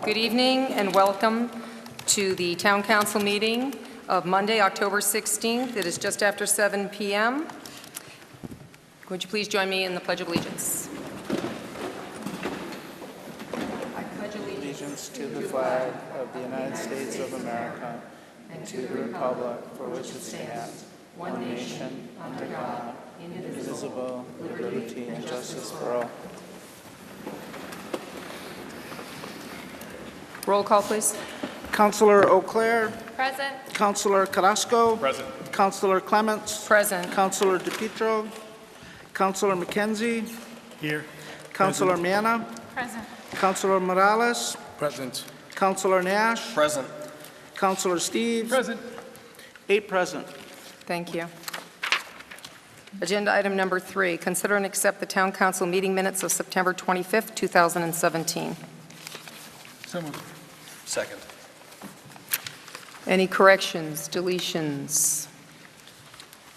Good evening and welcome to the Town Council meeting of Monday, October 16th. It is just after 7 p.m. Would you please join me in the Pledge of Allegiance? I pledge Allegiance to the flag of the United States of America and to the republic for which it stands, one nation, under God, indivisible, with liberty and justice for all. Roll call, please. Councilor Auclair. Present. Councilor Carrasco. Present. Councilor Clements. Present. Councilor DePietro. Councilor McKenzie. Here. Councilor Manna. Present. Councilor Morales. Present. Councilor Nash. Present. Councilor Steves. Present. 8 present. Thank you. Agenda item number 3, consider and accept the Town Council meeting minutes of September 25th, 2017. So moved. Second. Any corrections, deletions?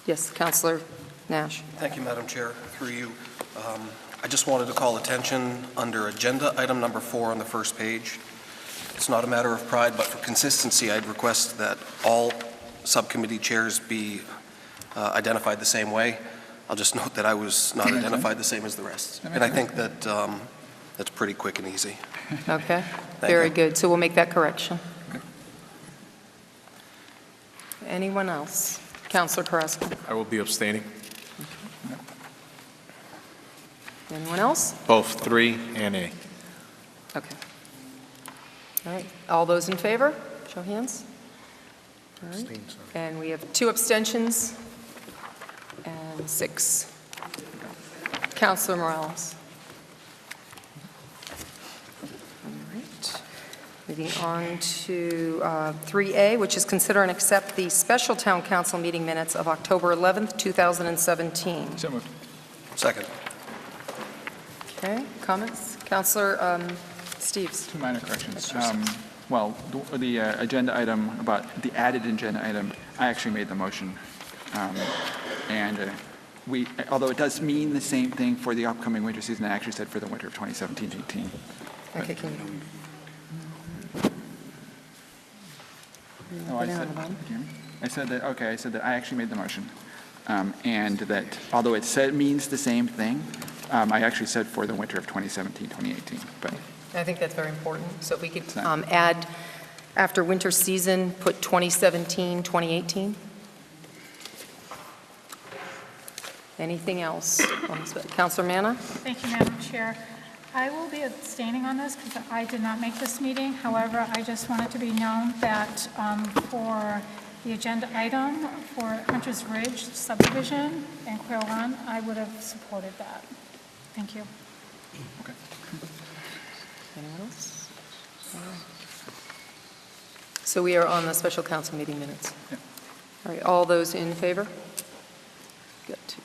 Yes, Councilor Nash. Thank you, Madam Chair. Through you, I just wanted to call attention under agenda item number 4 on the first page. It's not a matter of pride, but for consistency, I'd request that all subcommittee chairs be identified the same way. I'll just note that I was not identified the same as the rest. And I think that that's pretty quick and easy. Okay, Thank very you. good. So we'll make that correction. Anyone else? Councilor Carrasco. I will be abstaining. Anyone else? Both 3 and A. Okay. All right. All those in favor? Show hands. All right. And we have 2 abstentions and 6. Councilor Morales. All right. Moving on to 3A, which is consider and accept the special Town Council meeting minutes of October 11th, 2017. So moved. Second. Okay, comments? Councilor Steves. 2 minor corrections. Well, the agenda item about the added agenda item, I actually made the motion. Although it does mean the same thing for the upcoming winter season, I actually said for the winter of 2017-18. Okay, can you? No, I said that I actually made the motion. And that although it means the same thing, I actually said for the winter of 2017-2018. But I think that's very important. So if we could add, after winter season, put 2017, 2018? Anything else? Councilor Manna? Thank you, Madam Chair. I will be abstaining on this because I did not make this meeting. However, I just wanted to be known that for the agenda item for Hunter's Ridge subdivision and Quail Run, I would have supported that. Thank you. okay. Anyone else? All right. So we are on the special council meeting minutes. Yeah. All right, all those in favor? Got 2,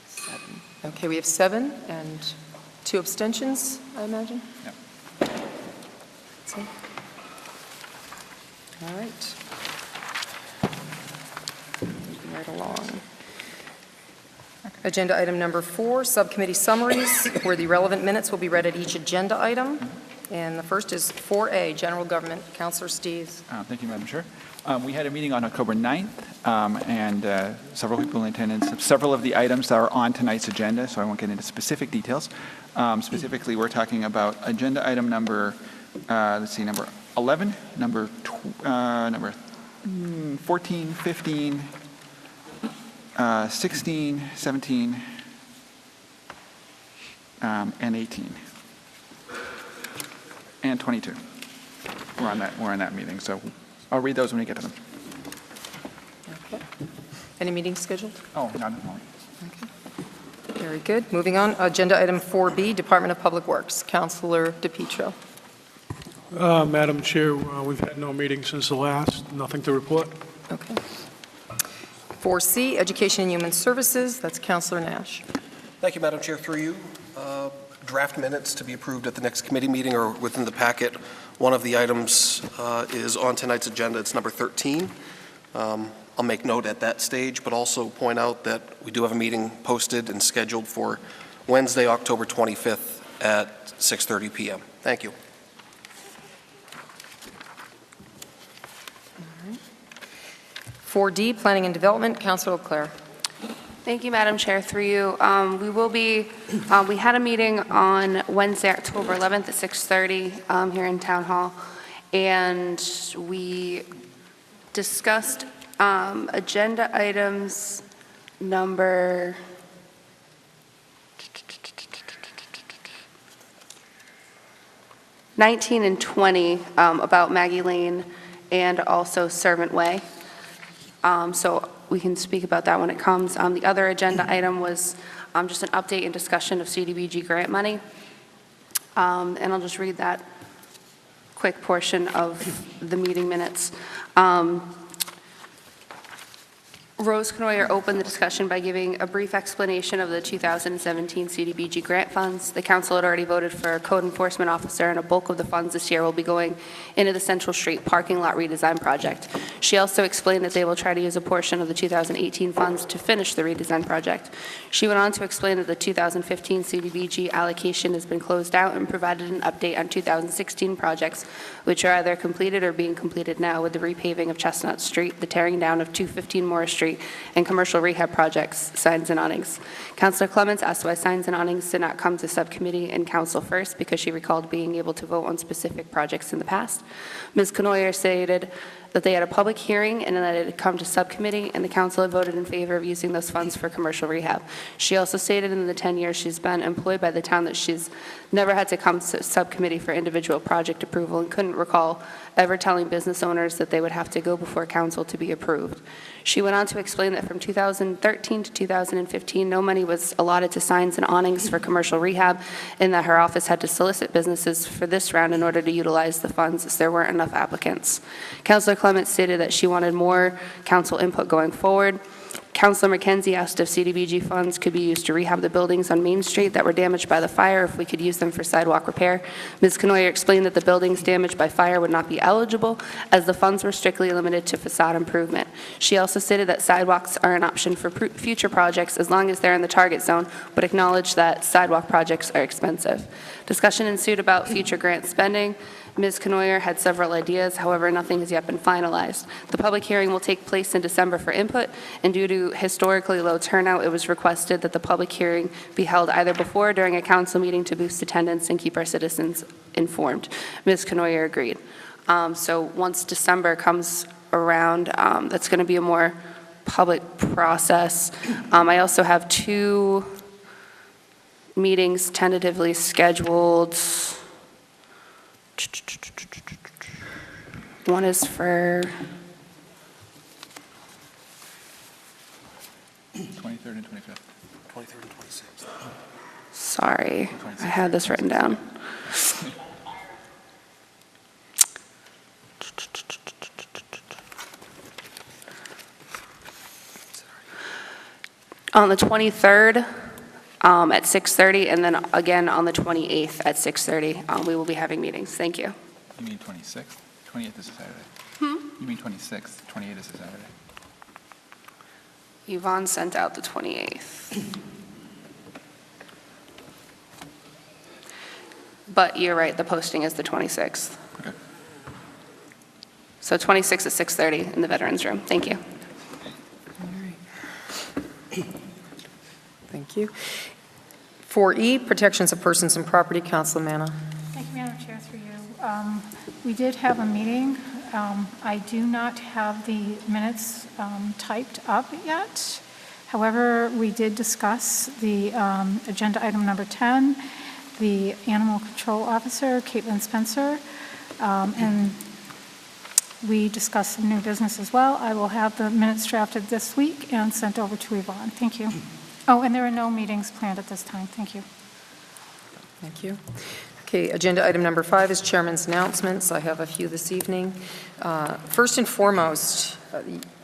7. Okay, we have 7 and 2 abstentions, I imagine? Yeah. See? All right. Moving right along. Agenda item number 4, subcommittee summaries, where the relevant minutes will be read at each agenda item. And the first is 4A, General Government. Councilor Steves. Thank you, Madam Chair. We had a meeting on October 9th, and several people in attendance. Several of the items that are on tonight's agenda, so I won't get into specific details. Specifically, we're talking about agenda item number, number 11, number 14, 15, 16, 17, and 18, and 22. We're on that meeting, so I'll read those when we get to them. Okay. Any meetings scheduled? Oh, not at the moment. Okay. Very good. Moving on, agenda item 4B, Department of Public Works. Councilor DePietro. Madam Chair, we've had no meeting since the last. Nothing to report. Okay. 4C, Education and Human Services. That's Councilor Nash. Thank you, Madam Chair. Through you, draft minutes to be approved at the next committee meeting or within the packet. One of the items is on tonight's agenda. It's number 13. I'll make note at that stage, but also point out that we do have a meeting posted and scheduled for Wednesday, October 25th at 6:30 p.m. Thank you. 4D, Planning and Development, Councilor Leclerc. Thank you, Madam Chair. Through you, we had a meeting on Wednesday, October 11th at 6:30 here in Town Hall, and we discussed agenda items number 19 and 20 about Maggie Lane and also Servant Way. So we can speak about that when it comes. The other agenda item was just an update and discussion of CDBG grant money. And I'll just read that quick portion of the meeting minutes. Rose Knoyer opened the discussion by giving a brief explanation of the 2017 CDBG grant funds. The council had already voted for a code enforcement officer, and a bulk of the funds this year will be going into the Central Street parking lot redesign project. She also explained that they will try to use a portion of the 2018 funds to finish the redesign project. She went on to explain that the 2015 CDBG allocation has been closed out and provided an update on 2016 projects, which are either completed or being completed now, with the repaving of Chestnut Street, the tearing down of 215 Morris Street, and commercial rehab projects, signs and awnings. Councilor Clements asked why signs and awnings did not come to subcommittee and council first, because she recalled being able to vote on specific projects in the past. Ms. Knoyer stated that they had a public hearing and that it had come to subcommittee, and the council had voted in favor of using those funds for commercial rehab. She also stated in the 10 years she's been employed by the town that she's never had to come to subcommittee for individual project approval and couldn't recall ever telling business owners that they would have to go before council to be approved. She went on to explain that from 2013 to 2015, no money was allotted to signs and awnings for commercial rehab, and that her office had to solicit businesses for this round in order to utilize the funds, as there weren't enough applicants. Councilor Clements stated that she wanted more council input going forward. Councilor McKenzie asked if CDBG funds could be used to rehab the buildings on Main Street that were damaged by the fire, if we could use them for sidewalk repair. Ms. Knoyer explained that the buildings damaged by fire would not be eligible, as the funds were strictly limited to facade improvement. She also stated that sidewalks are an option for future projects as long as they're in the target zone, but acknowledged that sidewalk projects are expensive. Discussion ensued about future grant spending. Ms. Knoyer had several ideas, however, nothing has yet been finalized. The public hearing will take place in December for input, and due to historically low turnout, it was requested that the public hearing be held either before or during a council meeting to boost attendance and keep our citizens informed. Ms. Knoyer agreed. So once December comes around, that's going to be a more public process. I also have 2 meetings tentatively scheduled. One is for 23rd and 25th. 23rd and 26th. Sorry, I had this written down. On the 23rd at 6:30, and then again on the 28th at 6:30, we will be having meetings. Thank you. You mean 26th? 28th is a Saturday. You mean 26th? 28th is a Saturday. Yvonne sent out the 28th. But you're right, the posting is the 26th. Okay. So 26th at 6:30 in the Veterans Room. Thank you. Thank you. 4E, Protections of Persons and Property, Councilor Manna. Thank you, Madam Chair, through you. We did have a meeting. I do not have the minutes typed up yet. However, we did discuss the agenda item number 10, the Animal Control Officer, Caitlin Spencer, and we discussed some new business as well. I will have the minutes drafted this week and sent over to Yvonne. Thank you. Oh, and there are no meetings planned at this time. Thank you. Thank you. Okay, agenda item number 5 is Chairman's announcements. I have a few this evening. First and foremost,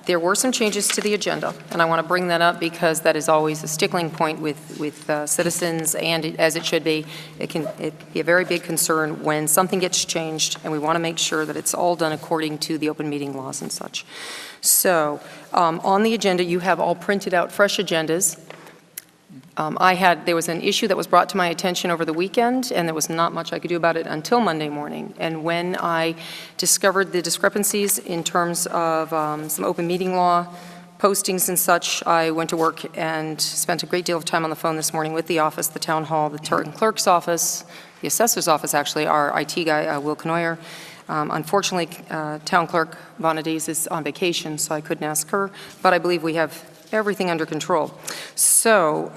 there were some changes to the agenda, and I want to bring that up because that is always a stickling point with citizens, and as it should be. It can be a very big concern when something gets changed, and we want to make sure that it's all done according to the open meeting laws and such. So on the agenda, you have all printed out fresh agendas. There was an issue that was brought to my attention over the weekend, and there was not much I could do about it until Monday morning. And when I discovered the discrepancies in terms of some open meeting law postings and such, I went to work and spent a great deal of time on the phone this morning with the office, the town hall, the clerk's office, the assessor's office, actually, our IT guy, Will Knoyer. Unfortunately, town clerk Bonadise is on vacation, so I couldn't ask her, but I believe we have everything under control. So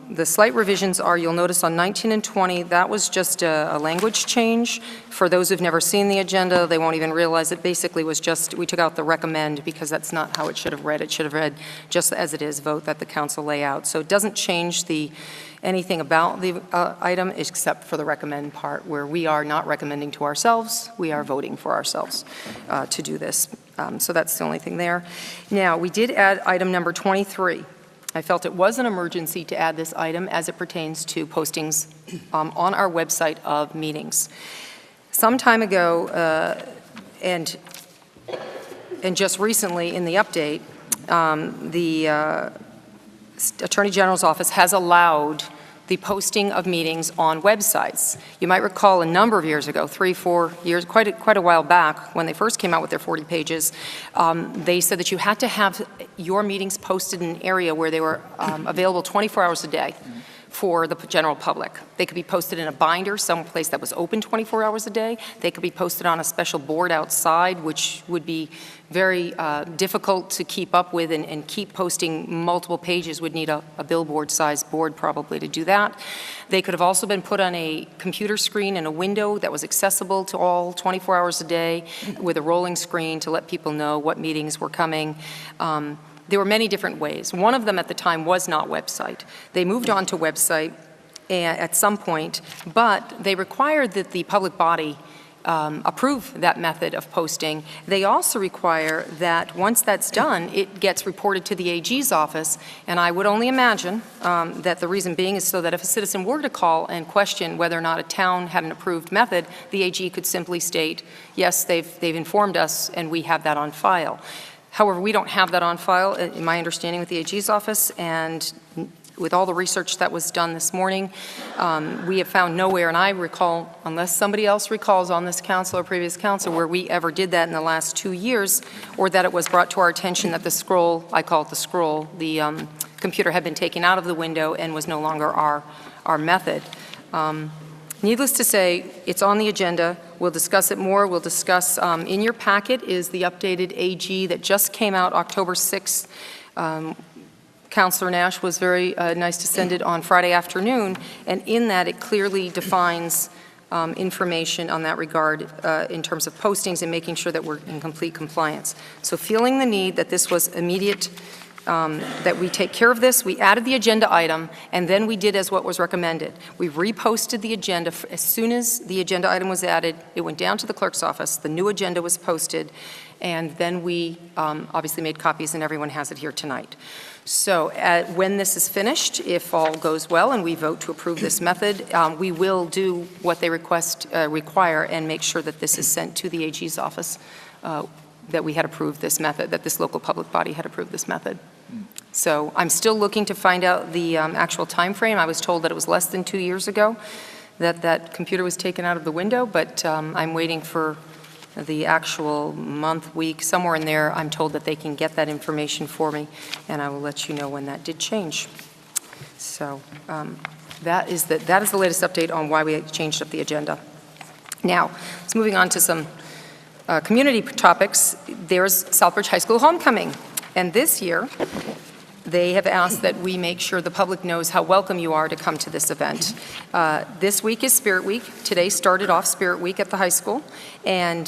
the slight revisions are, you'll notice on 19 and 20, that was just a language change. For those who've never seen the agenda, they won't even realize it basically was just, we took out the recommend because that's not how it should have read. It should have read just as it is, vote that the council lay out. So it doesn't change anything about the item except for the recommend part, where we are not recommending to ourselves, we are voting for ourselves to do this. So that's the only thing there. Now, we did add item number 23. I felt it was an emergency to add this item as it pertains to postings on our website of meetings. Some time ago, and just recently in the update, the Attorney General's office has allowed the posting of meetings on websites. You might recall a number of years ago, 3-4 years, quite a while back, when they first came out with their 40 pages, they said that you had to have your meetings posted in an area where they were available 24 hours a day for the general public. They could be posted in a binder, someplace that was open 24 hours a day. They could be posted on a special board outside, which would be very difficult to keep up with, and keep posting multiple pages would need a billboard-sized board probably to do that. They could have also been put on a computer screen in a window that was accessible to all 24 hours a day with a rolling screen to let people know what meetings were coming. There were many different ways. One of them at the time was not website. They moved on to website at some point, but they required that the public body approve that method of posting. They also require that once that's done, it gets reported to the AG's office, and I would only imagine that the reason being is so that if a citizen were to call and question whether or not a town had an approved method, the AG could simply state, yes, they've informed us and we have that on file. However, we don't have that on file, in my understanding, with the AG's office, and with all the research that was done this morning, we have found nowhere, and I recall, unless somebody else recalls on this council or previous council, where we ever did that in the last 2 years, or that it was brought to our attention that the scroll, I call it the scroll, the computer had been taken out of the window and was no longer our method. Needless to say, it's on the agenda. We'll discuss it more. We'll discuss, in your packet is the updated AG that just came out October 6th. Councillor Nash was very nice to send it on Friday afternoon, and in that it clearly defines information on that regard in terms of postings and making sure that we're in complete compliance. So feeling the need that this was immediate, that we take care of this, we added the agenda item, and then we did as what was recommended. We reposted the agenda. As soon as the agenda item was added, it went down to the clerk's office, the new agenda was posted, and then we obviously made copies, and everyone has it here tonight. So when this is finished, if all goes well and we vote to approve this method, we will do what they require and make sure that this is sent to the AG's office, that we had approved this method, that this local public body had approved this method. So I'm still looking to find out the actual time frame. I was told that it was less than 2 years ago that that computer was taken out of the window, but I'm waiting for the actual month, week, somewhere in there. I'm told that they can get that information for me, and I will let you know when that did change. So that is the latest update on why we changed up the agenda. Now, it's moving on to some community topics. There's Southbridge High School homecoming, and this year they have asked that we make sure the public knows how welcome you are to come to this event. This week is Spirit Week. Today started off Spirit Week at the high school, and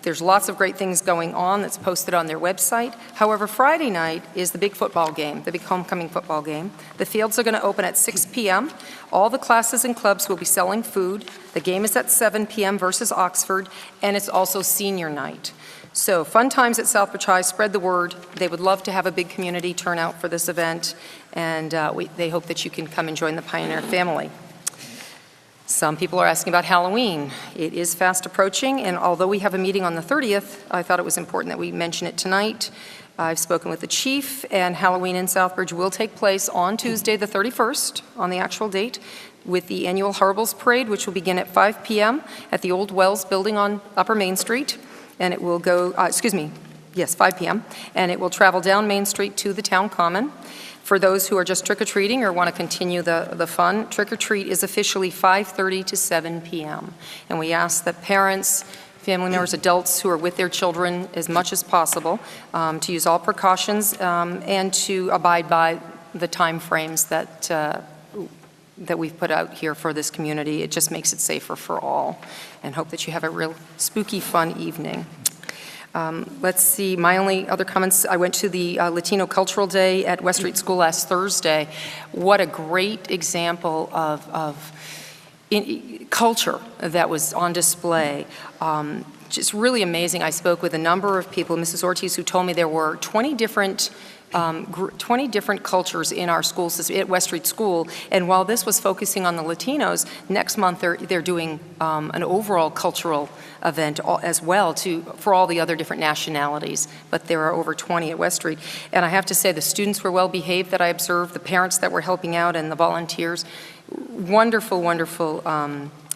there's lots of great things going on that's posted on their website. However, Friday night is the big football game, the big homecoming football game. The fields are going to open at 6 p.m. All the classes and clubs will be selling food. The game is at 7 p.m. versus Oxford, and it's also senior night. So fun times at Southbridge High, spread the word. They would love to have a big community turnout for this event, and they hope that you can come and join the Pioneer family. Some people are asking about Halloween. It is fast approaching, and although we have a meeting on the 30th, I thought it was important that we mention it tonight. I've spoken with the chief, and Halloween in Southbridge will take place on Tuesday, the 31st, on the actual date, with the annual Horribles Parade, which will begin at 5 p.m. at the Old Wells Building on Upper Main Street, and it will go, 5 p.m., and it will travel down Main Street to the Town Common. For those who are just trick-or-treating or want to continue the fun, trick-or-treat is officially 5:30 to 7 p.m. And we ask that parents, family members, adults who are with their children as much as possible to use all precautions and to abide by the time frames that we've put out here for this community. It just makes it safer for all, and hope that you have a real spooky, fun evening. Let's see, my only other comments, I went to the Latino Cultural Day at West Street School last Thursday. What a great example of culture that was on display. Just really amazing. I spoke with a number of people, Mrs. Ortiz, who told me there were 20 different cultures in our school system at West Street School, and while this was focusing on the Latinos, next month they're doing an overall cultural event as well for all the other different nationalities, but there are over 20 at West Street. And I have to say the students were well behaved that I observed, the parents that were helping out, and the volunteers. Wonderful, wonderful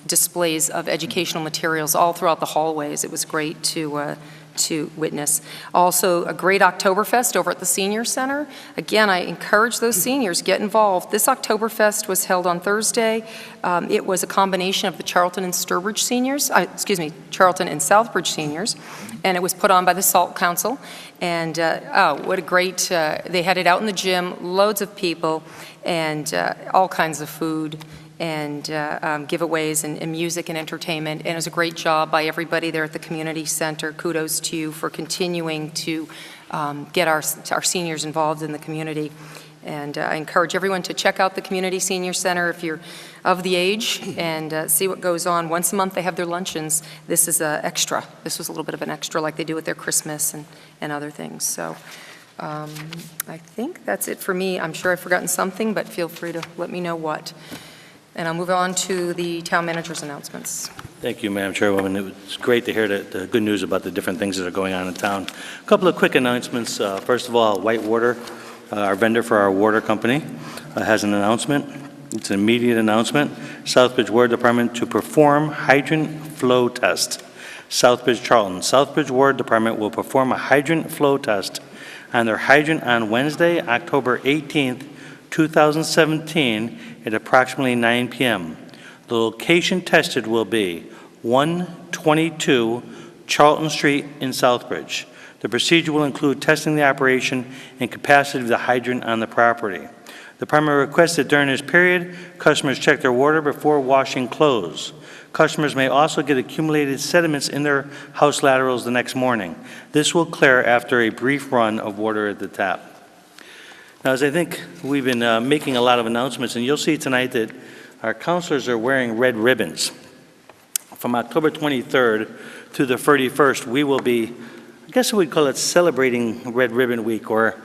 displays of educational materials all throughout the hallways. It was great to witness. Also, a great Oktoberfest over at the Senior Center. Again, I encourage those seniors, get involved. This Oktoberfest was held on Thursday. It was a combination of the Charlton and Southbridge seniors, and it was put on by the SALT Council. And what a great, they had it out in the gym, loads of people, and all kinds of food, and giveaways and music and entertainment. And it was a great job by everybody there at the community center. Kudos to you for continuing to get our seniors involved in the community. And I encourage everyone to check out the Community Senior Center if you're of the age, and see what goes on. Once a month they have their luncheons. This is extra. This was a little bit of an extra like they do with their Christmas and other things. So I think that's it for me. I'm sure I've forgotten something, but feel free to let me know what. And I'll move on to the town manager's announcements. Thank you, Madam Chairwoman. It was great to hear the good news about the different things that are going on in town. A couple of quick announcements. First of all, Whitewater, our vendor for our water company, has an announcement. It's an immediate announcement. Southbridge Water Department to perform hydrant flow test. Southbridge Charlton. Southbridge Water Department will perform a hydrant flow test on their hydrant on Wednesday, October 18th, 2017 at approximately 9 p.m. The location tested will be 122 Charlton Street in Southbridge. The procedure will include testing the operation and capacity of the hydrant on the property. The department requests that during this period, customers check their water before washing clothes. Customers may also get accumulated sediments in their house laterals the next morning. This will clear after a brief run of water at the tap. Now, as I think we've been making a lot of announcements, and you'll see tonight that our counselors are wearing red ribbons. From October 23rd to the 31st, we will be, I guess we'd call it celebrating Red Ribbon Week, or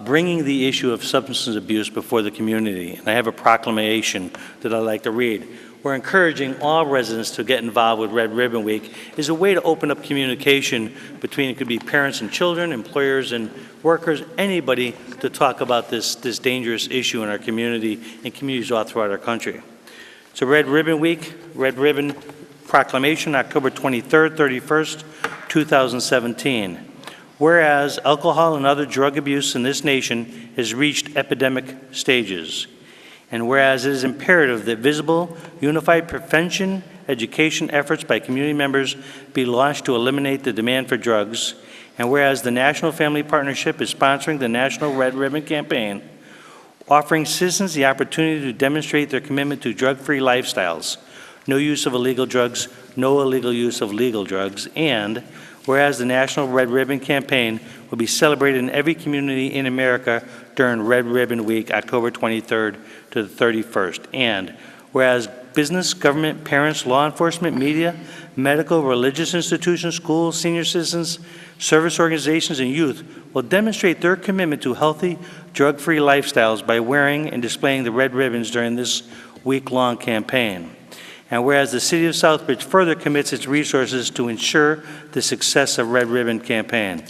bringing the issue of substance abuse before the community. And I have a proclamation that I'd like to read. We're encouraging all residents to get involved with Red Ribbon Week as a way to open up communication between, it could be parents and children, employers and workers, anybody, to talk about this dangerous issue in our community and communities all throughout our country. So Red Ribbon Week, Red Ribbon Proclamation, October 23rd, 31st, 2017. Whereas alcohol and other drug abuse in this nation has reached epidemic stages. And whereas it is imperative that visible, unified prevention, education efforts by community members be launched to eliminate the demand for drugs, and whereas the National Family Partnership is sponsoring the National Red Ribbon Campaign, offering citizens the opportunity to demonstrate their commitment to drug-free lifestyles, no use of illegal drugs, no illegal use of legal drugs, and whereas the National Red Ribbon Campaign will be celebrated in every community in America during Red Ribbon Week, October 23rd to the 31st. And whereas business, government, parents, law enforcement, media, medical, religious institutions, schools, senior citizens, service organizations, and youth will demonstrate their commitment to healthy, drug-free lifestyles by wearing and displaying the red ribbons during this week-long campaign. And whereas the City of Southbridge further commits its resources to ensure the success of Red Ribbon Campaign.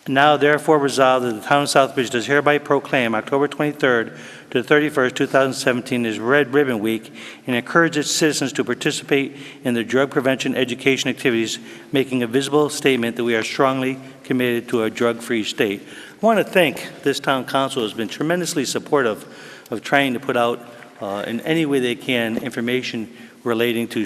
Now therefore resolved that the town of Southbridge does hereby proclaim October 23rd to the 31st, 2017 as Red Ribbon Week and encourage its citizens to participate in the drug prevention education activities, making a visible statement that we are strongly committed to a drug-free state. I want to thank this town council who has been tremendously supportive of trying to put out in any way they can information relating to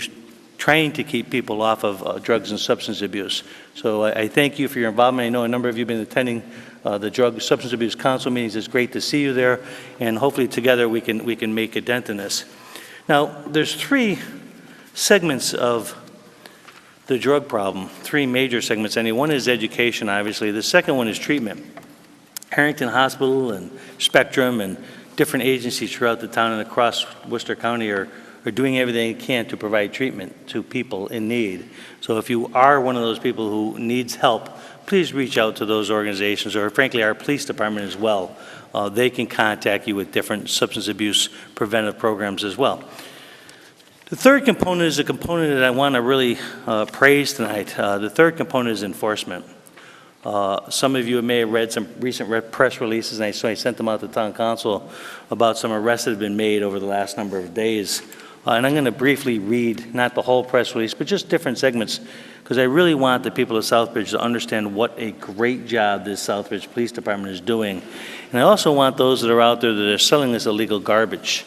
trying to keep people off of drugs and substance abuse. So I thank you for your involvement. I know a number of you have been attending the Drug Substance Abuse Council meetings. It's great to see you there, and hopefully together we can make a dent in this. Now, there's 3 segments of the drug problem, 3 major segments. One is education, obviously. The second one is treatment. Harrington Hospital and Spectrum and different agencies throughout the town and across Worcester County are doing everything they can to provide treatment to people in need. So if you are one of those people who needs help, please reach out to those organizations, or frankly our police department as well. They can contact you with different substance abuse preventive programs as well. The third component is a component that I want to really praise tonight. The third component is enforcement. Some of you may have read some recent press releases, and so I sent them out to town council about some arrests that have been made over the last number of days. And I'm going to briefly read, not the whole press release, but just different segments, because I really want the people of Southbridge to understand what a great job this Southbridge Police Department is doing. And I also want those that are out there that are selling this illegal garbage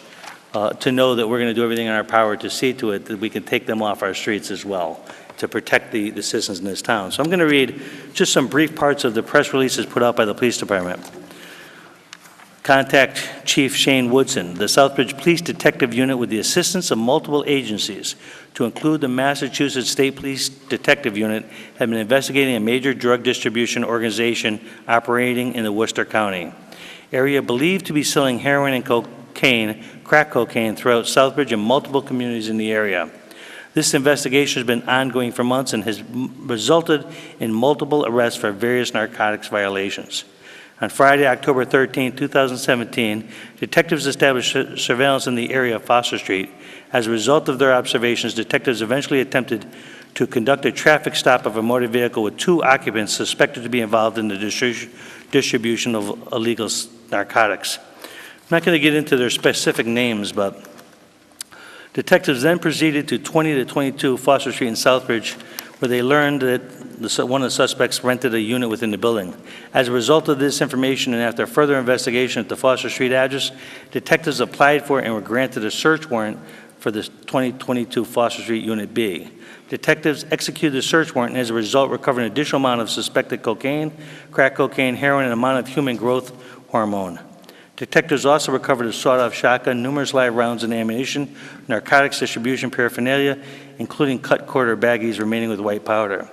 to know that we're going to do everything in our power to see to it that we can take them off our streets as well, to protect the citizens in this town. So I'm going to read just some brief parts of the press releases put out by the police department. Contact Chief Shane Woodson, the Southbridge Police Detective Unit, with the assistance of multiple agencies, to include the Massachusetts State Police Detective Unit, have been investigating a major drug distribution organization operating in the Worcester County area believed to be selling heroin and cocaine, crack cocaine, throughout Southbridge and multiple communities in the area. This investigation has been ongoing for months and has resulted in multiple arrests for various narcotics violations. On Friday, October 13, 2017, detectives established surveillance in the area of Foster Street. As a result of their observations, detectives eventually attempted to conduct a traffic stop of a motor vehicle with 2 occupants suspected to be involved in the distribution of illegal narcotics. I'm not going to get into their specific names, but detectives then proceeded to 20 to 22 Foster Street in Southbridge, where they learned that one of the suspects rented a unit within the building. As a result of this information and after further investigation at the Foster Street address, detectives applied for and were granted a search warrant for the 2022 Foster Street Unit B. Detectives executed the search warrant and as a result recovered an additional amount of suspected cocaine, crack cocaine, heroin, and an amount of human growth hormone. Detectives also recovered a sawed-off shotgun, numerous live rounds and ammunition, narcotics distribution paraphernalia, including cut quarter baggies remaining with white powder.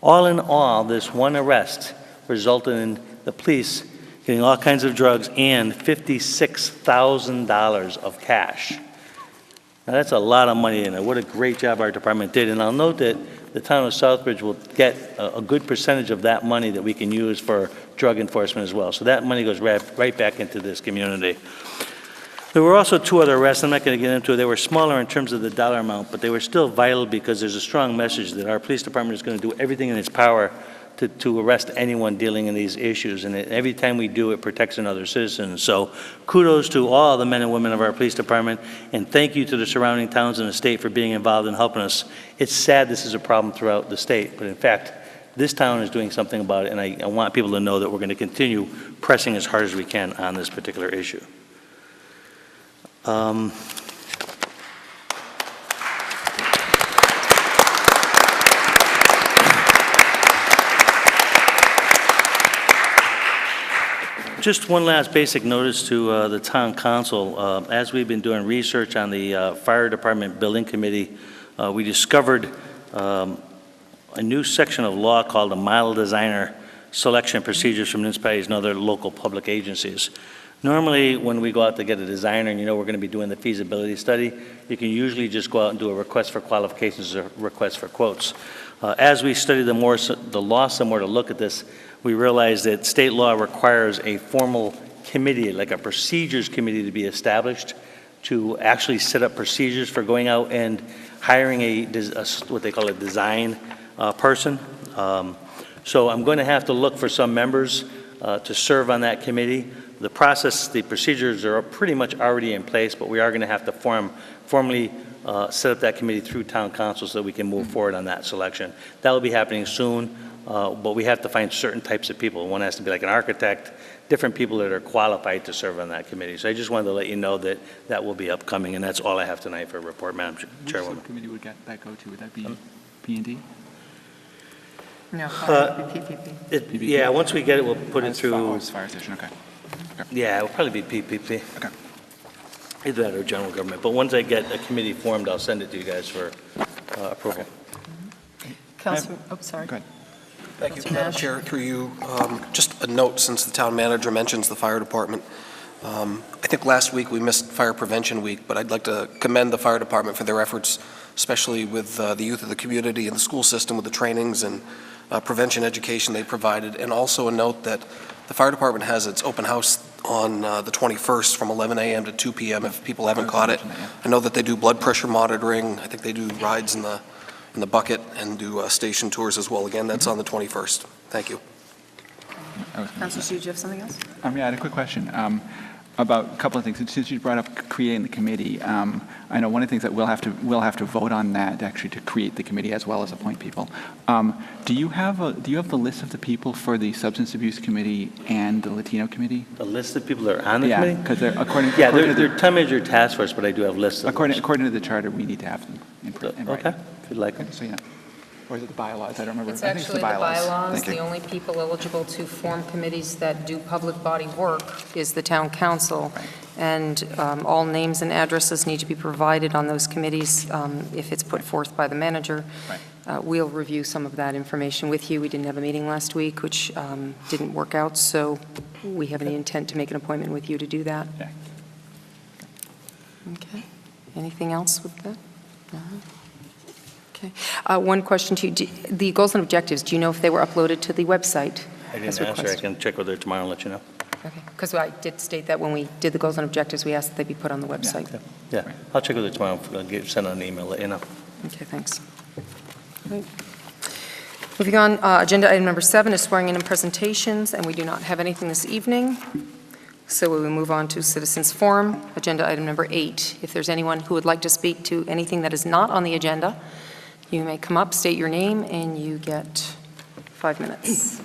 All in all, this one arrest resulted in the police getting all kinds of drugs and $56,000 of cash. Now that's a lot of money, and what a great job our department did. And I'll note that the town of Southbridge will get a good percentage of that money that we can use for drug enforcement as well. So that money goes right back into this community. There were also 2 other arrests. I'm not going to get into it. They were smaller in terms of the dollar amount, but they were still vital because there's a strong message that our police department is going to do everything in its power to arrest anyone dealing in these issues. And every time we do, it protects another citizen. So kudos to all the men and women of our police department, and thank you to the surrounding towns and the state for being involved in helping us. It's sad this is a problem throughout the state, but in fact, this town is doing something about it, and I want people to know that we're going to continue pressing as hard as we can on this particular issue. Just one last basic notice to the town council. As we've been doing research on the fire department building committee, we discovered a new section of law called the model designer selection procedures from municipalities and other local public agencies. Normally, when we go out to get a designer and you know we're going to be doing the feasibility study, you can usually just go out and do a request for qualifications or request for quotes. As we studied the law some more to look at this, we realized that state law requires a formal committee, like a procedures committee, to be established to actually set up procedures for going out and hiring what they call a design person. So I'm going to have to look for some members to serve on that committee. The process, the procedures are pretty much already in place, but we are going to have to formally set up that committee through town council so that we can move forward on that selection. That will be happening soon, but we have to find certain types of people. One has to be like an architect, different people that are qualified to serve on that committee. So I just wanted to let you know that that will be upcoming, and that's all I have tonight for a report, Madam Chairwoman. Which committee would that go to? Would that be P&D? No, probably PPP. Yeah, once we get it, we'll put it through. It's fire station, okay. Yeah, it will probably be PPP. Okay. Either that or general government. But once I get a committee formed, I'll send it to you guys for approval. Councilman, oh, sorry. Go ahead. Thank you, Councilor Madam Nash. Chair. Through you, just a note, since the town manager mentions the fire department. I think last week we missed Fire Prevention Week, but I'd like to commend the fire department for their efforts, especially with the youth of the community and the school system with the trainings and prevention education they provided. And also a note that the fire department has its open house on the 21st from 11 a.m. to 2 p.m. if people haven't caught it. I know that they do blood pressure monitoring. I think they do rides in the bucket and do station tours as well. Again, that's on the 21st. Thank you. Councilor Shu, do you have something else? Yeah, I had a quick question about a couple of things. Since you brought up creating the committee, I know one of the things that we'll have to vote on that actually to create the committee as well as appoint people. Do you have the list of the people for the Substance Abuse Committee and the Latino Committee? The list of people that are on the committee? Yeah, because according they're time manager task force, but I do have lists of according to the charter, we need to have them in writing. Okay, if you'd like. So, yeah. Or is it the bylaws? I don't remember. It's I think actually the bylaws. Thank you. The only people eligible to form committees that do public body work is the town council. Right. And all names and addresses need to be provided on those committees if it's put forth by the manager. Right. We'll review some of that information with you. We didn't have a meeting last week, which didn't work out, so we have any intent to make an appointment with you to do that. Yeah. Okay. Anything else with that? No? Okay. One question to you. The goals and objectives, do you know if they were uploaded to the website? I didn't as answer. I requested? can check with her tomorrow and let you know. Okay, because I did state that when we did the goals and objectives, we asked that they be put on the website. Yeah, I'll check with her tomorrow. I'll send her an email, let you know. Okay, thanks. Right. Moving on, agenda item number 7 is swearing in and presentations, and we do not have anything this evening. So we will move on to citizens forum, agenda item number 8. If there's anyone who would like to speak to anything that is not on the agenda, you may come up, state your name, and you get 5 minutes.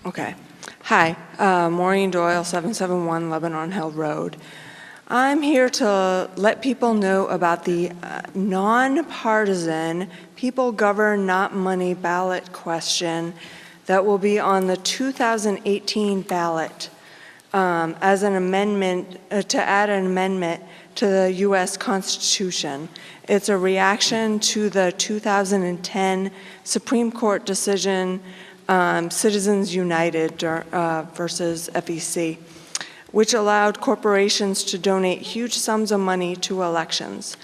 Okay. Hi, Maureen Doyle, 771 Lebanon Hill Road. I'm here to let people know about the nonpartisan People Govern Not Money ballot question that will be on the 2018 ballot as an amendment, to add an amendment to the U.S. Constitution. It's a reaction to the 2010 Supreme Court decision, Citizens United versus FEC, which allowed corporations to donate huge sums of money to elections.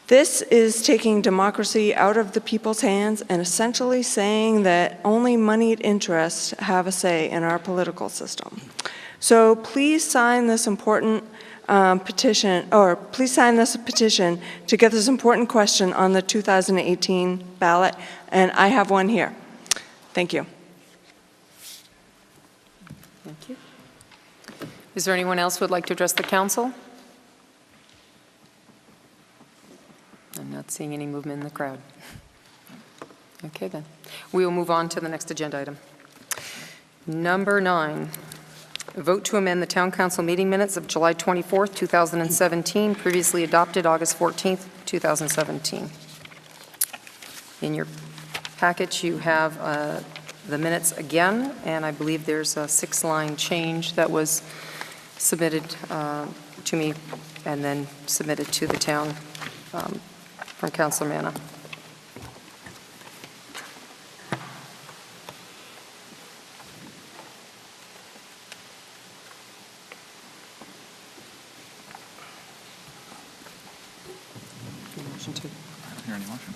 This is taking democracy out of the people's hands and essentially saying that only moneyed interests have a say in our political system. So please sign this important petition to get this important question on the 2018 ballot, and I have one here. Thank you. Thank you. Is there anyone else who would like to address the council? I'm not seeing any movement in the crowd. Okay, then. We will move on to the next agenda item. Number 9, vote to amend the town council meeting minutes of July 24th, 2017, previously adopted August 14th, 2017. In your package, you have the minutes again, and I believe there's a 6-line change that was submitted to me and then submitted to the town from Councilor Manna. Motion to. I don't hear any motion.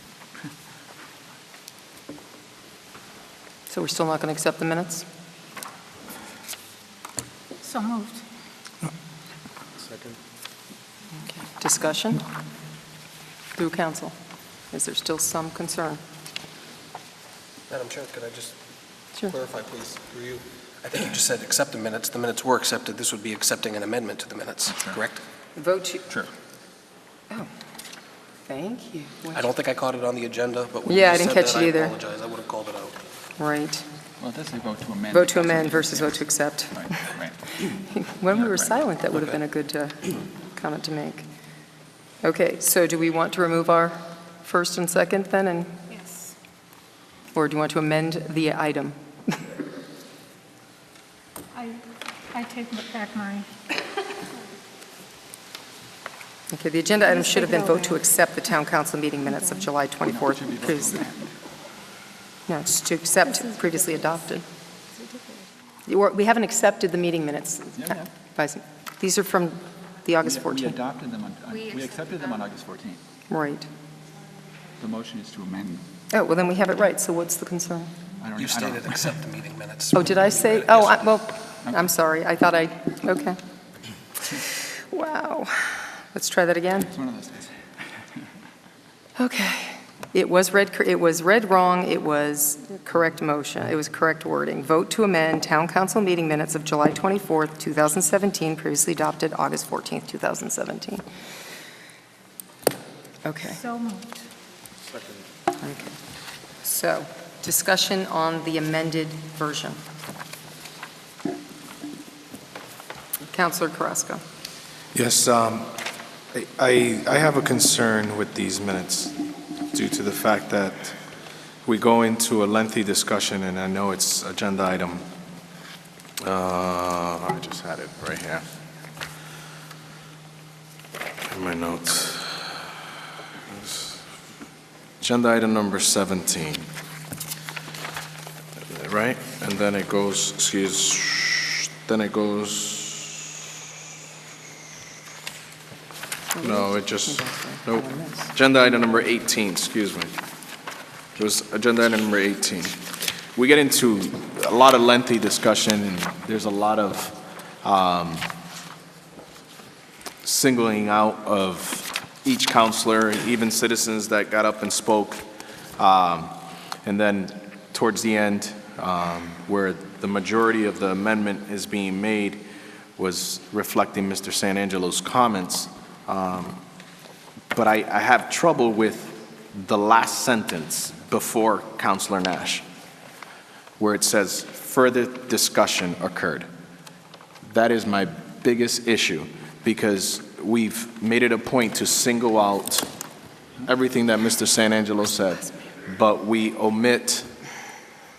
So we're still not going to accept the minutes? So moved. Discussion? Through council. Is there still some concern? Madam Chair, could I just Sure. clarify, please, through you? I think you just said accept the minutes. The minutes were accepted. This would be accepting an amendment to the minutes, correct? Vote to... Sure. Oh, thank you. I don't think I caught it on the agenda, but when Yeah, I you didn't said catch that, it either. I apologize. I would have called it out. Right. Well, it does say vote to amend. Vote to amend versus vote to accept. Right, right. When we were Right. silent, that would have been a good comment to make. Okay, so do we want to remove our first and second then, and, Yes. or do you want to amend the item? I take back my, Okay, the agenda item should have been vote to accept the town council meeting minutes of July 24th. Should be vote to previously. amend. No, it's to accept previously adopted. We haven't accepted the meeting minutes. Yeah. Vice- These are from the August We 14th. adopted them we accepted them on August 14th. Right. The motion is to amend. Oh, well, then we have it right, so what's the concern? I don't- You I don't- stated accept the meeting minutes. Oh, did I say, Yes. oh, well, I'm sorry, I thought I, okay. Wow. Let's try that again. It's one of those days. Okay. It was read wrong, it was correct motion, it was correct wording. Vote to amend town council meeting minutes of July 24th, 2017, previously adopted August 14th, 2017. Okay. so moved. Okay. So, discussion on the amended version. Councilor Carrasco. Yes, I have a concern with these minutes due to the fact that we go into a lengthy discussion, and I know it's agenda item. I just had it right here in my notes. Agenda item number 17, right? And then it goes, no, it just, nope. Agenda item number 18, excuse me. It was agenda item number 18. We get into a lot of lengthy discussion, and there's a lot of singling out of each counselor, even citizens that got up and spoke. And then towards the end, where the majority of the amendment is being made was reflecting Mr. Sanangelo's comments. But I have trouble with the last sentence before Councilor Nash, where it says, further discussion occurred. That is my biggest issue, because we've made it a point to single out everything that Mr. Sanangelo said, but we omit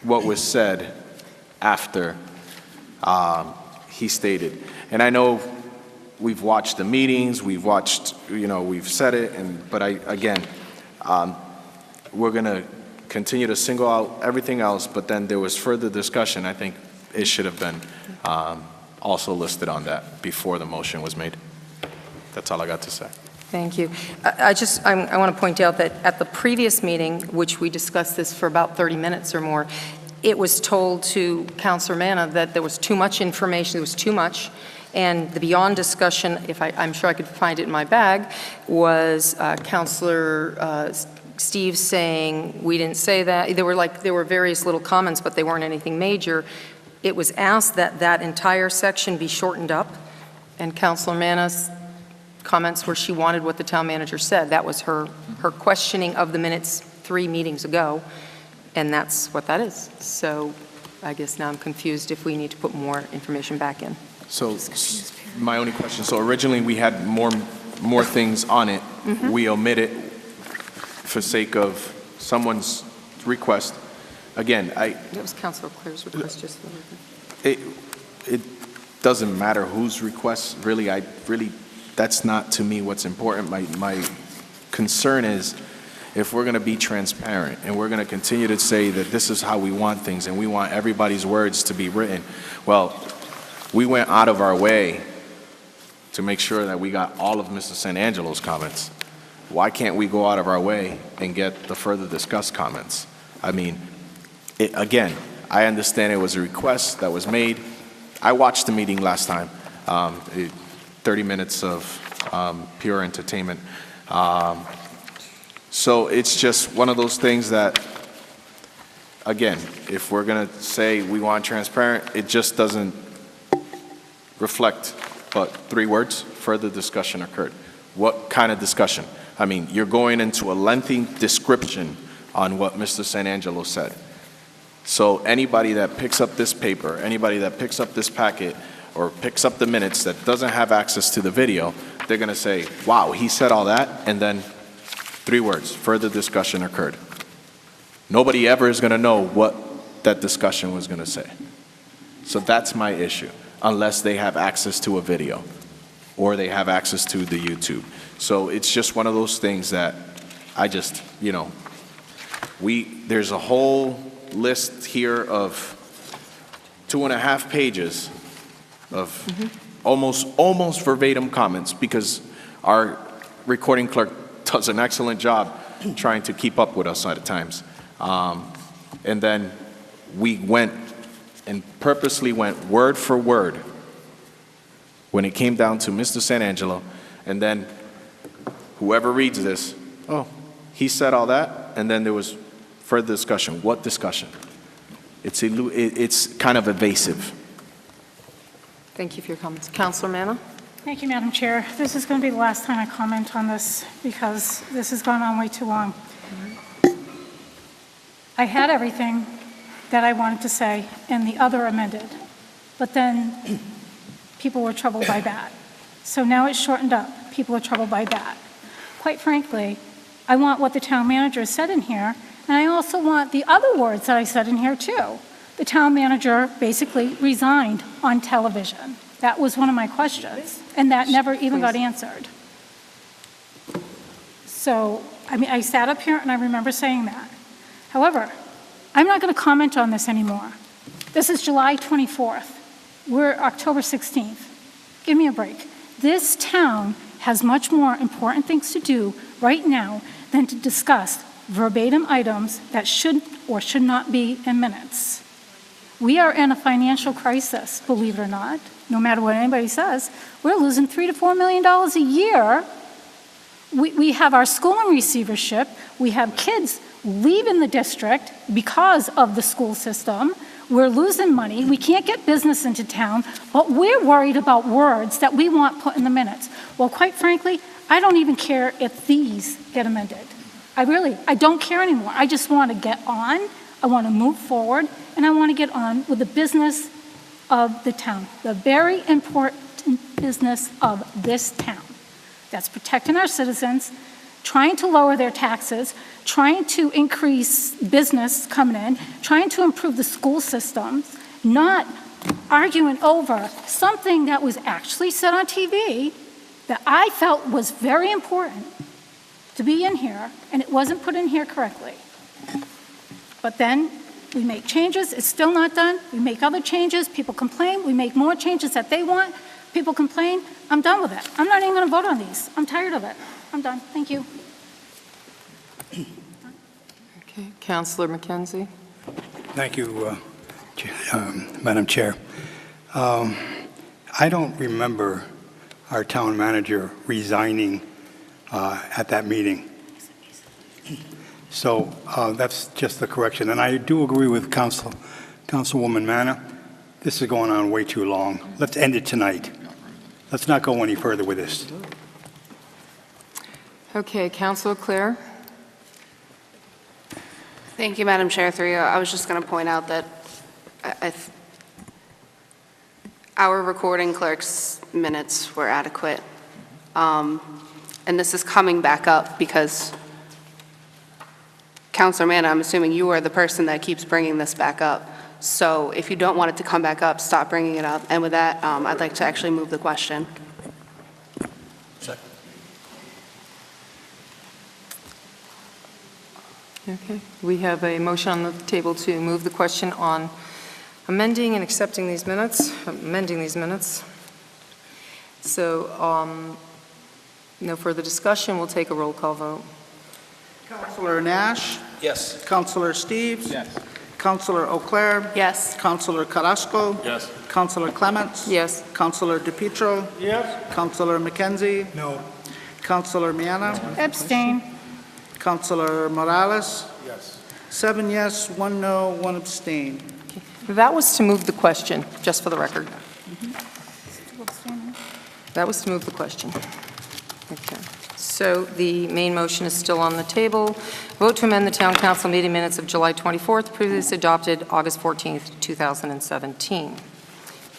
what was said after he stated. And I know we've watched the meetings, we've watched, we've said it, but again, we're going to continue to single out everything else, but then there was further discussion. I think it should have been also listed on that before the motion was made. That's all I got to say. Thank you. I want to point out that at the previous meeting, which we discussed this for about 30 minutes or more, it was told to Councilor Manna that there was too much information, there was too much, and the beyond discussion, I'm sure I could find it in my bag, was Councilor Steve saying, we didn't say that. There were various little comments, but they weren't anything major. It was asked that that entire section be shortened up, and Councilor Manna's comments where she wanted what the town manager said. That was her questioning of the minutes 3 meetings ago, and that's what that is. So I guess now I'm confused if we need to put more information back in. So my only question, so originally we had more things on it. Mm-hmm. We omitted for sake of someone's request. Again, That was Councilor Clare's request just for the it doesn't matter whose request, really. That's not to me what's important. My concern is if we're going to be transparent and we're going to continue to say that this is how we want things and we want everybody's words to be written, well, we went out of our way to make sure that we got all of Mr. Sanangelo's comments. Why can't we go out of our way and get the further discussed comments? I mean, again, I understand it was a request that was made. I watched the meeting last time, 30 minutes of pure entertainment. So it's just one of those things that, again, if we're going to say we want transparent, it just doesn't reflect but 3 words: further discussion occurred. What kind of discussion? I mean, you're going into a lengthy description on what Mr. San Angelo said. So anybody that picks up this paper, anybody that picks up this packet, or picks up the minutes that doesn't have access to the video, they're going to say, wow, he said all that, and then 3 words: further discussion occurred. Nobody ever is going to know what that discussion was going to say. So that's my issue, unless they have access to a video or they have access to the YouTube. So it's just one of those things that I just, you know, there's a whole list here of 2.5 pages of almost verbatim comments, because our recording clerk does an excellent job trying to keep up with us at times. And then we went and purposely went word for word when it came down to Mr. San Angelo, and then whoever reads this, oh, he said all that, and then there was further discussion. What discussion? It's kind of evasive. Thank you for your comments. Councilor Manna? Thank you, Madam Chair. This is going to be the last time I comment on this because this has gone on way too long. I had everything that I wanted to say in the other amended, but then people were troubled by that. So now it's shortened up. People are troubled by that. Quite frankly, I want what the town manager said in here, and I also want the other words that I said in here too. The town manager basically resigned on television. That was one of my questions, and that never even got answered. So, I mean, I sat up here and I remember saying that. However, I'm not going to comment on this anymore. This is July 24th. We're October 16th. Give me a break. This town has much more important things to do right now than to discuss verbatim items that should or should not be in minutes. We are in a financial crisis, believe it or not. No matter what anybody says, we're losing $3 to $4 million a year. We have our school in receivership. We have kids leaving the district because of the school system. We're losing money. We can't get business into town, but we're worried about words that we want put in the minutes. Well, quite frankly, I don't even care if these get amended. I don't care anymore. I just want to get on. I want to move forward, and I want to get on with the business of the town, the very important business of this town. That's protecting our citizens, trying to lower their taxes, trying to increase business coming in, trying to improve the school system, not arguing over something that was actually said on TV that I felt was very important to be in here, and it wasn't put in here correctly. But then we make changes, it's still not done. We make other changes, people complain, we make more changes that they want, people complain. I'm done with it. I'm not even going to vote on these. I'm tired of it. I'm done. Thank you. Okay, Councilor McKenzie. Thank you, Madam Chair. I don't remember our town manager resigning at that meeting. So that's just the correction. And I do agree with Councilwoman Manna. This is going on way too long. Let's end it tonight. Let's not go any further with this. Okay, Councilor Clare. Thank you, Madam Chair. Through you, I was just going to point out that our recording clerk's minutes were adequate. And this is coming back up because, Councilor Manna, I'm assuming you are the person that keeps bringing this back up. So if you don't want it to come back up, stop bringing it up. And with that, I'd like to actually move the question. Second. Okay, we have a motion on the table to move the question on amending and accepting these minutes, amending these minutes. So no further discussion. We'll take a roll call vote. Councilor Nash? Yes. Councilor Steves? Yes. Counselor Auclair? Yes. Counselor Carrasco? Yes. Counselor Clements? Yes. Counselor DePietro? Yes. Counselor McKenzie? No. Counselor Miana? Abstain. Counselor Morales? Yes. 7 yes, 1 no, 1 abstain. That was to move the question, just for the record. That was to move the question. Okay. So the main motion is still on the table. Vote to amend the town council meeting minutes of July 24th, previously adopted August 14th, 2017.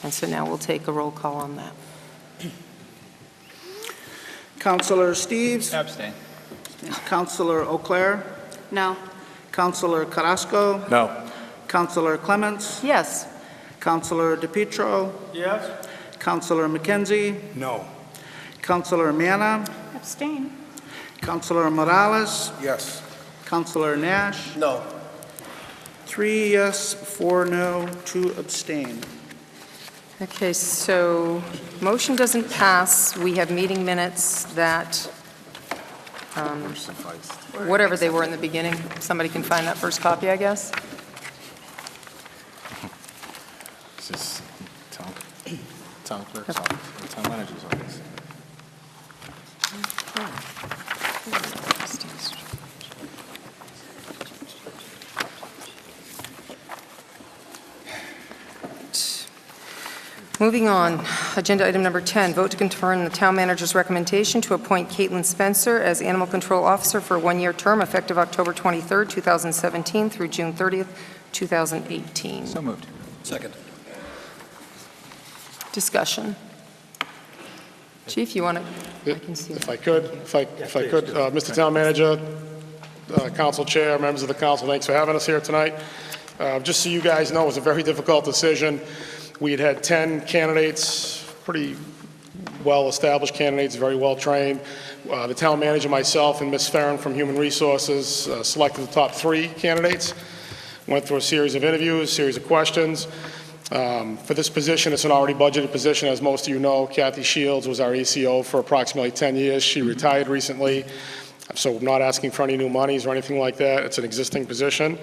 And so now we'll take a roll call on that. Counselor Steves? Abstain. Counselor Auclair? No. Counselor Carrasco? No. Counselor Clements? Yes. Counselor DePietro? Yes. Counselor McKenzie? No. Counselor Miana? Abstain. Counselor Morales? Yes. Counselor Nash? No. 3 yes, 4 no, 2 abstain. Okay, so motion doesn't pass. We have meeting minutes that, whatever they were in the beginning, somebody can find that first copy, I guess. This is town clerk's office, town manager's office. Moving on, agenda item number 10, vote to confirm the town manager's recommendation to appoint Caitlin Spencer as animal control officer for a one-year term effective October 23rd, 2017 through June 30th, 2018. So moved. Second. Discussion. Chief, you want to, I can see. If I could, Mr. Town Manager, Council Chair, members of the council, thanks for having us here tonight. Just so you guys know, it was a very difficult decision. We had 10 candidates, pretty well-established candidates, very well-trained. The town manager, myself, and Ms. Farron from Human Resources selected the top 3 candidates. Went through a series of interviews, series of questions. For this position, it's an already budgeted position. As most of you know, Kathy Shields was our ECO for approximately 10 years. She retired recently, so I'm not asking for any new monies or anything like that. It's an existing position.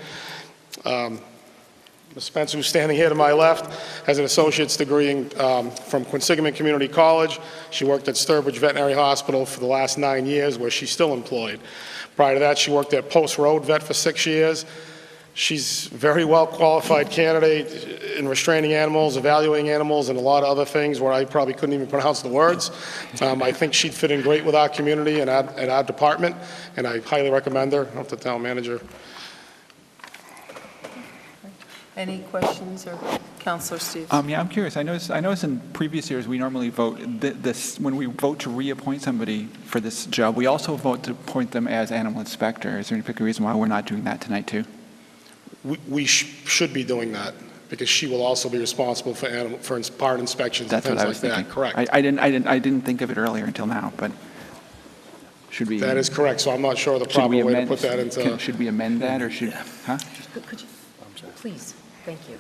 Ms. Spencer, who's standing here to my left, has an associate's degree from Quinsigamond Community College. She worked at Southbridge Veterinary Hospital for the last 9 years, where she's still employed. Prior to that, she worked at Post Road Vet for 6 years. She's a very well-qualified candidate in restraining animals, evaluating animals, and a lot of other things where I probably couldn't even pronounce the words. I think she'd fit in great with our community and our department, and I highly recommend her. I'm the town manager. Any questions, or Councilor Steve? Yeah, I'm curious. I noticed in previous years, we normally vote, when we vote to reappoint somebody for this job, we also vote to appoint them as animal inspector. Is there any particular reason why we're not doing that tonight, too? We should be doing that, because she will also be responsible for barn inspections and That's what things I like was that. thinking. Correct. I didn't think of it earlier until now, but should we? That is correct, so I'm not sure the should proper we way to amend- put that into... Should we amend that, or should, huh? Could you, please, thank you.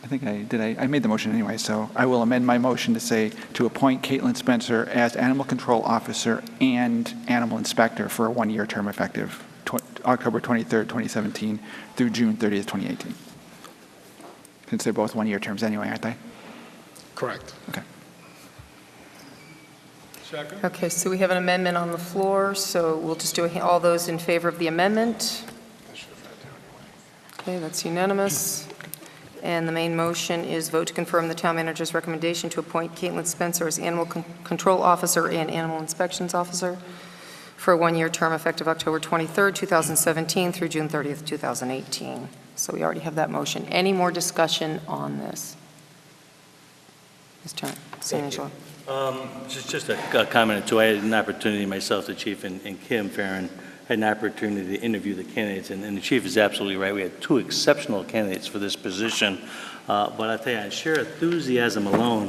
I think I made the motion anyway, so I will amend my motion to say to appoint Caitlin Spencer as animal control officer and animal inspector for a one-year term effective October 23rd, 2017 through June 30th, 2018. Since they're both one-year terms anyway, aren't they? Correct. Okay. Second? Okay, so we have an amendment on the floor, so we'll just do all those in favor of the amendment. Okay, that's unanimous. And the main motion is vote to confirm the town manager's recommendation to appoint Caitlin Spencer as animal control officer and animal inspections officer for a one-year term effective October 23rd, 2017 through June 30th, 2018. So we already have that motion. Any more discussion on this? Mr. St. Angelo. Just a comment or two. I had an opportunity myself, the chief, and Kim Farron had an opportunity to interview the candidates, and the chief is absolutely right. We had 2 exceptional candidates for this position, but I tell you, on sheer enthusiasm alone,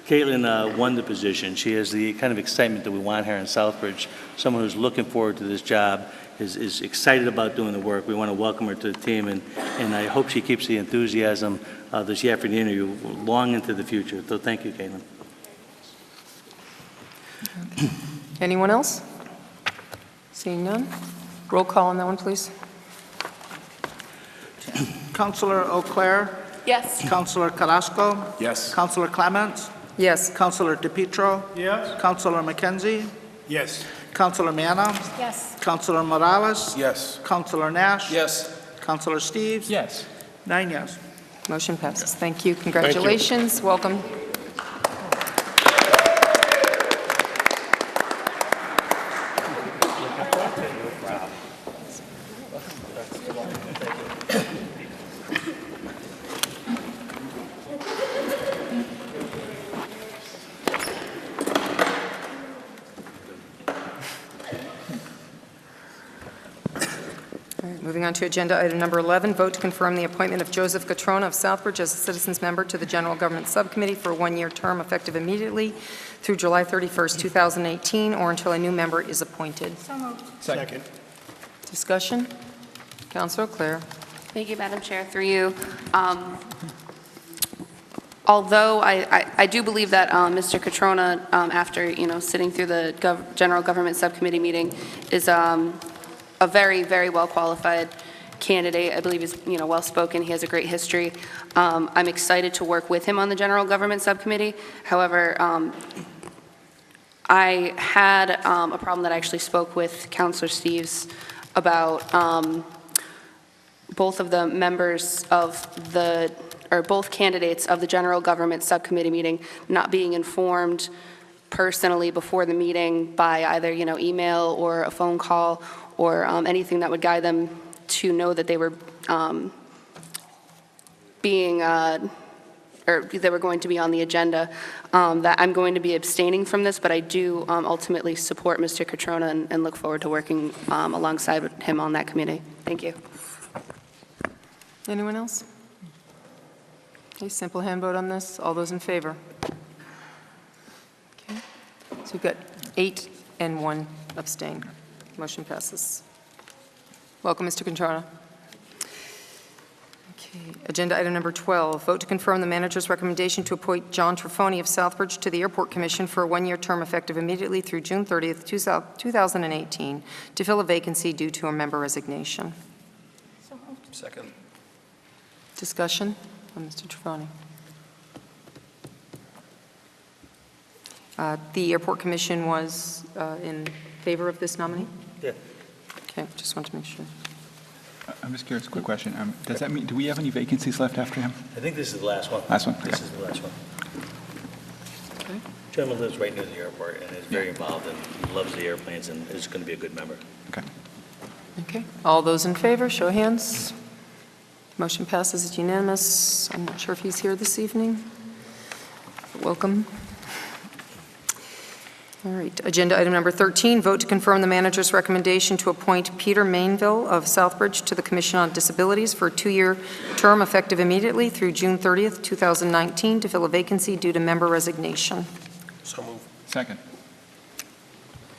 Caitlin won the position. She has the kind of excitement that we want here in Southbridge, someone who's looking forward to this job, is excited about doing the work. We want to welcome her to the team, and I hope she keeps the enthusiasm that she had for the interview long into the future. So thank you, Caitlin. Okay. Anyone else? Seeing none? Roll call on that one, please. Counselor Eau Claire, Yes. Counselor Carrasco, Yes. Counselor Clements, Yes. Counselor DePietro, Yes. Counselor McKenzie, Yes. Counselor Manna, Yes. Counselor Morales, Yes. Counselor Nash, Yes. Counselor Steves, Yes. 9 yes. Motion passes. Thank you. Congratulations. Welcome. Moving on to agenda item number 11, vote to confirm the appointment of Joseph Catrona of Southbridge as a citizens member to the General Government Subcommittee for a one-year term effective immediately through July 31st, 2018, or until a new member is appointed. So moved. Second. Discussion? Councilor Clare. Thank you, Madam Chair, through you. Although I do believe that Mr. Catrona, after, sitting through the General Government Subcommittee meeting, is a very, very well-qualified candidate. I believe he's, well-spoken. He has a great history. I'm excited to work with him on the General Government Subcommittee. However, I had a problem that I actually spoke with Councilor Steves about both of the members of both candidates of the General Government Subcommittee meeting not being informed personally before the meeting by either, email or a phone call or anything that would guide them to know that they were or they were going to be on the agenda. That I'm going to be abstaining from this, but I do ultimately support Mr. Catrona and look forward to working alongside with him on that committee. Thank you. Anyone else? Okay, simple hand vote on this. All those in favor? Okay. So we've got 8 and 1 abstain. Motion passes. Welcome, Mr. Catrona. Okay, agenda item number 12, vote to confirm the manager's recommendation to appoint John Trafoni of Southbridge to the Airport Commission for a one-year term effective immediately through June 30th, 2018, to fill a vacancy due to a member resignation. So moved. Second. Discussion on Mr. Trafoni. The Airport Commission was in favor of this nominee? Yeah. Okay, just want to make sure. I'm just curious, quick question. Does that mean, do we have any vacancies left after him? I think this is the last one. Last one? This is the last one. Okay. Gentleman lives right near the airport and is very involved and loves the airplanes and is going to be a good member. Okay. Okay. All those in favor, show of hands. Motion passes. It's unanimous. I'm not sure if he's here this evening. Welcome. All right. Agenda item number 13, vote to confirm the manager's recommendation to appoint Peter Mainville of Southbridge to the Commission on Disabilities for a 2-year term effective immediately through June 30th, 2019, to fill a vacancy due to member resignation. So moved. Second.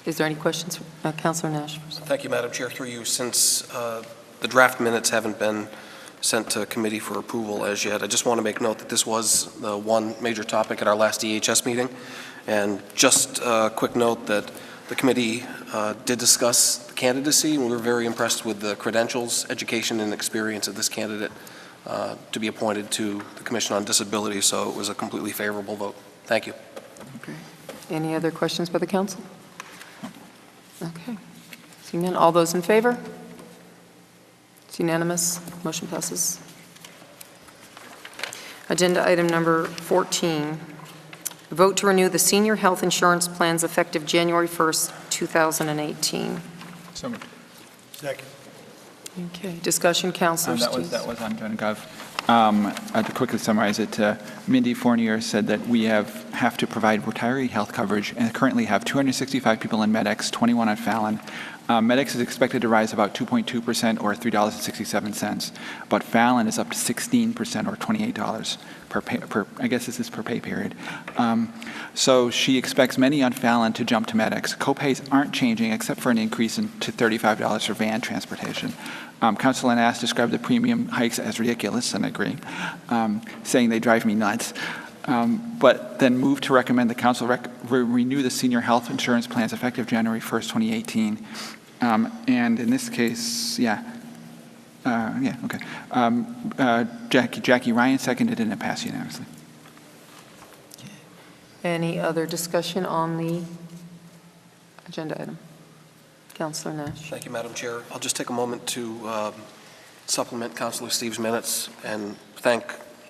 Is there any questions? Councilor Nash. Thank you, Madam Chair. Through you, since the draft minutes haven't been sent to committee for approval as yet, I just want to make note that this was the one major topic at our last EHS meeting. And just a quick note that the committee did discuss the candidacy, and we were very impressed with the credentials, education, and experience of this candidate to be appointed to the Commission on Disability, so it was a completely favorable vote. Thank you. Okay. Any other questions by the council? Okay. Seeing none, all those in favor? It's unanimous. Motion passes. Agenda item number 14. Vote to renew the senior health insurance plans effective January 1st, 2018. So moved. Second. Okay, discussion, Councilor That Steves. was on Gen Gov. To quickly summarize it, Mindy Fournier said that we have to provide retiree health coverage and currently have 265 people in MedX, 21 on Fallon. MedX is expected to rise about 2.2% or $3.67, but Fallon is up to 16% or $28 per I guess this is per pay period. So she expects many on Fallon to jump to MedX. Copays aren't changing except for an increase to $35 for van transportation. Councilor Nass described the premium hikes as ridiculous, and I agree, saying they drive me nuts. But then moved to recommend the council renew the senior health insurance plans effective January 1st, 2018. And in this case, yeah, Yeah, okay. Jackie Ryan seconded and it passed unanimously. Any other discussion on the agenda item? Councillor Nash. Thank you, Madam Chair. I'll just take a moment to supplement Councillor Steve's minutes and thank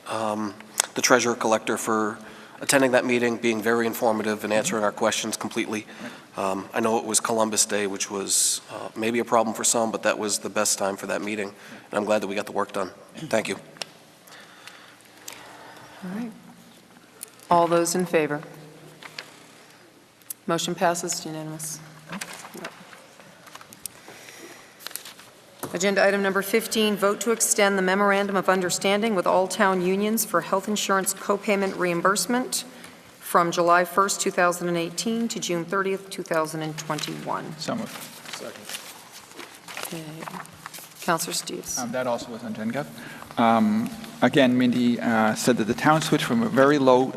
the Treasurer Collector for attending that meeting, being very informative and answering our questions completely. I know it was Columbus Day, which was maybe a problem for some, but that was the best time for that meeting, and I'm glad that we got the work done. Thank you. All right. All those in favor? Motion passes unanimous. Agenda item number 15, vote to extend the memorandum of understanding with all town unions for health insurance copayment reimbursement from July 1st, 2018 to June 30th, 2021. So moved. Second. Okay. Councillor Steves. That also was on GenGov. Again, Mindy said that the town switched from a very low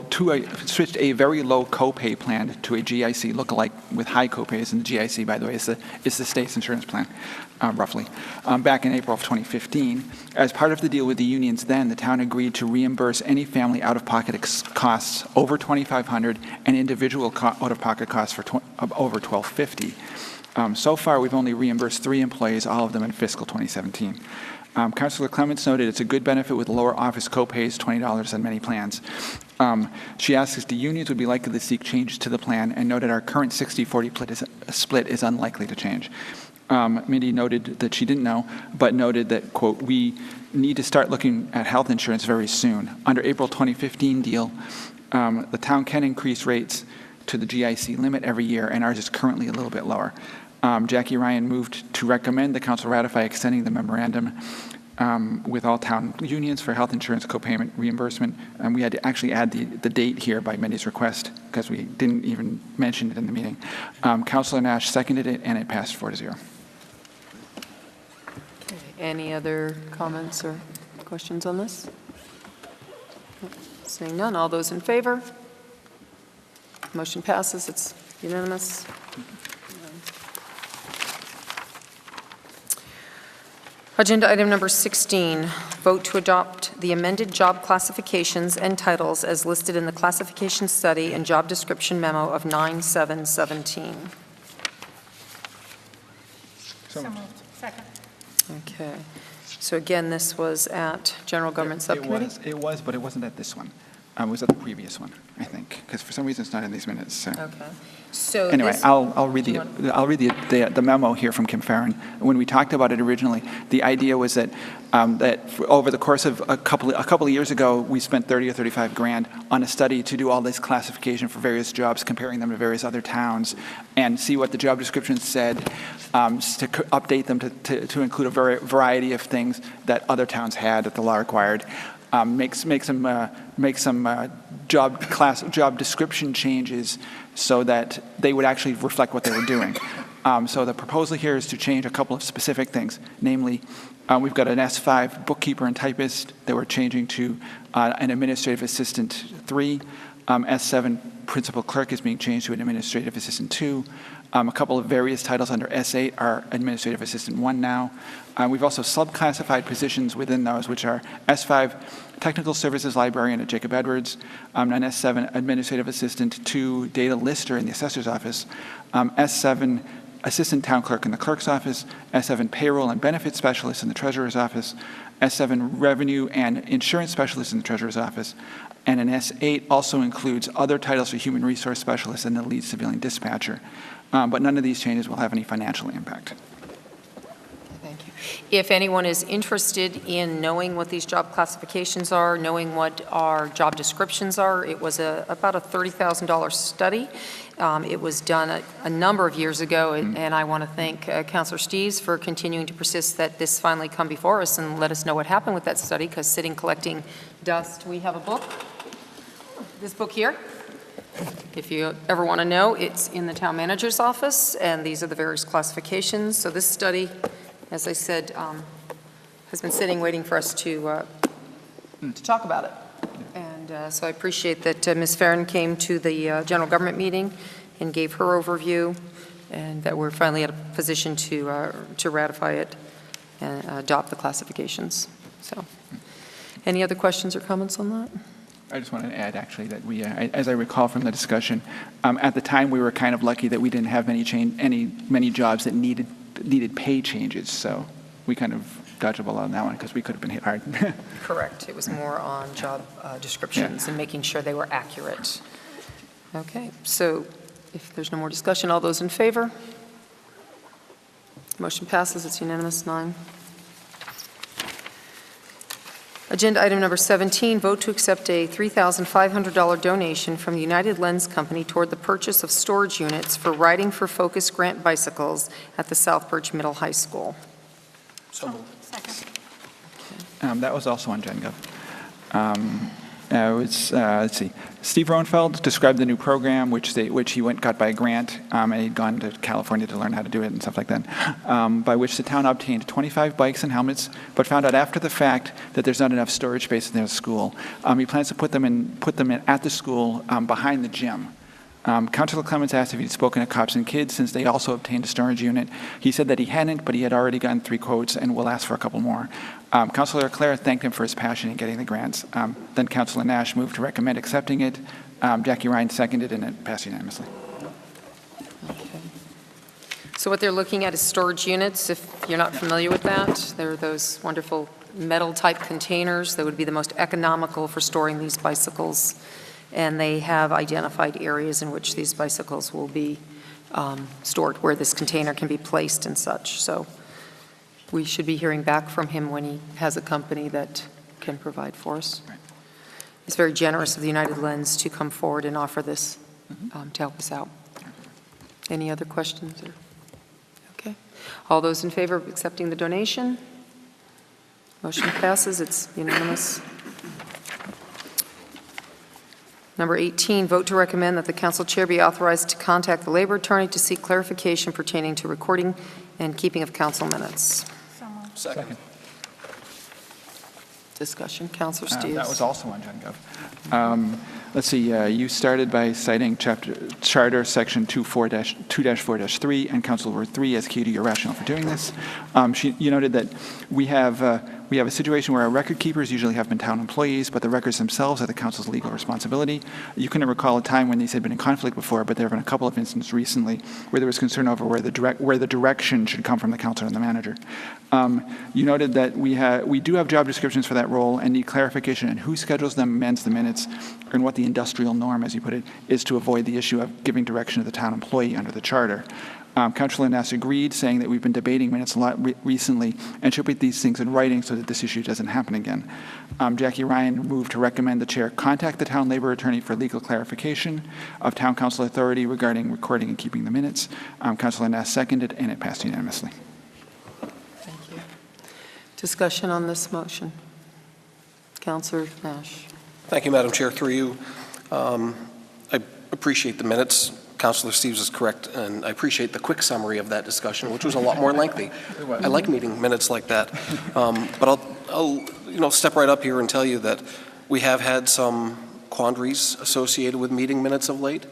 switched a very low copay plan to a GIC lookalike with high copays, and the GIC, by the way, is the state's insurance plan, roughly. Back in April of 2015, as part of the deal with the unions, then the town agreed to reimburse any family out-of-pocket costs over $2,500 and individual out-of-pocket costs for over $1,250. So far, we've only reimbursed 3 employees, all of them in fiscal 2017. Councilor Clements noted it's a good benefit with lower office copays, $20 on many plans. She asked if the unions would be likely to seek changes to the plan and noted our current 60-40 split is unlikely to change. Mindy noted that she didn't know, but noted that, quote, we need to start looking at health insurance very soon. Under April 2015 deal, the town can increase rates to the GIC limit every year, and ours is currently a little bit lower. Jackie Ryan moved to recommend the council ratify extending the memorandum with all town unions for health insurance copayment reimbursement. We had to actually add the date here by Mindy's request because we didn't even mention it in the meeting. Councilor Nash seconded it, and it passed 4-0. Okay. Any other comments or questions on this? Seeing none, all those in favor? Motion passes. It's unanimous. Agenda item number 16, vote to adopt the amended job classifications and titles as listed in the classification study and job description memo of 9/7/17. So moved. Second. Okay. So again, this was at General Government Subcommittee? It was, but it wasn't at this one. It was at the previous one, I think, because for some reason it's not in these minutes. So. Okay. So anyway, this, I'll read the memo here from Kim Farron. When we talked about it originally, the idea was that over the course of a couple of years ago, we spent 30 or 35 grand on a study to do all this classification for various jobs, comparing them to various other towns, and see what the job descriptions said, to update them to include a variety of things that other towns had that the law required. Make some job description changes so that they would actually reflect what they were doing. So the proposal here is to change a couple of specific things. Namely, we've got an S5 bookkeeper and typist that we're changing to an administrative assistant 3. S7 principal clerk is being changed to an administrative assistant 2. A couple of various titles under S8 are administrative assistant 1 now. We've also subclassified positions within those, which are S5 technical services librarian at Jacob Edwards, an S7 administrative assistant 2 data lister in the assessor's office, S7 assistant town clerk in the clerk's office, S7 payroll and benefits specialist in the treasurer's office, S7 revenue and insurance specialist in the treasurer's office, and an S8 also includes other titles for human resource specialist and the lead civilian dispatcher. But none of these changes will have any financial impact. thank you. If anyone is interested in knowing what these job classifications are, knowing what our job descriptions are, it was about a $30,000 study. It was done a number of years ago, and I want to thank Councillor Steves for continuing to persist that this finally come before us and let us know what happened with that study, because sitting collecting dust, we have a book, this book here. If you ever want to know, it's in the town manager's office, and these are the various classifications. So this study, as I said, has been sitting waiting for us to talk about it. And so I appreciate that Ms. Farron came to the general government meeting and gave her overview, and that we're finally at a position to ratify it and adopt the classifications. So, any other questions or comments on that? I just wanted to add, actually, that we, as I recall from the discussion, at the time we were kind of lucky that we didn't have many jobs that needed pay changes. So we kind of dodged a bullet on that one because we could have been hit hard. Correct. It was more on job descriptions and making sure they were accurate. Okay, so if there's no more discussion, all those in favor? Motion passes. It's unanimous, 9. Agenda item number 17, vote to accept a $3,500 donation from the United Lens Company toward the purchase of storage units for Riding for Focus grant bicycles at the Southbridge Middle High School. So moved. Second. That was also on GenGov. Let's see. Steve Roenfeld described the new program, which he got by a grant, and he'd gone to California to learn how to do it and stuff like that, by which the town obtained 25 bikes and helmets, but found out after the fact that there's not enough storage space in their school. He plans to put them in at the school behind the gym. Councilor Clements asked if he'd spoken to Cops and Kids since they also obtained a storage unit. He said that he hadn't, but he had already gotten 3 quotes and will ask for a couple more. Councilor Clare thanked him for his passion in getting the grants. Then Councilor Nash moved to recommend accepting it. Jackie Ryan seconded, and it passed unanimously. Okay. So what they're looking at is storage units. If you're not familiar with that, they're those wonderful metal-type containers that would be the most economical for storing these bicycles. And they have identified areas in which these bicycles will be stored, where this container can be placed and such. So we should be hearing back from him when he has a company that can provide for us. Right. It's very generous of the United Lens to come forward and offer this to help us out. Any other questions? Okay. All those in favor of accepting the donation? Motion passes. It's unanimous. Number 18, vote to recommend that the council chair be authorized to contact the labor attorney to seek clarification pertaining to recording and keeping of council minutes. So moved. Second. Discussion. Councilor Steves. That was also on GenGov. Let's see, you started by citing Charter Section 2-4-3 and Council Rule 3 as key to your rationale for doing this. You noted that we have a situation where our record keepers usually have been town employees, but the records themselves are the council's legal responsibility. You couldn't recall a time when these had been in conflict before, but there have been a couple of instances recently where there was concern over where the direction should come from the council and the manager. You noted that we do have job descriptions for that role and need clarification on who schedules them, amends the minutes, and what the industrial norm, as you put it, is to avoid the issue of giving direction to the town employee under the charter. Councilor Nass agreed, saying that we've been debating minutes a lot recently and should put these things in writing so that this issue doesn't happen again. Jackie Ryan moved to recommend the chair contact the town labor attorney for legal clarification of town council authority regarding recording and keeping the minutes. Councilor Nass seconded, and it passed unanimously. Thank you. Discussion on this motion. Councilor Nash. Thank you, Madam Chair. Through you, I appreciate the minutes. Councilor Steves is correct, and I appreciate the quick summary of that discussion, which was a lot more lengthy. I like meeting minutes like that. But I'll step right up here and tell you that we have had some quandaries associated with meeting minutes of late.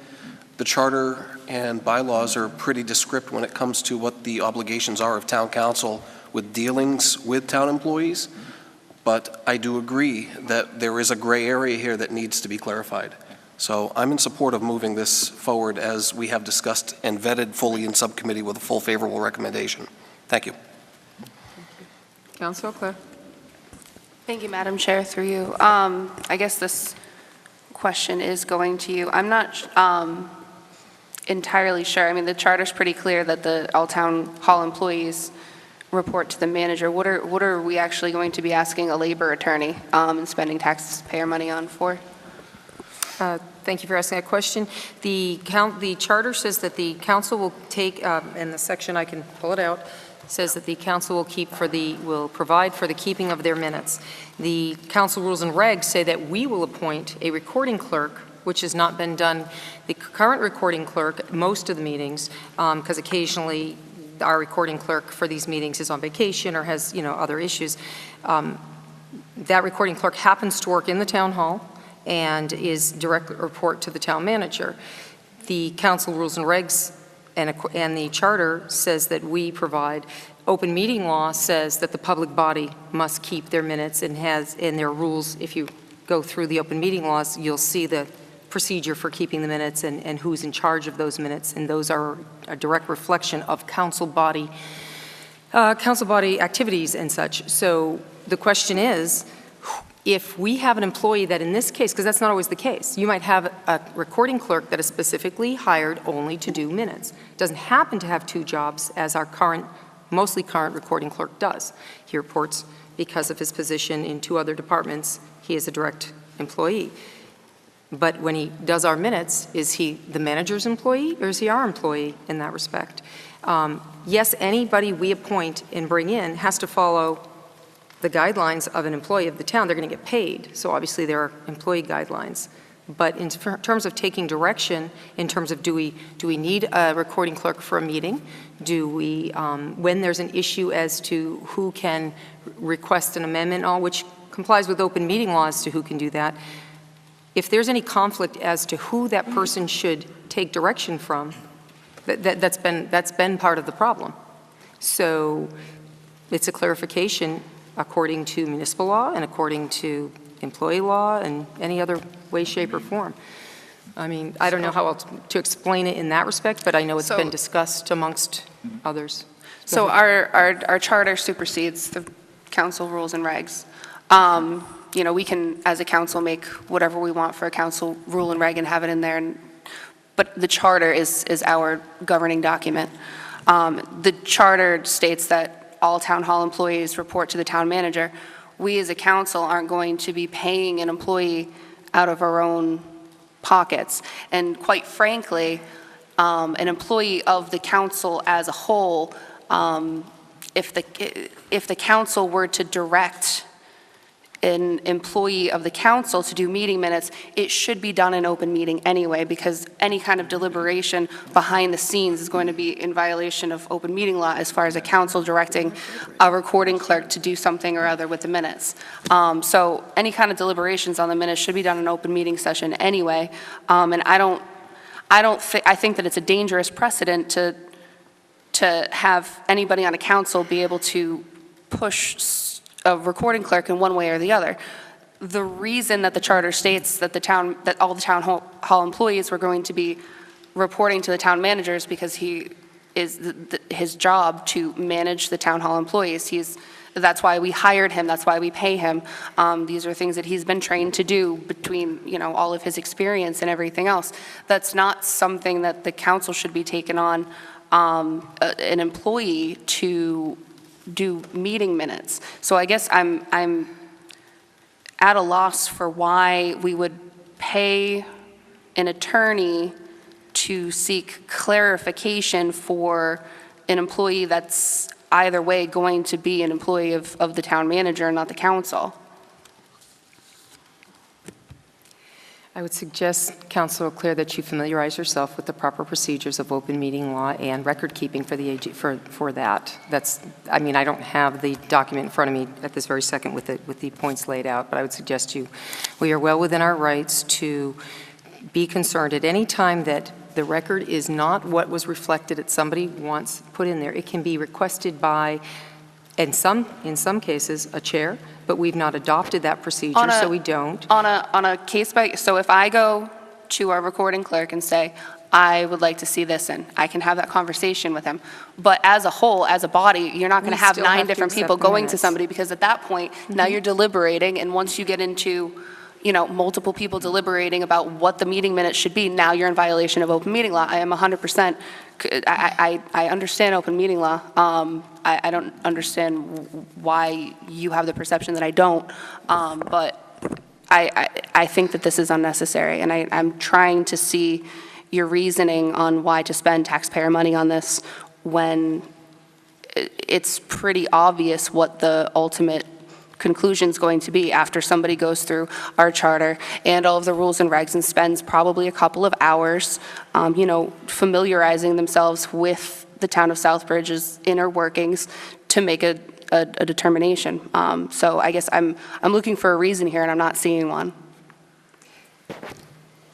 The charter and bylaws are pretty descriptive when it comes to what the obligations are of town council with dealings with town employees. But I do agree that there is a gray area here that needs to be clarified. So I'm in support of moving this forward as we have discussed and vetted fully in subcommittee with a full favorable recommendation. Thank you. Councilor Clare. Thank you, Madam Chair, through you. I guess this question is going to you. I'm not entirely sure. I mean, the charter's pretty clear that all town hall employees report to the manager. What are we actually going to be asking a labor attorney and spending taxpayer money on for? Thank you for asking that question. The charter says that the council will take, and the section I can pull it out, says that the council will provide for the keeping of their minutes. The council rules and regs say that we will appoint a recording clerk, which has not been done. The current recording clerk, most of the meetings, because occasionally our recording clerk for these meetings is on vacation or has, other issues. That recording clerk happens to work in the town hall and is direct report to the town manager. The council rules and regs and the charter says that we provide. Open meeting law says that the public body must keep their minutes and has in their rules. If you go through the open meeting laws, you'll see the procedure for keeping the minutes and who's in charge of those minutes, and those are a direct reflection of council body activities and such. So the question is, if we have an employee that in this case, because that's not always the case, you might have a recording clerk that is specifically hired only to do minutes. Doesn't happen to have two jobs as our mostly current recording clerk does. He reports because of his position in two other departments, he is a direct employee. But when he does our minutes, is he the manager's employee or is he our employee in that respect? Yes, anybody we appoint and bring in has to follow the guidelines of an employee of the town. They're going to get paid. So obviously there are employee guidelines. But in terms of taking direction, in terms of do we need a recording clerk for a meeting? Do we, when there's an issue as to who can request an amendment, all which complies with open meeting law as to who can do that, if there's any conflict as to who that person should take direction from, that's been part of the problem. So it's a clarification according to municipal law and according to employee law and any other way, shape, or form. I mean, I don't know how else to explain it in that respect, but I know it's been discussed amongst others. So our charter supersedes the council rules and regs. You know, we can, as a council, make whatever we want for a council rule and reg and have it in there, but the charter is our governing document. The charter states that all town hall employees report to the town manager. We as a council aren't going to be paying an employee out of our own pockets. And quite frankly, an employee of the council as a whole, if the council were to direct an employee of the council to do meeting minutes, it should be done in open meeting anyway, because any kind of deliberation behind the scenes is going to be in violation of open meeting law as far as a council directing a recording clerk to do something or other with the minutes. So any kind of deliberations on the minutes should be done in open meeting session anyway. And I think that it's a dangerous precedent to have anybody on a council be able to push a recording clerk in one way or the other. The reason that the charter states that all the town hall employees were going to be reporting to the town manager is because he is his job to manage the town hall employees. That's why we hired him. That's why we pay him. These are things that he's been trained to do between, you know, all of his experience and everything else. That's not something that the council should be taking on an employee to do meeting minutes. So I guess I'm at a loss for why we would pay an attorney to seek clarification for an employee that's either way going to be an employee of the town manager and not the council. I would suggest, Councilor Clare, that you familiarize yourself with the proper procedures of open meeting law and record keeping for the AG, for that. I mean, I don't have the document in front of me at this very second with the points laid out, but I would suggest we are well within our rights to be concerned at any time that the record is not what was reflected that somebody wants put in there. It can be requested by, in some cases, a chair, but we've not adopted that procedure, so we don't. On a case by, so if I go to our recording clerk and say, I would like to see this in, I can have that conversation with him. But as a whole, as a body, you're not going to have 9 different people going to somebody, because at that point, now you're deliberating, and once you get into, you know, multiple people deliberating about what the meeting minutes should be, now you're in violation of open meeting law. I am 100%, I understand open meeting law. I don't understand why you have the perception that I don't, but I think that this is unnecessary, and I'm trying to see your reasoning on why to spend taxpayer money on this when it's pretty obvious what the ultimate conclusion is going to be after somebody goes through our charter and all of the rules and regs and spends probably a couple of hours, you know, familiarizing themselves with the town of Southbridge's inner workings to make a determination. So I guess I'm looking for a reason here, and I'm not seeing one.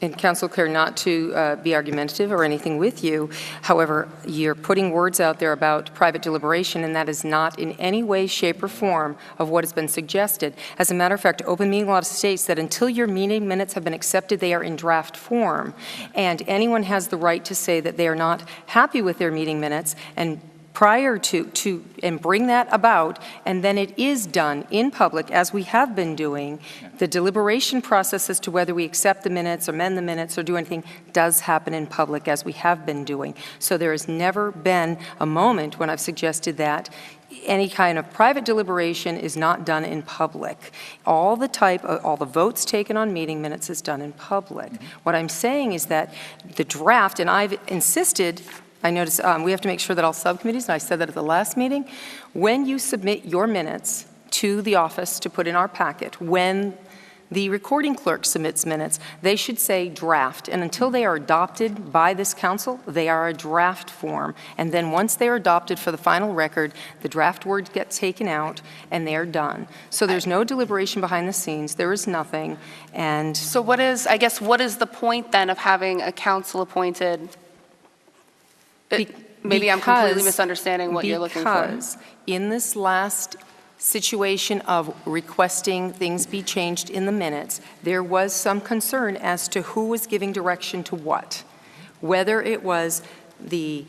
And Council Clare, not to be argumentative or anything with you, however, you're putting words out there about private deliberation, and that is not in any way, shape, or form of what has been suggested. As a matter of fact, open meeting law states that until your meeting minutes have been accepted, they are in draft form, and anyone has the right to say that they are not happy with their meeting minutes, and prior to and bring that about, and then it is done in public, as we have been doing. The deliberation process as to whether we accept the minutes, amend the minutes, or do anything does happen in public, as we have been doing. So there has never been a moment when I've suggested that any kind of private deliberation is not done in public. All the votes taken on meeting minutes is done in public. What I'm saying is that the draft, and I've insisted, I notice we have to make sure that all subcommittees, and I said that at the last meeting, when you submit your minutes to the office to put in our packet, when the recording clerk submits minutes, they should say draft. And until they are adopted by this council, they are a draft form. And then once they are adopted for the final record, the draft words get taken out and they are done. So there's no deliberation behind the scenes. There is nothing. And So what is the point then of having a council appointed? Maybe I'm completely misunderstanding what you're looking for. Because in this last situation of requesting things be changed in the minutes, there was some concern as to who was giving direction to what. Whether it was the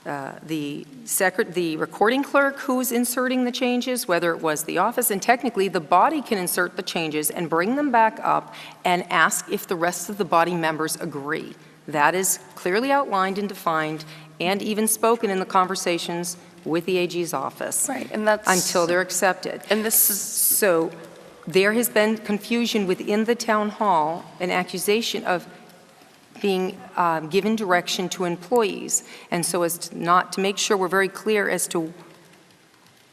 recording clerk who was inserting the changes, whether it was the office, and technically the body can insert the changes and bring them back up and ask if the rest of the body members agree. That is clearly outlined and defined and even spoken in the conversations with the AG's office. Right, and that's until they're accepted. And this is so there has been confusion within the town hall, an accusation of being given direction to employees, and so as to not to make sure we're very clear as to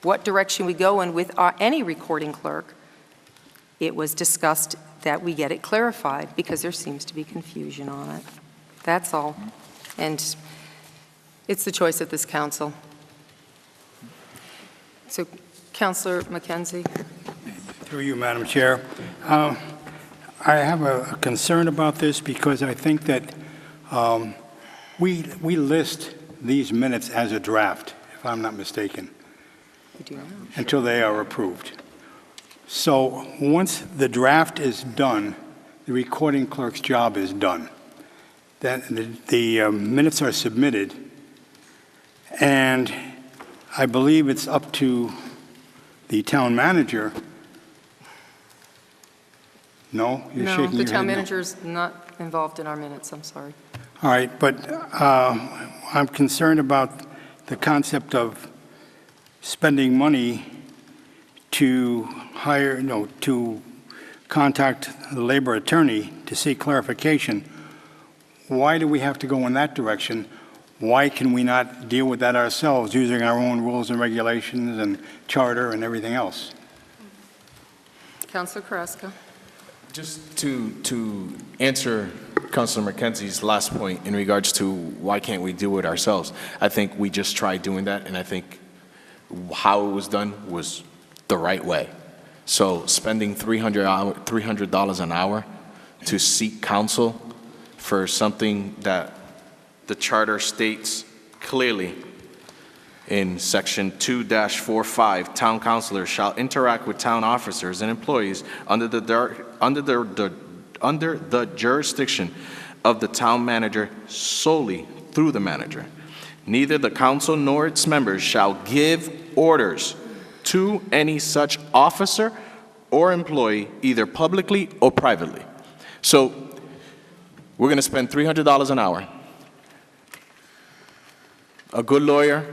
what direction we go in with any recording clerk, it was discussed that we get it clarified because there seems to be confusion on it. That's all. And it's the choice of this council. So, Councillor McKenzie. Through you, Madam Chair. I have a concern about this because I think that we list these minutes as a draft, if I'm not mistaken, until they are approved. So once the draft is done, the recording clerk's job is done. Then the minutes are submitted, and I believe it's up to the town manager. No? You're shaking your head no. The town manager's not involved in our minutes, I'm sorry. All right, but I'm concerned about the concept of spending money to to contact the labor attorney to seek clarification. Why do we have to go in that direction? Why can we not deal with that ourselves using our own rules and regulations and charter and everything else? Councilor Carrasco. Just to answer Councilor McKenzie's last point in regards to why can't we do it ourselves, I think we just tried doing that, and I think how it was done was the right way. So spending $300 an hour to seek counsel for something that the charter states clearly in section 2-45, town councilors shall interact with town officers and employees under the jurisdiction of the town manager solely through the manager. Neither the council nor its members shall give orders to any such officer or employee, either publicly or privately. So we're going to spend $300 an hour. A good lawyer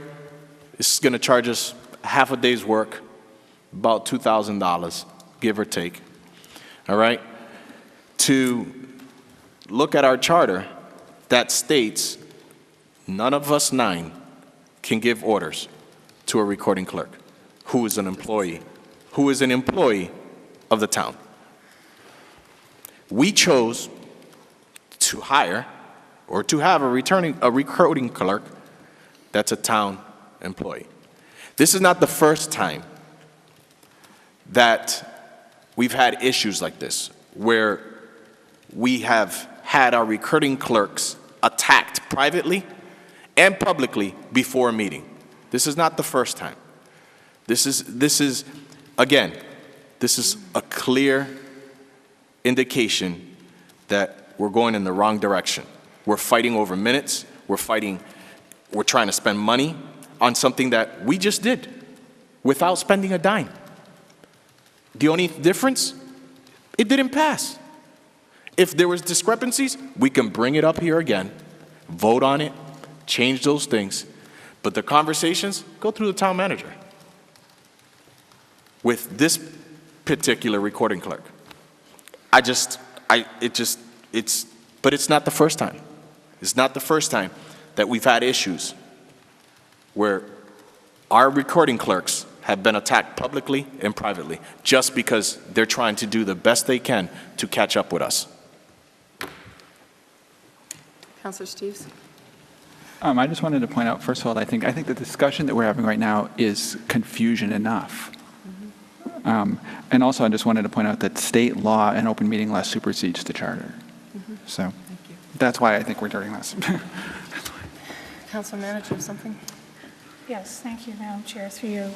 is going to charge us half a day's work, about $2,000, give or take. All right? To look at our charter that states none of us 9 can give orders to a recording clerk who is an employee of the town. We chose to hire or to have a recording clerk that's a town employee. This is not the first time that we've had issues like this, where we have had our recruiting clerks attacked privately and publicly before a meeting. This is not the first time. This is again, this is a clear indication that we're going in the wrong direction. We're fighting over minutes. We're trying to spend money on something that we just did without spending a dime. The only difference, it didn't pass. If there was discrepancies, we can bring it up here again, vote on it, change those things, but the conversations go through the town manager with this particular recording clerk. But it's not the first time. It's not the first time that we've had issues where our recording clerks have been attacked publicly and privately just because they're trying to do the best they can to catch up with us. Councilor Steves? I just wanted to point out, first of all, I think the discussion that we're having right now is confusion enough. And also, I just wanted to point out that state law and open meeting law supersedes the charter. So that's why I think we're doing this. Council Manager, something? Yes, thank you, Madam Chair, through you.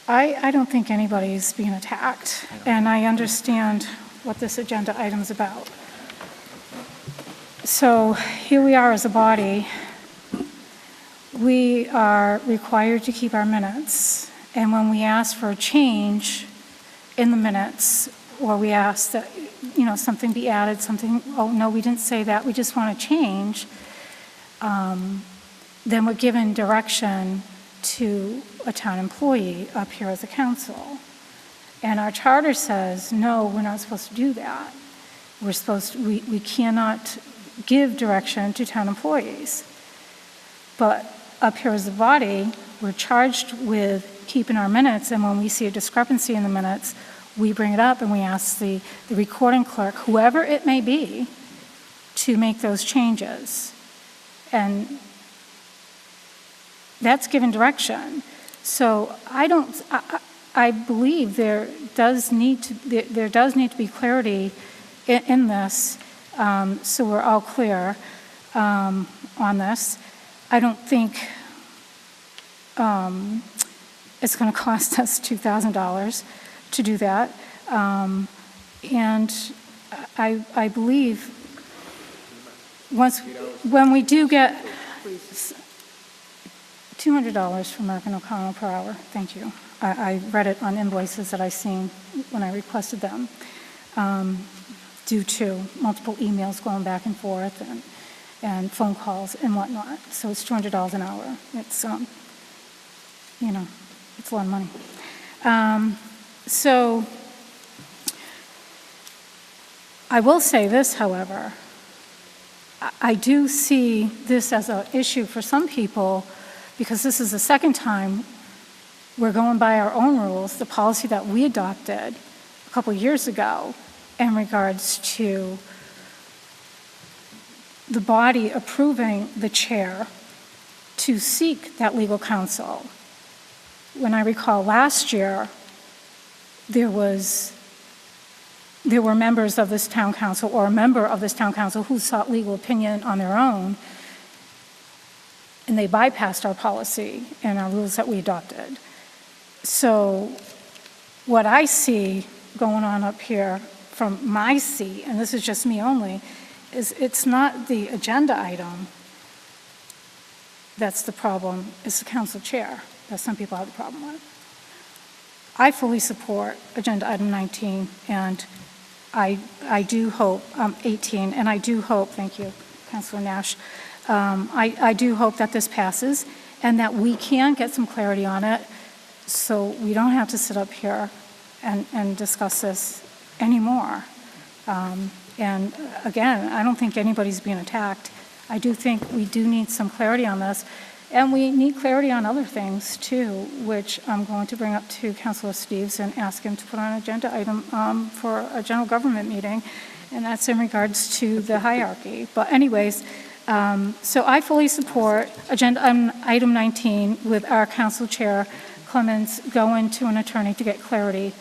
I don't think anybody's being attacked, and I understand what this agenda item's about. So here we are as a body. We are required to keep our minutes, and when we ask for a change in the minutes, or we ask that, something be added, oh, no, we didn't say that, we just want to change, then we're given direction to a town employee up here as a council. And our charter says, no, we're not supposed to do that. We cannot give direction to town employees. But up here as a body, we're charged with keeping our minutes, and when we see a discrepancy in the minutes, we bring it up and we ask the recording clerk, whoever it may be, to make those changes. And that's given direction. So I believe there does need to be clarity in this, so we're all clear on this. I don't think it's going to cost us $2,000 to do that. And I believe when we do get $200 for American O'Connell per hour, thank you. I read it on invoices that I seen when I requested them, due to multiple emails going back and forth and phone calls and whatnot. So it's $200 an hour. It's, it's a lot of money. So I will say this, however, I do see this as an issue for some people because this is the second time we're going by our own rules, the policy that we adopted a couple years ago in regards to the body approving the chair to seek that legal counsel. When I recall last year, there were members of this town council or a member of this town council who sought legal opinion on their own, and they bypassed our policy and our rules that we adopted. So what I see going on up here from my seat, and this is just me only, is it's not the agenda item that's the problem, it's the council chair that some people have a problem with. I fully support agenda item 19, and I do hope, 18, and I do hope, thank you, Councilor Nash, I do hope that this passes and that we can get some clarity on it so we don't have to sit up here and discuss this anymore. And again, I don't think anybody's being attacked. I do think we do need some clarity on this, and we need clarity on other things too, which I'm going to bring up to Councilor Steves and ask him to put on an agenda item for a general government meeting, and that's in regards to the hierarchy. But anyways, so I fully support agenda item 19 with our council chair, Clemens, going to an attorney to get clarity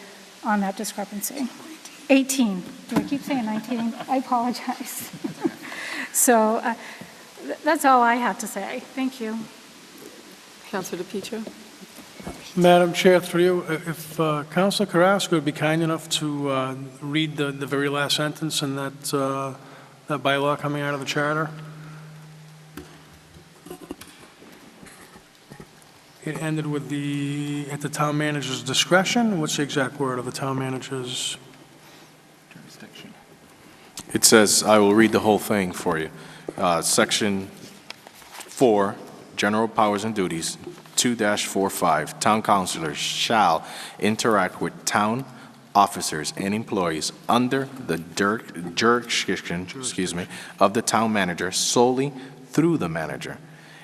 on that discrepancy. 18. Do I keep saying 19? I apologize. So that's all I have to say. Thank you. Councilor DePietro? Madam Chair, through you, if Councilor Carrasco would be kind enough to read the very last sentence in that bylaw coming out of the charter. It ended with at the town manager's discretion. What's the exact word of the town manager's? Jurisdiction. It says, I will read the whole thing for you. Section 4, General Powers and Duties, 2-45, town councilors shall interact with town officers and employees under the jurisdiction, of the town manager solely through the manager,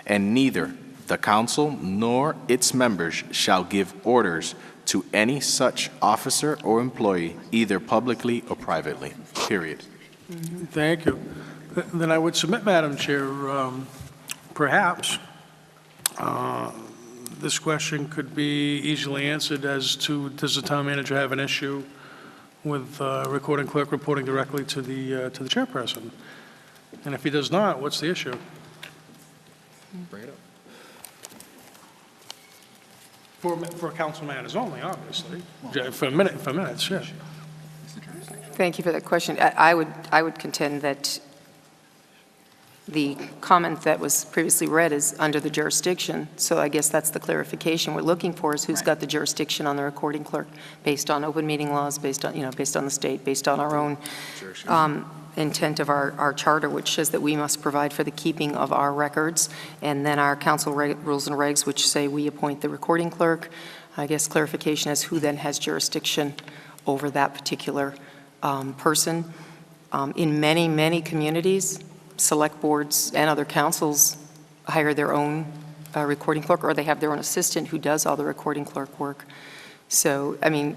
and neither the council nor its members shall give orders to any such officer or employee, either publicly or privately, period. Thank you. Then I would submit, Madam Chair, perhaps this question could be easily answered as to, does the town manager have an issue with recording clerk reporting directly to the chairperson? And if he does not, what's the issue? Bring it up. For council matters only, obviously. For minutes, yeah. Thank you for that question. I would contend that the comment that was previously read is under the jurisdiction, so I guess that's the clarification we're looking for, is who's got the jurisdiction on the recording clerk, based on open meeting laws, based on, based on the state, based on our own intent of our charter, which says that we must provide for the keeping of our records, and then our council rules and regs, which say we appoint the recording clerk. I guess clarification as who then has jurisdiction over that particular person. In many, many communities, select boards and other councils hire their own recording clerk, or they have their own assistant who does all the recording clerk work. So, I mean,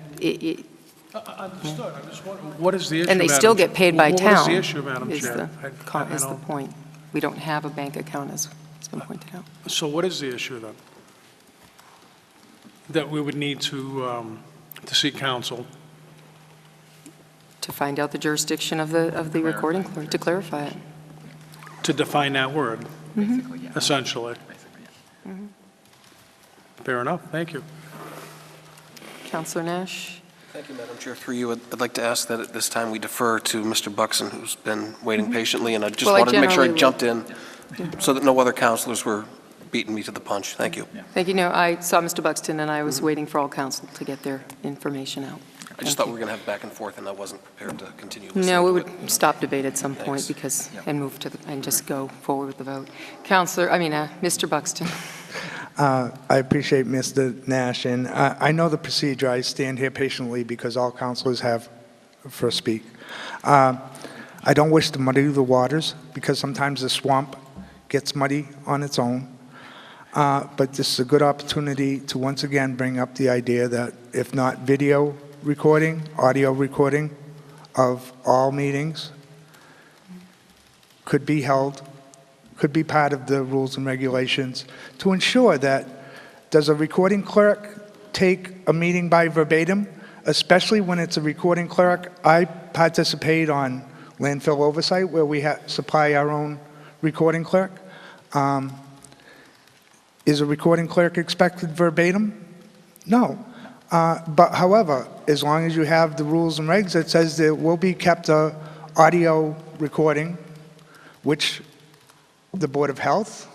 Understood. I'm just wondering, what is the issue, and they still get paid by town. What is the issue, Madam Chair? Is the point. We don't have a bank account, as has been pointed out. So what is the issue, then? That we would need to seek counsel? To find out the jurisdiction of the recording clerk, to clarify it. To define that word, essentially. Fair enough. Thank you. Councilor Nash? Thank you, Madam Chair. Through you, I'd like to ask that at this time we defer to Mr. Buxton, who's been waiting patiently, and I just wanted to make sure I jumped in so that no other councilors were beating me to the punch. Thank you. Thank you. No, I saw Mr. Buxton, and I was waiting for all council to get their information out. I just thought we were going to have back and forth, and I wasn't prepared to continue listening. No, we to would it. stop debate at some point because, and move to and just go forward with the vote. Mr. Buxton. I appreciate Mr. Nash, and I know the procedure. I stand here patiently because all councilors have first speak. I don't wish to muddy the waters because sometimes the swamp gets muddy on its own. But this is a good opportunity to once again bring up the idea that if not video recording, audio recording of all meetings could be held, could be part of the rules and regulations to ensure that, does a recording clerk take a meeting by verbatim, especially when it's a recording clerk? I participate on landfill oversight where we supply our own recording clerk. Is a recording clerk expected verbatim? No. But however, as long as you have the rules and regs that says there will be kept a audio recording, which the Board of Health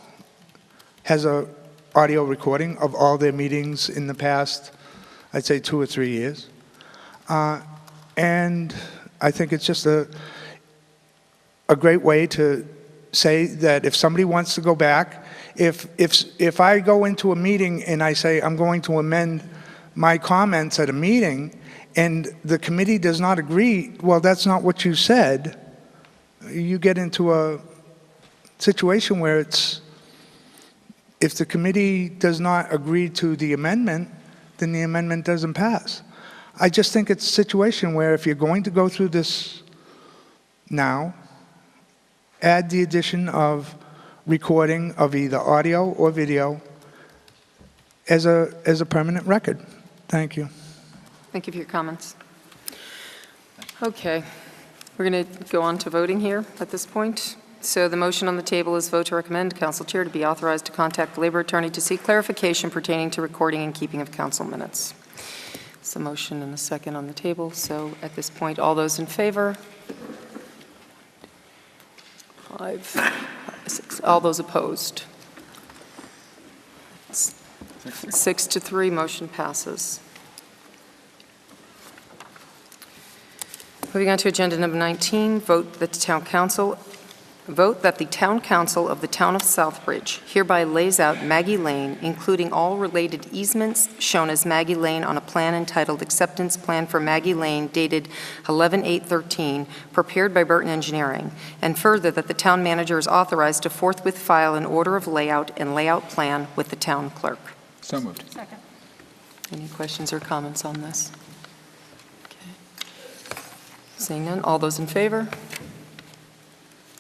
has a audio recording of all their meetings in the past, I'd say 2 or 3 years. And I think it's just a great way to say that if somebody wants to go back, if I go into a meeting and I say I'm going to amend my comments at a meeting and the committee does not agree, well, that's not what you said, you get into a situation where it's, if the committee does not agree to the amendment, then the amendment doesn't pass. I just think it's a situation where if you're going to go through this now, add the addition of recording of either audio or video as a permanent record. Thank you. Thank you for your comments. Okay, we're going to go on to voting here at this point. So the motion on the table is vote to recommend council chair to be authorized to contact the labor attorney to seek clarification pertaining to recording and keeping of council minutes. It's a motion and a second on the table. So at this point, all those in favor? 5, 6. All those opposed? 6 to 3, motion passes. Moving on to agenda number 19, vote that the town council of the town of Southbridge hereby lays out Maggie Lane, including all related easements shown as Maggie Lane on a plan entitled Acceptance Plan for Maggie Lane dated 11/8/13, prepared by Burton Engineering, and further that the town manager is authorized to forthwith file an order of layout and layout plan with the town clerk. So moved. Second. Any questions or comments on this? Okay. Seeing none, all those in favor?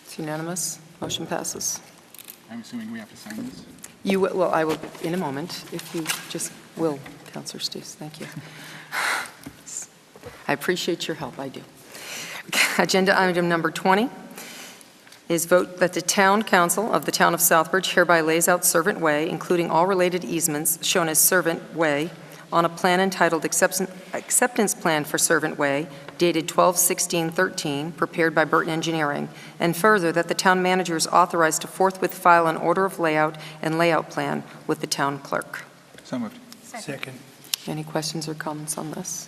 It's unanimous. Motion passes. I'm assuming we have to sign this? Well, I will in a moment, if you just will, Councillor Steves. Thank you. I appreciate your help, I do. Agenda item number 20 is vote that the town council of the town of Southbridge hereby lays out Servant Way, including all related easements shown as Servant Way, on a plan entitled Acceptance Plan for Servant Way, dated 12/16/13, prepared by Burton Engineering, and further that the town manager is authorized to forthwith file an order of layout and layout plan with the town clerk. So moved. Second. Any questions or comments on this?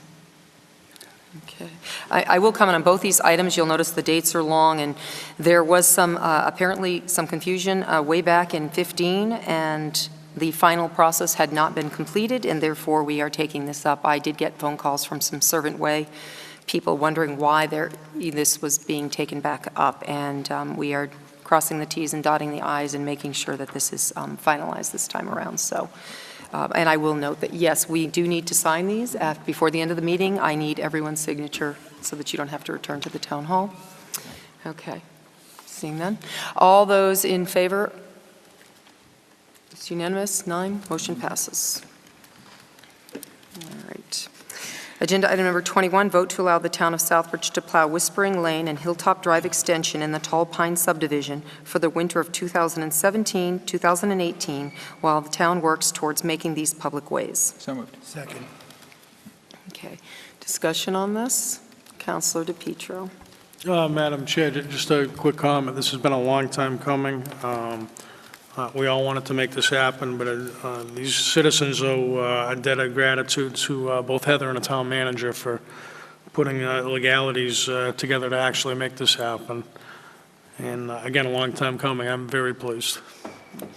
Okay. I will comment on both these items. You'll notice the dates are long, and there was some, apparently some confusion way back in 15, and the final process had not been completed, and therefore we are taking this up. I did get phone calls from some Servant Way people wondering why this was being taken back up, and we are crossing the T's and dotting the I's and making sure that this is finalized this time around. So, and I will note that, yes, we do need to sign these before the end of the meeting. I need everyone's signature so that you don't have to return to the town hall. Okay. Seeing none. All those in favor? It's unanimous. 9. Motion passes. All right. Agenda item number 21, vote to allow the town of Southbridge to plow Whispering Lane and Hilltop Drive extension in the Tall Pine subdivision for the winter of 2017-2018 while the town works towards making these public ways. So moved. Second. Okay. Discussion on this? Councilor DePietro. Madam Chair, just a quick comment. This has been a long time coming. We all wanted to make this happen, but these citizens owe a debt of gratitude to both Heather and the town manager for putting legalities together to actually make this happen. And again, a long time coming. I'm very pleased.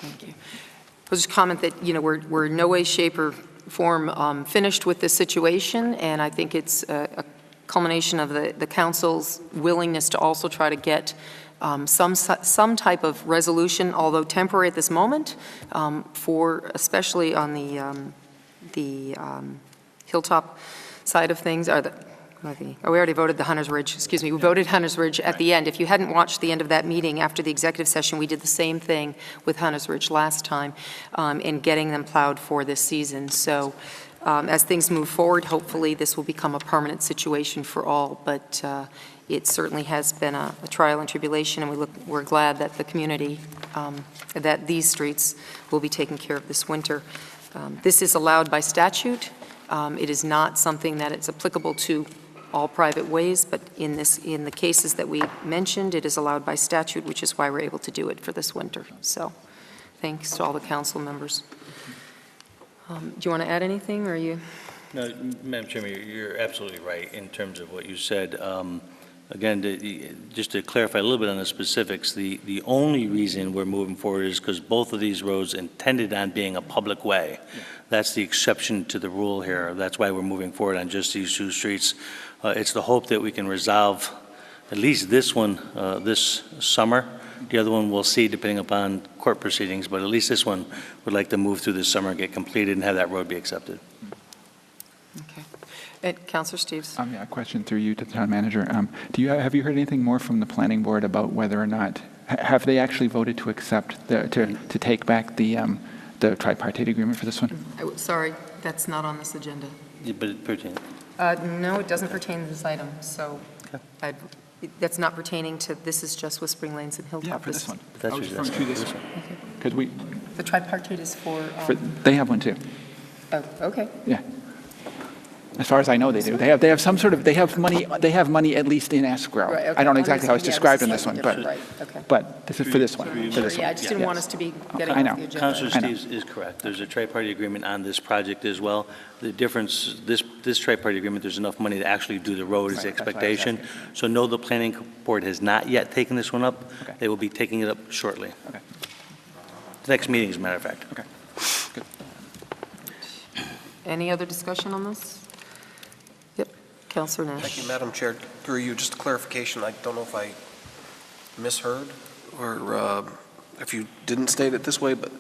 Thank you. I'll just comment that, we're in no way, shape, or form finished with this situation, and I think it's a culmination of the council's willingness to also try to get some type of resolution, although temporary at this moment, for especially on the Hilltop side of things. We already voted the Hunters Ridge. Excuse me, we voted Hunters Ridge at the end. If you hadn't watched the end of that meeting after the executive session, we did the same thing with Hunters Ridge last time in getting them plowed for this season. So as things move forward, hopefully this will become a permanent situation for all, but it certainly has been a trial and tribulation, and we're glad that the community, that these streets will be taken care of this winter. This is allowed by statute. It is not something that it's applicable to all private ways, but in the cases that we mentioned, it is allowed by statute, which is why we're able to do it for this winter. So thanks to all the council members. Do you want to add anything, or are you? No, Madam Chairman, you're absolutely right in terms of what you said. Again, just to clarify a little bit on the specifics, the only reason we're moving forward is because both of these roads intended on being a public way. That's the exception to the rule here. That's why we're moving forward on just these 2 streets. It's the hope that we can resolve at least this one this summer. The other one we'll see depending upon court proceedings, but at least this one would like to move through this summer and get completed and have that road be accepted. Okay. Councilor Steves. Yeah, a question through you to the town manager. Have you heard anything more from the planning board about whether or not, have they actually voted to accept, to take back the tripartite agreement for this one? Sorry, that's not on this agenda. Yeah, but it pertains. No, it doesn't pertain to this item, so That's not pertaining to, this is just Whispering Lanes and Hilltop. Yeah, for this one. That's I was what referring to this one. Because we, The tripartite is for, they have one too. oh, okay. Yeah. As far as I know, they do. They have some sort of, they have money at least in escrow. Right, okay. I don't know exactly how it's Yeah, this described is in this one, slightly but, different. Right, okay. but this is for this one. For this Yeah, I one. just didn't want us to be getting I off know. the agenda. Counselor I know. Steves is correct. There's a tri-party agreement on this project as well. The difference, this tri-party agreement, there's enough money to actually do the road is the Right, that's what I was expectation. asking. So no, the planning board has not yet taken this one up. Okay. They will be taking it up shortly. Okay. The next meeting, as a matter of fact. Okay. Good. Any other discussion on this? Yep, Counselor Nash. Thank you, Madam Chair. Through you, just a clarification. I don't know if I misheard or if you didn't state it this way, but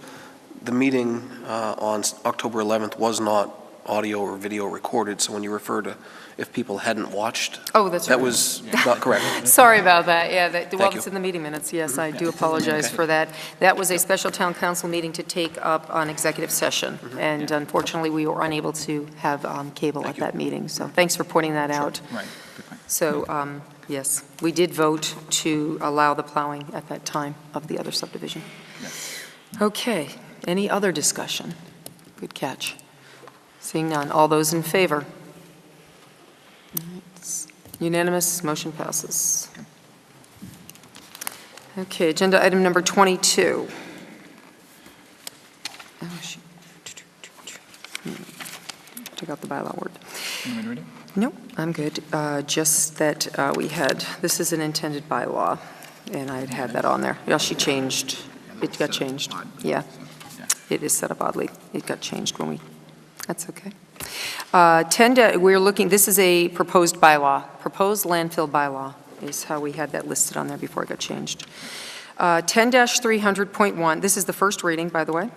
the meeting on October 11th was not audio or video recorded, so when you refer to if people hadn't watched, Oh, that's right. that was not correct. Sorry about that, yeah, well, Thank it's you. in the meeting minutes, yes, I do apologize for that. That was a special town council meeting to take up an executive session, and unfortunately, we were unable to have cable at that meeting, so thanks for pointing that out. Right. Good point. So, yes, we did vote to allow the plowing at that time of the other subdivision. Okay, any other discussion? Good catch. Seeing none, all those in favor? Unanimous, motion passes. Okay, agenda item number 22. Oh, shoot. Took out the bylaw word. You want me to read it? No, I'm good. Just that we had, this is an intended bylaw, and I had that on there. Yeah, she changed, it got changed. Yeah, it is set up oddly. It got changed when we, that's okay. We're looking, this is a proposed bylaw, proposed landfill bylaw is how we had that listed on there before it got changed. 10-300.1, this is the first reading, by the way.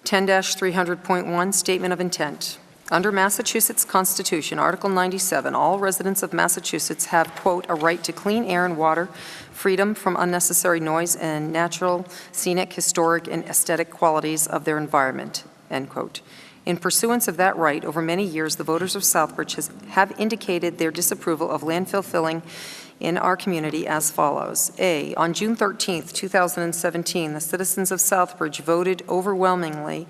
10-300.1, Statement of Intent. Under Massachusetts Constitution, Article 97, all residents of Massachusetts have, quote, "a right to clean air and water, freedom from unnecessary noise, and natural, scenic, historic, and aesthetic qualities of their environment," end quote. In pursuance of that right, over many years, the voters of Southbridge have indicated their disapproval of landfill filling in our community as follows. A, on June 13th, 2017, the citizens of Southbridge voted overwhelmingly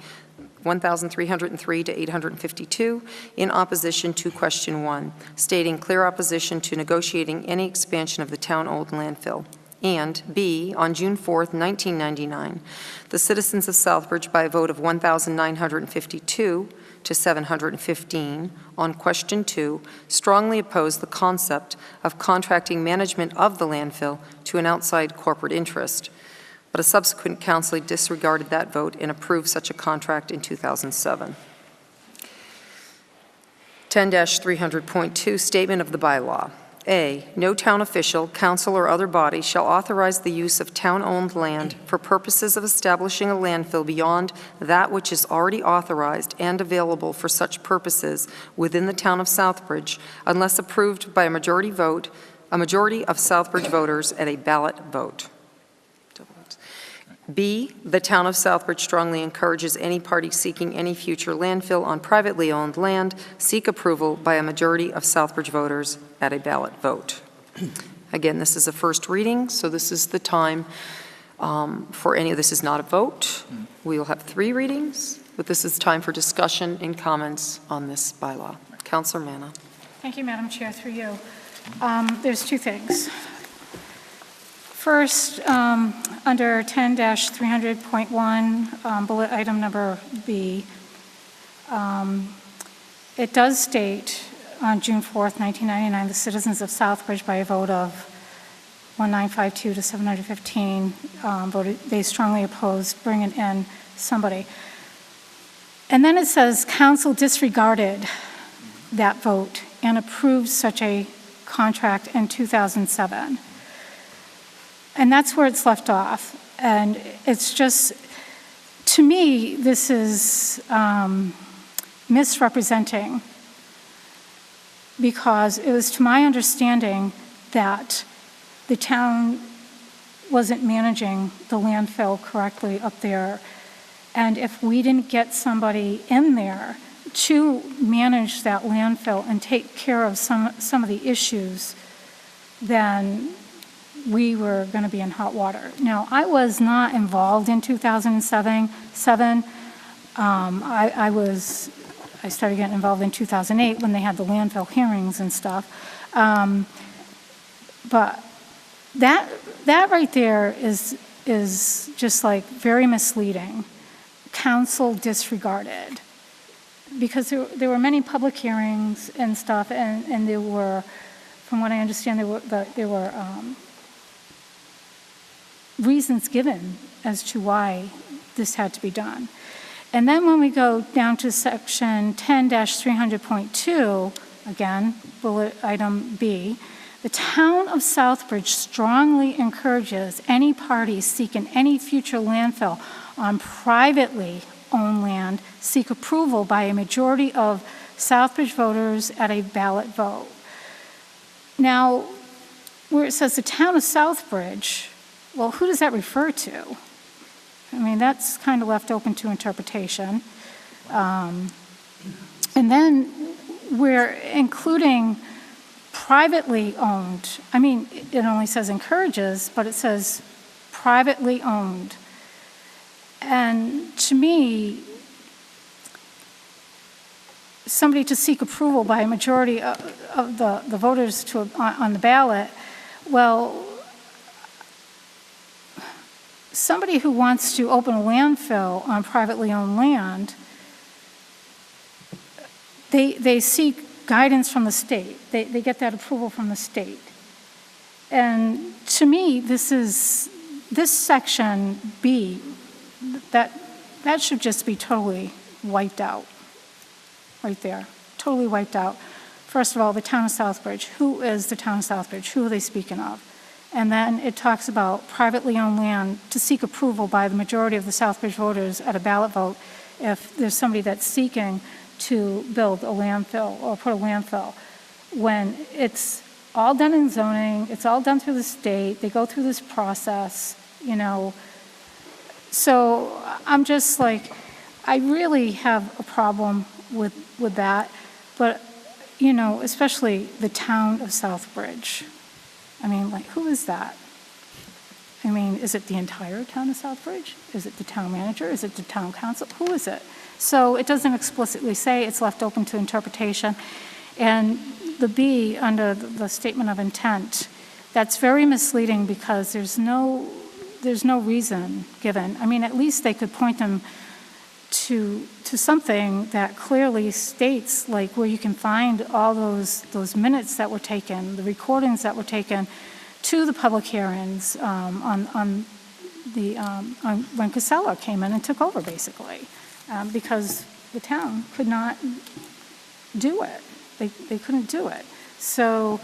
1,303 to 852 in opposition to question 1, stating clear opposition to negotiating any expansion of the town-owned landfill. And B, on June 4th, 1999, the citizens of Southbridge, by a vote of 1,952 to 715 on question 2, strongly opposed the concept of contracting management of the landfill to an outside corporate interest. But a subsequent council disregarded that vote and approved such a contract in 2007. 10-300.2, Statement of the Bylaw. A, no town official, council, or other body shall authorize the use of town-owned land for purposes of establishing a landfill beyond that which is already authorized and available for such purposes within the town of Southbridge, unless approved by a majority of Southbridge voters at a ballot vote. B, the town of Southbridge strongly encourages any party seeking any future landfill on privately owned land seek approval by a majority of Southbridge voters at a ballot vote. Again, this is a first reading, so this is the time for any of this is not a vote. We will have 3 readings, but this is time for discussion and comments on this bylaw. Councilor Manna. Thank you, Madam Chair, through you. There's 2 things. First, under 10-300.1, bullet item number B, it does state on June 4th, 1999, the citizens of Southbridge, by a vote of 1952 to 715, voted, they strongly opposed bringing in somebody. And then it says, council disregarded that vote and approved such a contract in 2007. And that's where it's left off. And it's just, to me, this is misrepresenting, because it was to my understanding that the town wasn't managing the landfill correctly up there. And if we didn't get somebody in there to manage that landfill and take care of some of the issues then we were going to be in hot water. Now, I was not involved in 2007. I started getting involved in 2008 when they had the landfill hearings and stuff. But that right there is just like very misleading. Council disregarded. Because there were many public hearings and stuff, and there were, from what I understand, there were reasons given as to why this had to be done. And then when we go down to section 10-300.2, again, bullet item B, the town of Southbridge strongly encourages any party seeking any future landfill on privately owned land seek approval by a majority of Southbridge voters at a ballot vote. Now, where it says the town of Southbridge, well, who does that refer to? I mean, that's kind of left open to interpretation. And then we're including privately owned. I mean, it only says encourages, but it says privately owned. And to me, somebody to seek approval by a majority of the voters on the ballot, well, somebody who wants to open a landfill on privately owned land, they seek guidance from the state. They get that approval from the state. And to me, this section B, that should just be totally wiped out, right there, totally wiped out. First of all, the town of Southbridge. Who is the town of Southbridge? Who are they speaking of? And then it talks about privately owned land to seek approval by the majority of the Southbridge voters at a ballot vote if there's somebody that's seeking to build a landfill or put a landfill. When it's all done in zoning, it's all done through the state, they go through this process, you know. So I'm just like, I really have a problem with that, but, you know, especially the town of Southbridge. I mean, like, who is that? I mean, is it the entire town of Southbridge? Is it the town manager? Is it the town council? Who is it? So it doesn't explicitly say, it's left open to interpretation. And the B, under the statement of intent, that's very misleading because there's no reason given. I mean, at least they could point them to something that clearly states, like, where you can find all those minutes that were taken, the recordings that were taken to the public hearings when Casella came in and took over, basically, because the town could not do it. They couldn't do it. So,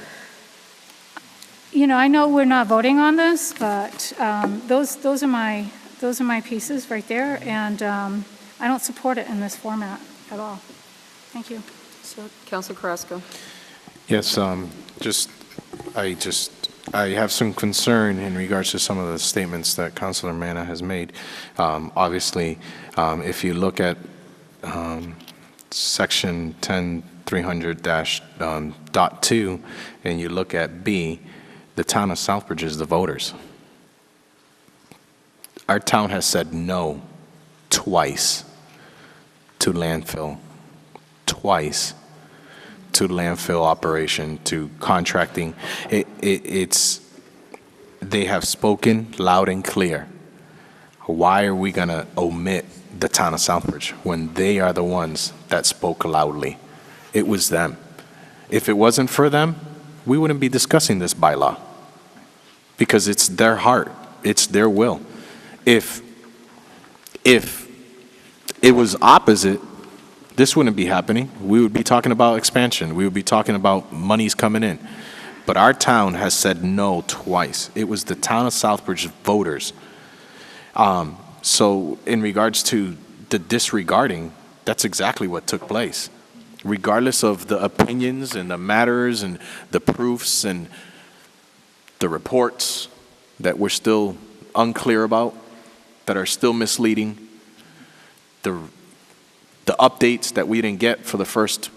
you know, I know we're not voting on this, but those are my pieces right there, and I don't support it in this format at all. Thank you. So, Councilor Carrasco. Yes, I have some concern in regards to some of the statements that Councilor Manna has made. Obviously, if you look at section 10-300-.2 and you look at B, the town of Southbridge is the voters. Our town has said no twice to landfill, twice to landfill operation, to contracting. They have spoken loud and clear. Why are we going to omit the town of Southbridge when they are the ones that spoke loudly? It was them. If it wasn't for them, we wouldn't be discussing this bylaw because it's their heart, it's their will. If it was opposite, this wouldn't be happening. We would be talking about expansion. We would be talking about monies coming in. But our town has said no twice. It was the town of Southbridge voters. So in regards to the disregarding, that's exactly what took place. Regardless of the opinions and the matters and the proofs and the reports that we're still unclear about, that are still misleading, the updates that we didn't get for the first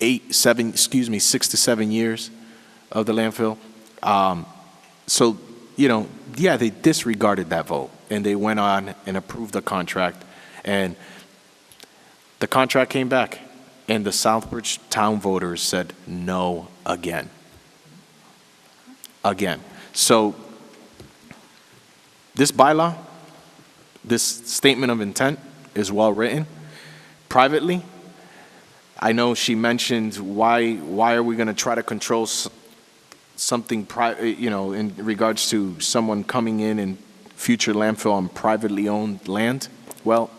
6 to 7 years, of the landfill. So, yeah, they disregarded that vote, and they went on and approved the contract, and the contract came back, and the Southbridge town voters said no again. Again. So this bylaw, this statement of intent is well written. Privately, I know she mentioned why are we going to try to control something in regards to someone coming in future landfill on privately owned land. Well,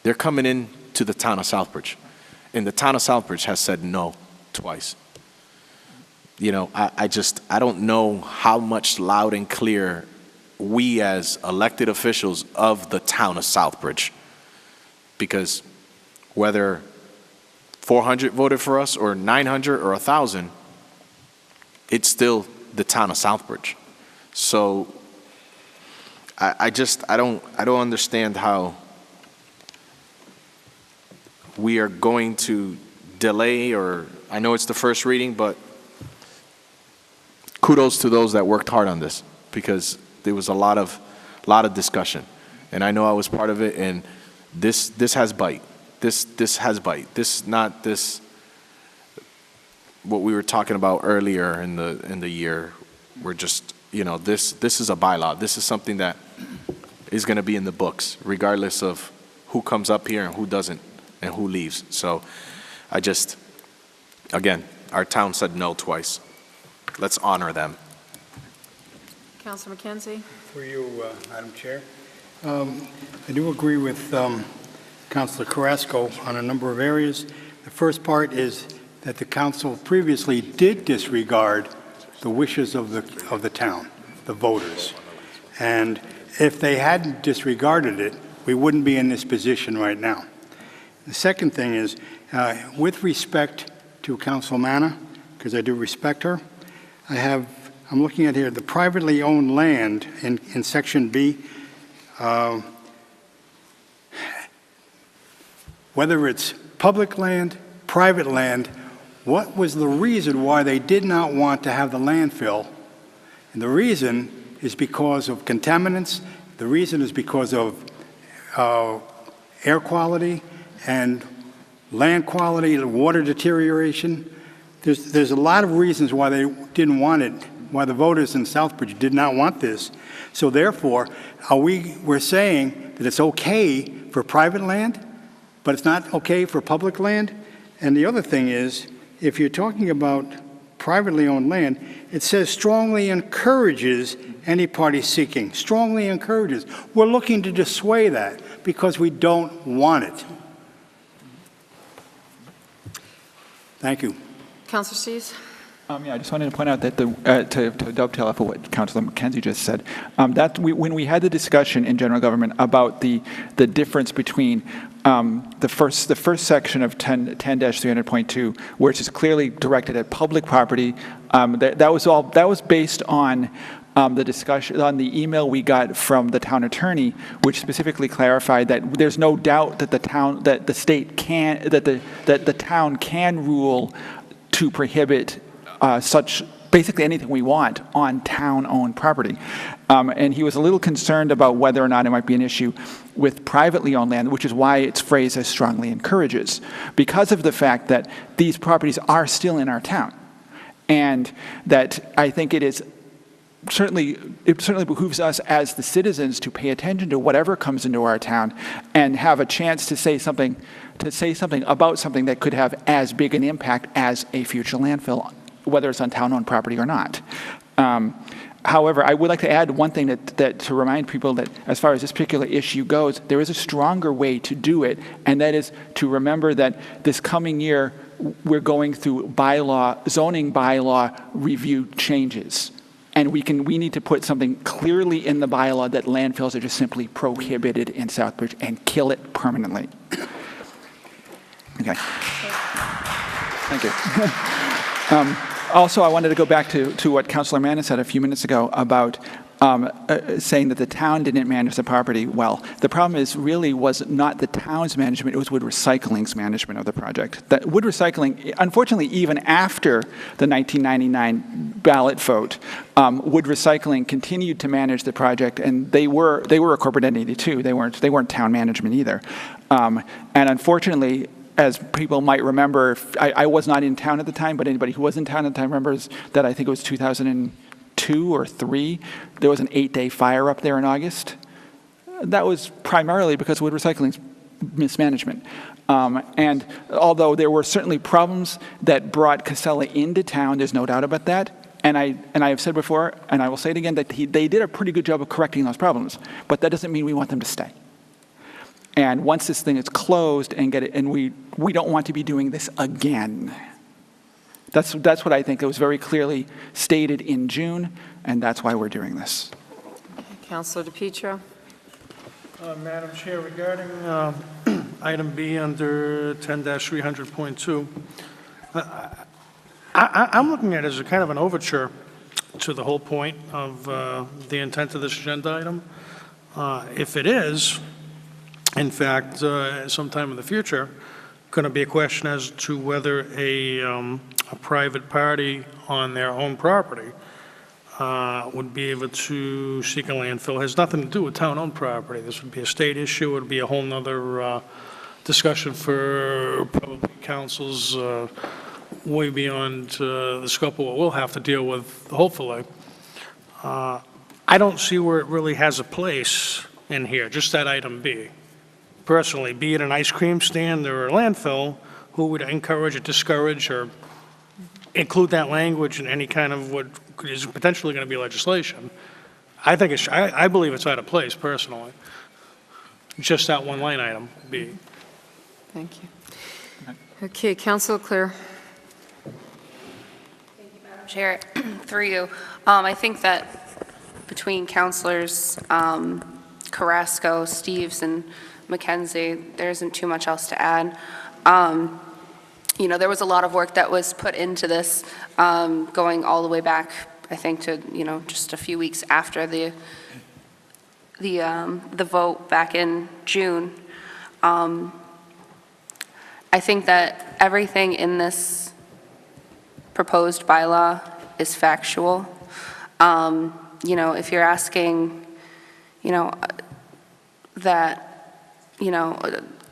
they're coming in to the town of Southbridge, and the town of Southbridge has said no twice. I don't know how much loud and clear we as elected officials of the town of Southbridge, because whether 400 voted for us or 900 or 1,000, it's still the town of Southbridge. So I don't understand how we are going to delay, or I know it's the first reading, but kudos to those that worked hard on this, because there was a lot of discussion, and I know I was part of it, and this has bite. This has bite. This not this what we were talking about earlier in the year. We're just this is a bylaw. This is something that is going to be in the books, regardless of who comes up here and who doesn't and who leaves. So again, our town said no twice. Let's honor them. Councilor McKenzie? For you, Madam Chair. I do agree with Councilor Carrasco on a number of areas. The first part is that the council previously did disregard the wishes of the town, the voters. And if they hadn't disregarded it, we wouldn't be in this position right now. The second thing is, with respect to Council Manna, because I do respect her, I'm looking at here, the privately owned land in Section B, whether it's public land, private land, what was the reason why they did not want to have the landfill? And the reason is because of contaminants. The reason is because of air quality and land quality, water deterioration. There's a lot of reasons why they didn't want it, why the voters in Southbridge did not want this. So therefore, we're saying that it's okay for private land, but it's not okay for public land. And the other thing is, if you're talking about privately owned land, it says strongly encourages any party seeking. Strongly encourages. We're looking to dissuade that because we don't want it. Thank you. Councilor Steves? I just wanted to point out that to dovetail off of what Councilor McKenzie just said, when we had the discussion in general government about the difference between the first section of 10-300.2, which is clearly directed at public property, that was based on the discussion on the email we got from the town attorney, which specifically clarified that there's no doubt that the town can rule to prohibit basically anything we want on town-owned property. And he was a little concerned about whether or not it might be an issue with privately owned land, which is why it's phrased as strongly encourages, because of the fact that these properties are still in our town. And that I think it certainly behooves us as the citizens to pay attention to whatever comes into our town and have a chance to say something about something that could have as big an impact as a future landfill, whether it's on town-owned property or not. However, I would like to add one thing that to remind people that as far as this particular issue goes, there is a stronger way to do it, and that is to remember that this coming year we're going through zoning bylaw review changes. And we need to put something clearly in the bylaw that landfills are just simply prohibited in Southbridge and kill it permanently. Okay. Thank you. Also, I wanted to go back to what Councilor Manna said a few minutes ago about saying that the town didn't manage the property well. The problem was not the town's management, it was Wood Recycling's management of the project. That Wood Recycling, unfortunately, even after the 1999 ballot vote, Wood Recycling continued to manage the project, and they were a corporate entity too. They weren't town management either. And unfortunately, as people might remember, I was not in town at the time, but anybody who was in town at the time remembers that I think it was 2002 or 3, there was an 8-day fire up there in August. That was primarily because of Wood Recycling's mismanagement. And although there were certainly problems that brought Casella into town, there's no doubt about that. And I have said before, and I will say it again, that they did a pretty good job of correcting those problems. But that doesn't mean we want them to stay. And once this thing is closed and we don't want to be doing this again. That's what I think. It was very clearly stated in June, and that's why we're doing this. Councilor DePietro. Madam Chair, regarding item B under 10-300.2, I'm looking at it as a kind of an overture to the whole point of the intent of this agenda item. If it is, in fact, sometime in the future, going to be a question as to whether a private party on their own property would be able to seek a landfill. It has nothing to do with town-owned property. This would be a state issue. It would be a whole nother discussion for probably councils way beyond the scope of what we'll have to deal with, hopefully. I don't see where it really has a place in here, just that item B. Personally, be it an ice cream stand or a landfill, who would encourage or discourage or include that language in any kind of what is potentially going to be legislation. I think I believe it's out of place, personally. Just that one line item, B. Thank you. Okay, Councilor Clare. Thank you, Madam Chair. Through you. I think that between Councilors Carrasco, Steves, and McKenzie, there isn't too much else to add. You know, there was a lot of work that was put into this, going all the way back, I think, to, you know, just a few weeks after the vote back in June. I think that everything in this proposed bylaw is factual. You know, if you're asking, you know, that, you know,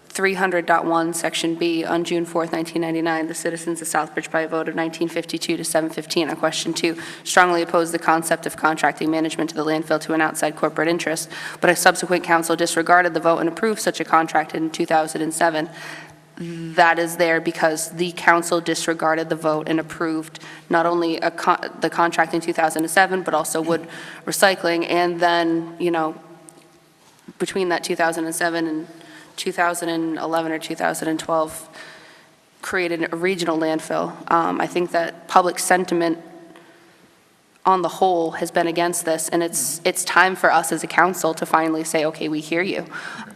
300.1 Section B on June 4th, 1999, the citizens of Southbridge by a vote of 1952 to 715 on question 2 strongly opposed the concept of contracting management to the landfill to an outside corporate interest, but a subsequent council disregarded the vote and approved such a contract in 2007. That is there because the council disregarded the vote and approved not only the contract in 2007, but also Wood Recycling, and then, you know, between that 2007 and 2011 or 2012 created a regional landfill. I think that public sentiment on the whole has been against this, and it's time for us as a council to finally say, okay, we hear you.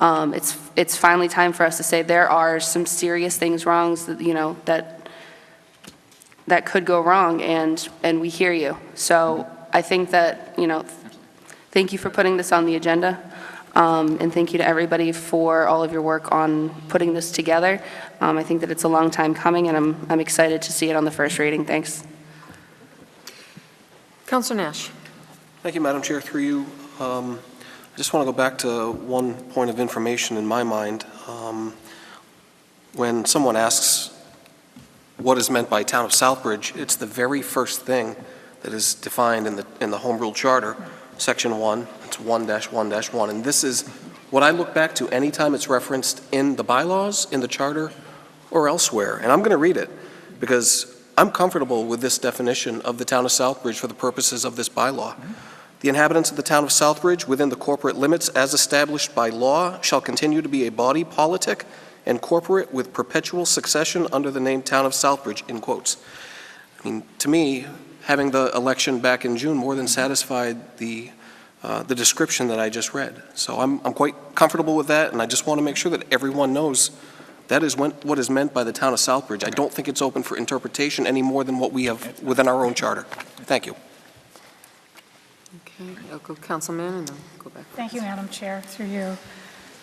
It's finally time for us to say there are some serious things wrong, you know, that could go wrong, and we hear you. So I think that, you know, thank you for putting this on the agenda. And thank you to everybody for all of your work on putting this together. I think that it's a long time coming, and I'm excited to see it on the first reading. Thanks. Councilor Nash. Thank you, Madam Chair. Through you, I just want to go back to one point of information in my mind. When someone asks what is meant by Town of Southbridge, it's the very first thing that is defined in the Home Rule Charter, Section 1. It's 1-1-1, and this is what I look back to anytime it's referenced in the bylaws, in the charter, or elsewhere. And I'm going to read it because I'm comfortable with this definition of the Town of Southbridge for the purposes of this bylaw. The inhabitants of the Town of Southbridge, within the corporate limits as established by law, shall continue to be a body politic and corporate with perpetual succession under the name Town of Southbridge, in quotes. I mean, to me, having the election back in June more than satisfied the description that I just read. So I'm quite comfortable with that, and I just want to make sure that everyone knows that is what is meant by the Town of Southbridge. I don't think it's open for interpretation any more than what we have within our own charter. Thank you. Okay, I'll go Councilman and then go back. Thank you, Madam Chair, through you.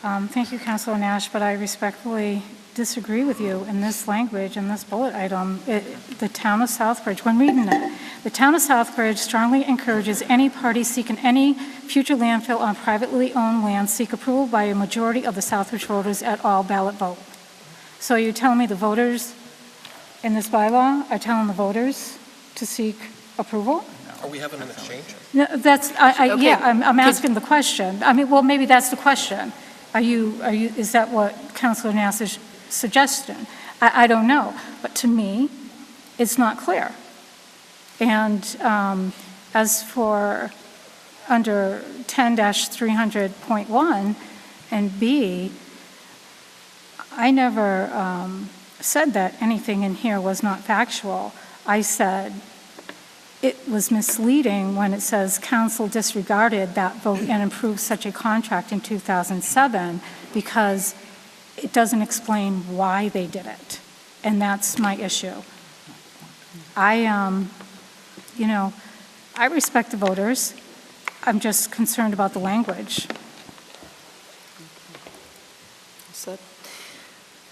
Thank you, Councilor Nash, but I respectfully disagree with you in this language, in this bullet item. The town of Southbridge, when reading it, the town of Southbridge strongly encourages any party seeking any future landfill on privately owned land seek approval by a majority of the Southbridge voters at all ballot vote. So you're telling me the voters in this bylaw are telling the voters to seek approval? Are we having an exchange? No, that's, Okay. yeah, I'm asking the question. I mean, well, maybe that's the question. Is that what Councilor Nass's suggestion? I don't know, but to me, it's not clear. And as for under 10-300.1 and B, I never said that anything in here was not factual. I said it was misleading when it says council disregarded that vote and approved such a contract in 2007 because it doesn't explain why they did it. And that's my issue. I respect the voters. I'm just concerned about the language. Set.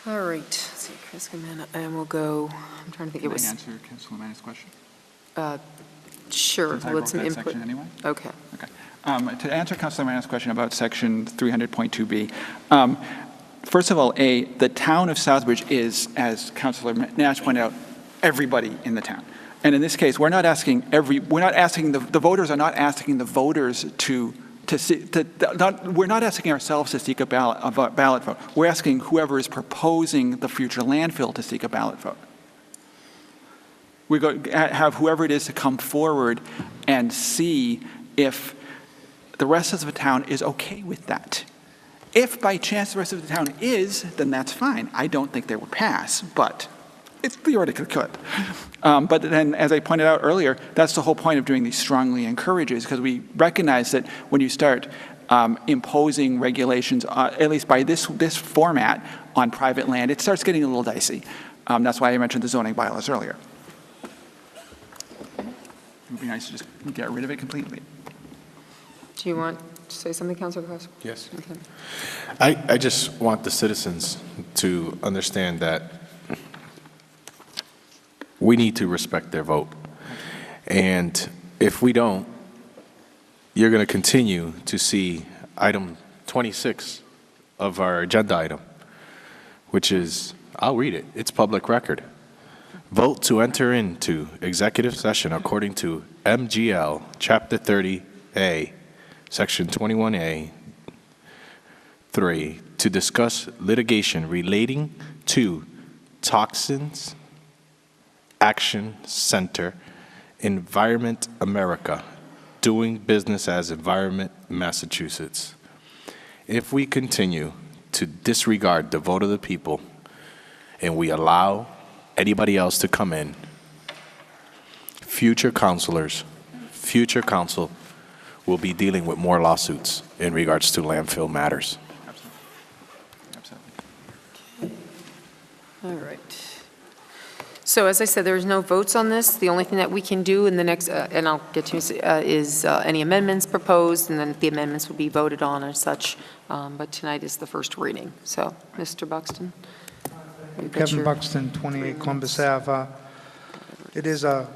All right, let's see, Chris Camana, and we'll go, I'm trying to think, it was, Can I answer Councilor Manna's question? sure, Since I let's wrote that input. section anyway? Okay. Okay. To answer Councilor Manna's question about section 300.2B, first of all, the town of Southbridge is, as Councilor Nash pointed out, everybody in the town. And in this case, the voters are not asking the voters we're not asking ourselves to seek a ballot vote. We're asking whoever is proposing the future landfill to seek a ballot vote. We have whoever it is to come forward and see if the rest of the town is okay with that. If by chance the rest of the town is, then that's fine. I don't think they would pass, but it theoretically could. But then, as I pointed out earlier, that's the whole point of doing these strongly encourages, because we recognize that when you start imposing regulations, at least by this format, on private land, it starts getting a little dicey. That's why I mentioned the zoning bylaws earlier. It would be nice to just get rid of it completely. Do you want to say something, Councilor Costa? Yes. Okay. I just want the citizens to understand that we need to respect their vote. And if we don't, you're going to continue to see item 26 of our agenda item, which is, I'll read it, it's public record. Vote to enter into executive session according to MGL Chapter 30A, Section 21A, 3, to discuss litigation relating to Toxins Action Center, Environment America, doing business as Environment Massachusetts. If we continue to disregard the vote of the people and we allow anybody else to come in, future council will be dealing with more lawsuits in regards to landfill matters. Absolutely. All right. So as I said, there's no votes on this. The only thing that we can do in the next, and I'll get to, is any amendments proposed, and then the amendments will be voted on as such. But tonight is the first reading. So, Mr. Buxton. Kevin Buxton, 28 Columbus Ave. It is a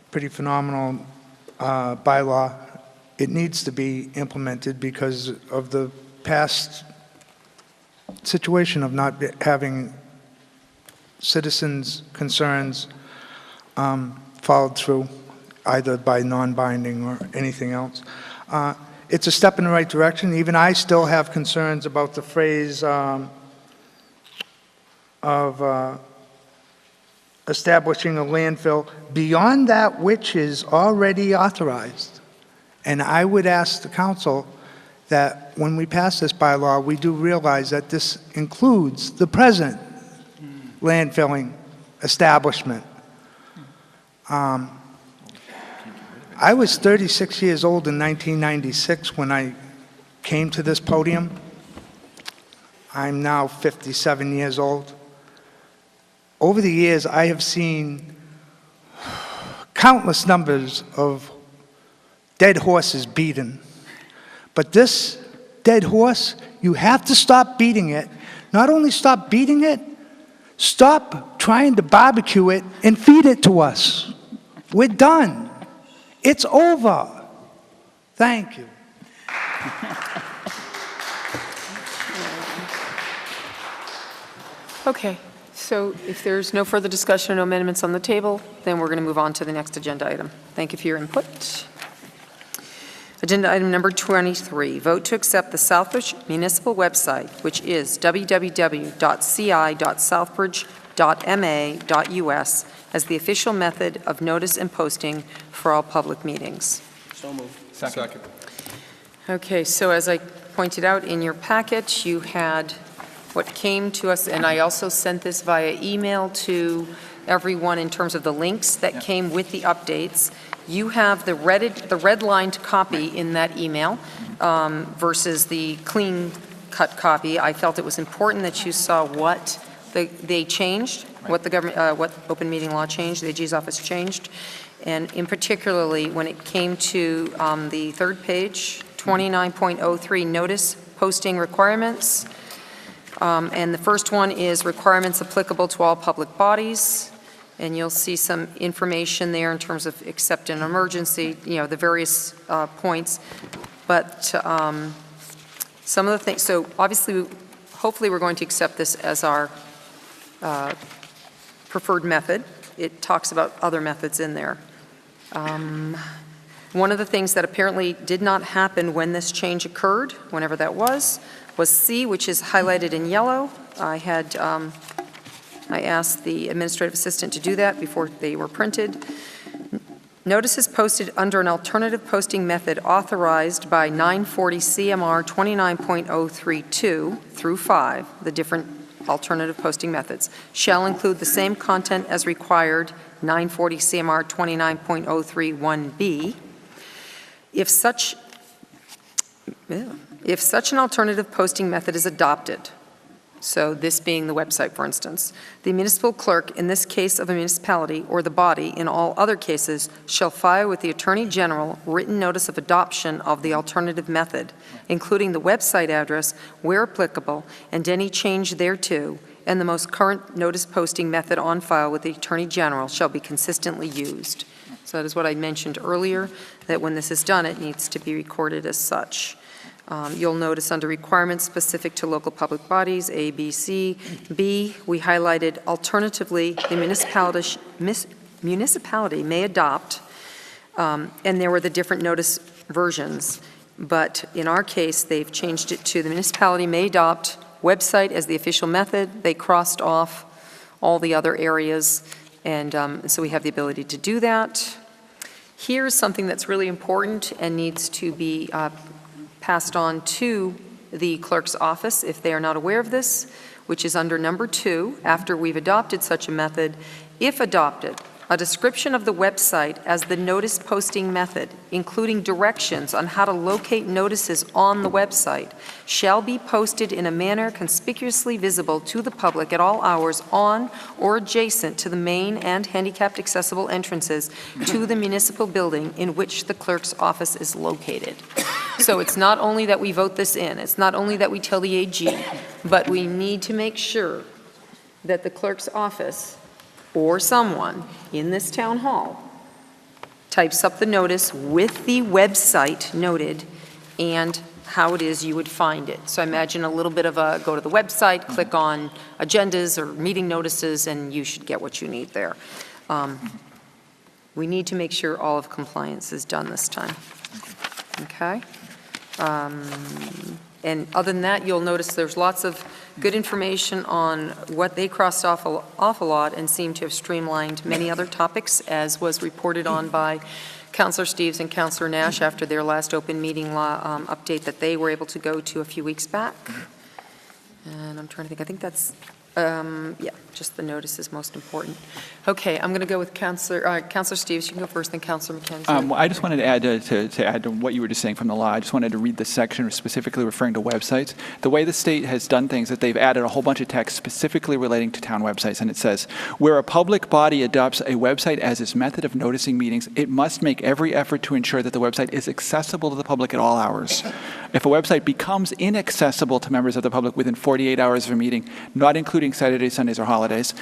pretty phenomenal bylaw. It needs to be implemented because of the past situation of not having citizens' concerns followed through, either by non-binding or anything else. It's a step in the right direction. Even I still have concerns about the phrase of establishing a landfill beyond that which is already authorized. And I would ask the council that when we pass this bylaw, we do realize that this includes the present landfilling establishment. I was 36 years old in 1996 when I came to this podium. I'm now 57 years old. Over the years, I have seen countless numbers of dead horse is beaten. But this dead horse, you have to stop beating it. Not only stop beating it, stop trying to barbecue it and feed it to us. We're done. It's over. Thank you. Okay, so if there's no further discussion or no amendments on the table, then we're going to move on to the next agenda item. Thank you for your input. Agenda item number 23, vote to accept the Southbridge municipal website, which is www.ci.southbridge.ma.us, as the official method of notice and posting for all public meetings. So moved. Second. Okay, so as I pointed out in your packet, you had what came to us, and I also sent this via email to everyone in terms of the links that came with the updates. You have the red-lined copy in that email versus the clean-cut copy. I felt it was important that you saw what they changed, what the government, what open meeting law changed, the AG's office changed, and in particularly when it came to the third page, 29.03, notice posting requirements. And the first one is requirements applicable to all public bodies. And you'll see some information there in terms of except in emergency, the various points. But some of the things, so obviously, hopefully we're going to accept this as our preferred method. It talks about other methods in there. One of the things that apparently did not happen when this change occurred, whenever that was C, which is highlighted in yellow. I asked the administrative assistant to do that before they were printed. Notices posted under an alternative posting method authorized by 940 CMR 29.032 through 5, the different alternative posting methods, shall include the same content as required 940 CMR 29.031B. If such an alternative posting method is adopted, so this being the website, for instance, the municipal clerk, in this case of a municipality, or the body, in all other cases, shall file with the Attorney General written notice of adoption of the alternative method, including the website address, where applicable, and any change thereto, and the most current notice posting method on file with the Attorney General shall be consistently used. So that is what I mentioned earlier, that when this is done, it needs to be recorded as such. You'll notice under requirements specific to local public bodies, A, B, C. B, we highlighted alternatively, the municipality may adopt, and there were the different notice versions. But in our case, they've changed it to the municipality may adopt website as the official method. They crossed off all the other areas, and so we have the ability to do that. Here's something that's really important and needs to be passed on to the clerk's office if they are not aware of this, which is under number 2, after we've adopted such a method. If adopted, a description of the website as the notice posting method, including directions on how to locate notices on the website, shall be posted in a manner conspicuously visible to the public at all hours on or adjacent to the main and handicapped accessible entrances to the municipal building in which the clerk's office is located. So it's not only that we vote this in, it's not only that we tell the AG, but we need to make sure that the clerk's office or someone in this town hall types up the notice with the website noted and how it is you would find it. So imagine a little bit of a go to the website, click on agendas or meeting notices, and you should get what you need there. We need to make sure all of compliance is done this time. Okay? And other than that, you'll notice there's lots of good information on what they crossed off an awful lot and seem to have streamlined many other topics, as was reported on by Councillor Steves and Councillor Nash after their last open meeting law update that they were able to go to a few weeks back. And I'm trying to think, I think that's, yeah. just the notice is most important. Okay, I'm going to go with Counselor Steves. You can go first, then Counselor McKenzie. Well, I just wanted to add to add to what you were just saying from the law. I just wanted to read the section specifically referring to websites. The way the state has done things, that they've added a whole bunch of text specifically relating to town websites, and it says, where a public body adopts a website as its method of noticing meetings, it must make every effort to ensure that the website is accessible to the public at all hours. If a website becomes inaccessible to members of the public within 48 hours of a meeting, not including Saturdays, Sundays, or holidays,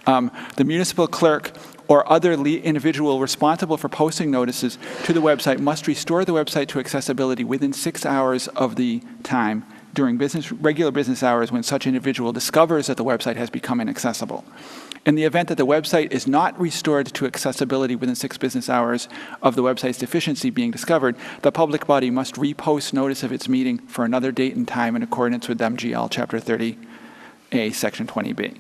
the municipal clerk or other individual responsible for posting notices to the website must restore the website to accessibility within 6 hours of the time during regular business hours when such individual discovers that the website has become inaccessible. In the event that the website is not restored to accessibility within 6 business hours of the website's deficiency being discovered, the public body must repost notice of its meeting for another date and time in accordance with MGL Chapter 30A, Section 20B,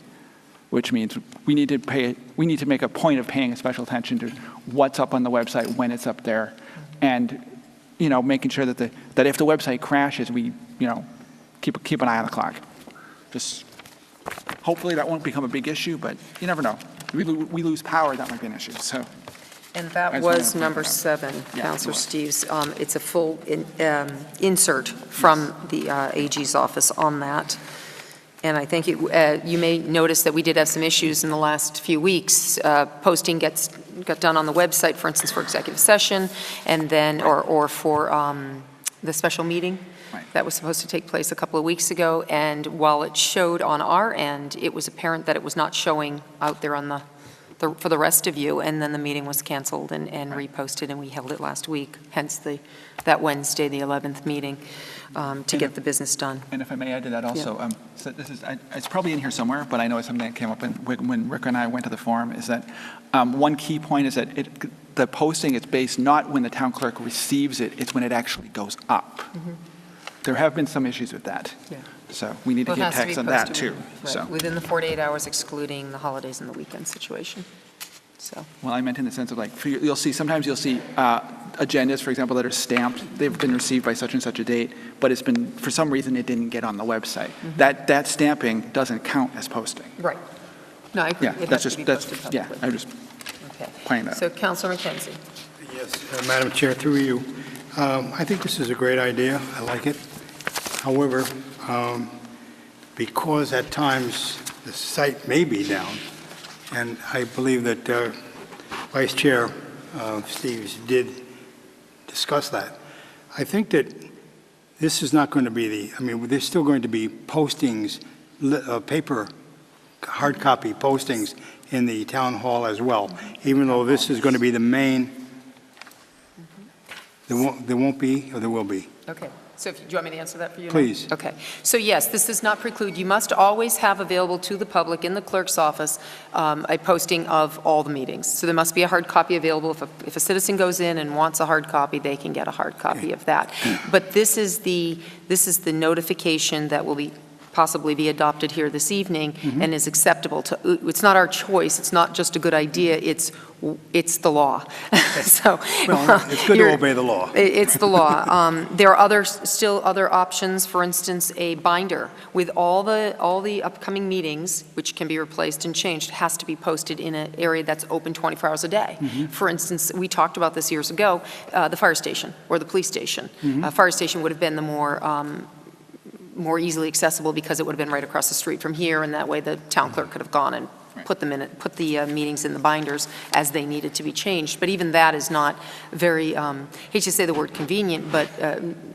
which means we need to make a point of paying a special attention to what's up on the website, when it's up there, and making sure that if the website crashes, we keep an eye on the clock. Just hopefully that won't become a big issue, but you never know. We lose power, that might be an issue. So. And that was number 7, Counselor Steves. It's a full insert from the AG's office on that. And I think you may notice that we did have some issues in the last few weeks. Posting got done on the website, for instance, for executive session, and then or for the special meeting that was supposed to take place a couple of weeks ago. And while it showed on our end, it was apparent that it was not showing out there on for the rest of you. And then the meeting was canceled and reposted, and we held it last week. Hence that Wednesday, the 11th meeting. To get the business done. And if I may add to that also, so it's probably in here somewhere, but I know it's something that came up when Rick and I went to the forum, is that one key point is that the posting is based not when the town clerk receives it, it's when it actually goes up. Mm-hmm. There have been some issues with that. Yeah. So we need to get text on that too. Right. So. Within the 48 hours, excluding the holidays and the weekend situation. So. Well, I meant in the sense of sometimes you'll see agendas, for example, that are stamped. They've been received by such and such a date, but it's been, for some reason, it didn't get on the website. Mm-hmm. That stamping doesn't count as posting. Right. No, I agree. Yeah, I'm just playing that. So, Councilor McKenzie. Yes, Madam Chair, through you. I think this is a great idea. I like it. However, because at times the site may be down, and I believe that Vice Chair Steves did discuss that. I think that this is not going to be there's still going to be postings, paper, hard copy postings in the town hall as well, even though this is going to be the main. There won't be, or there will be? Okay. So do you want me to answer that for you? Please. Now? Okay. So yes, this does not preclude. You must always have available to the public in the clerk's office a posting of all the meetings. So there must be a hard copy available. If a citizen goes in and wants a hard copy, they can get a hard copy of that. But this is the notification that will possibly be adopted here this evening and is acceptable to. It's not our choice. It's not just a good idea. It's the law. So it's good to obey the law. It's the law. There are still other options. For instance, a binder with all the upcoming meetings, which can be replaced and changed, has to be posted in an area that's open 24 hours a day. For instance, we talked about this years ago. The fire station or the police station. Fire station would have been the more easily accessible because it would have been right across the street from here, and that way the town clerk could have gone and put the meetings in the binders as they needed to be changed. But even that is not very, hate to say the word convenient, but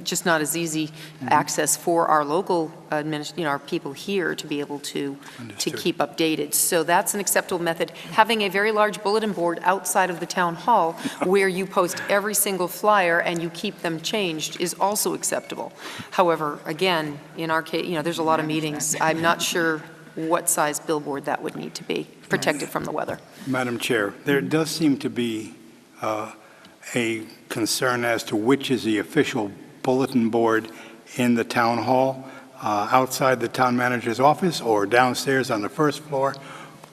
just not as easy access for our local our people here to be able to keep updated. So that's an acceptable method. Having a very large bulletin board outside of the town hall where you post every single flyer and you keep them changed is also acceptable. However, again, in our case, there's a lot of meetings. I'm not sure what size billboard that would need to be, protected from the weather. Madam Chair, there does seem to be a concern as to which is the official bulletin board in the town hall, outside the town manager's office or downstairs on the first floor,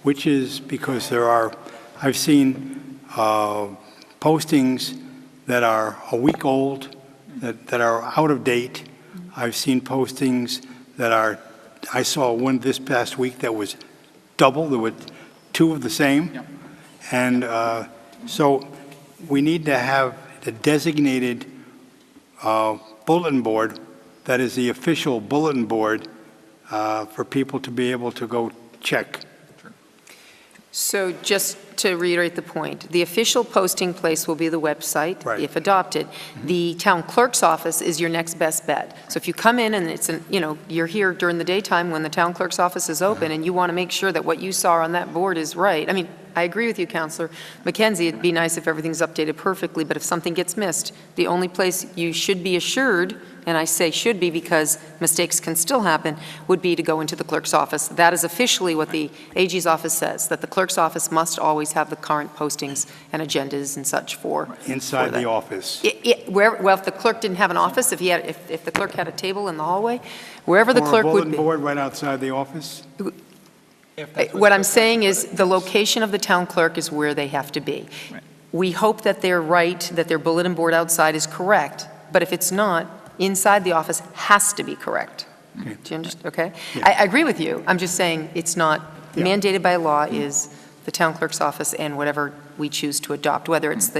which is because I've seen postings that are a week old, that are out of date. I've seen postings that I saw one this past week that was double, there were two of the same. Yep. And so we need to have the designated bulletin board, that is the official bulletin board for people to be able to go check. So just to reiterate the point, the official posting place will be the website, Right. if adopted. The town clerk's office is your next best bet. So if you come in and you're here during the daytime when the town clerk's office is open, and you want to make sure that what you saw on that board is right. I mean, I agree with you, Councillor McKenzie, it'd be nice if everything's updated perfectly, but if something gets missed, the only place you should be assured, and I say should be because mistakes can still happen, would be to go into the clerk's office. That is officially what the AG's office says, that the clerk's office must always have the current postings and agendas and such for. Inside for that. the office. Well, if the clerk didn't have an office, if the clerk had a table in the hallway, wherever the clerk Or a would be. bulletin board right outside the office? What I'm saying is the location of the town clerk is where they have to be. Right. We hope that they're right, that their bulletin board outside is correct, but if it's not, inside the office has to be correct. Okay. Do you understand? Okay? Yeah. I agree with you. I'm just saying it's not Yeah. mandated by law is the town clerk's office and whatever we choose to adopt, whether it's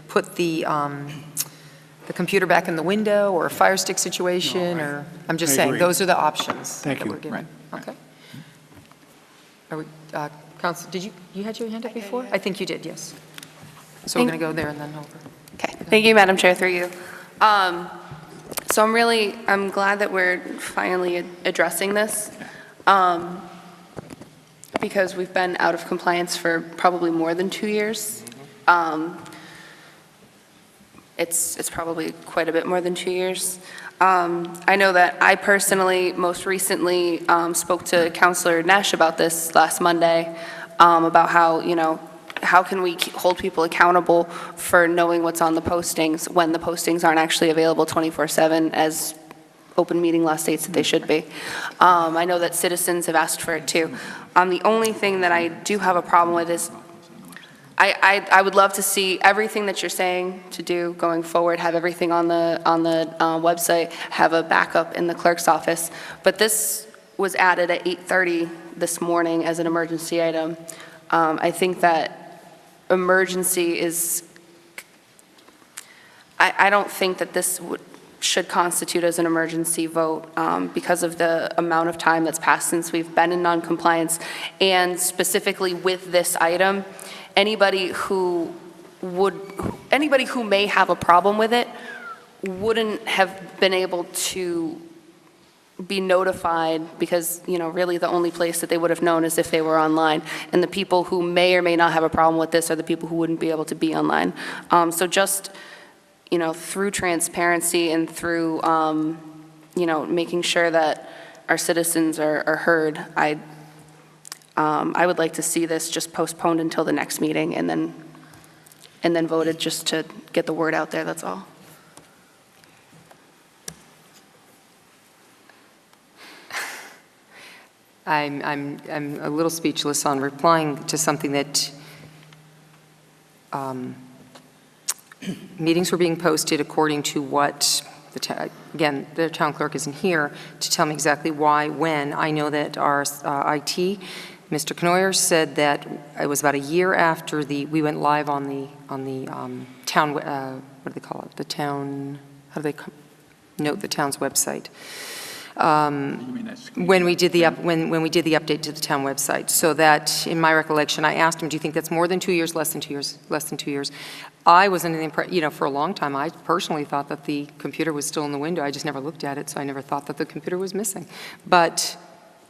put the computer back in the window or a Fire Stick situation, or, I'm just I saying, agree. those are the options Thank that you. we're given. Okay? Are we, Counsel, you had your hand up before? I think you did, yes. So we're going to go there and then over. Okay, thank you, Madam Chair, through you. So I'm glad that we're finally addressing this, because we've been out of compliance for probably more than 2 years. It's probably quite a bit more than 2 years. I know that I personally, most recently, spoke to Councilor Nash about this last Monday, about how can we hold people accountable for knowing what's on the postings when the postings aren't actually available 24/7 as open meeting law states that they should be. I know that citizens have asked for it too. The only thing that I do have a problem with is I would love to see everything that you're saying to do going forward, have everything on the website, have a backup in the clerk's office. But this was added at 8:30 this morning as an emergency item. I think that emergency is, I don't think that this should constitute as an emergency vote because of the amount of time that's passed since we've been in noncompliance. And specifically with this item, anybody who may have a problem with it wouldn't have been able to be notified because, really the only place that they would have known is if they were online. And the people who may or may not have a problem with this are the people who wouldn't be able to be online. So just, through transparency and through, making sure that our citizens are heard, I would like to see this just postponed until the next meeting and then voted just to get the word out there, that's all. I'm a little speechless on replying to something that meetings were being posted according to what, again, the town clerk isn't here to tell me exactly why, when. I know that our IT, Mr. Knoyer, said that it was about a year after we went live on the town, what do they call it? The town, how do they note the town's website? When we did the update to the town website. So that, in my recollection, I asked him, do you think that's more than 2 years, less than 2 years, less than 2 years? I was under the impression, for a long time, I personally thought that the computer was still in the window. I just never looked at it, so I never thought that the computer was missing. But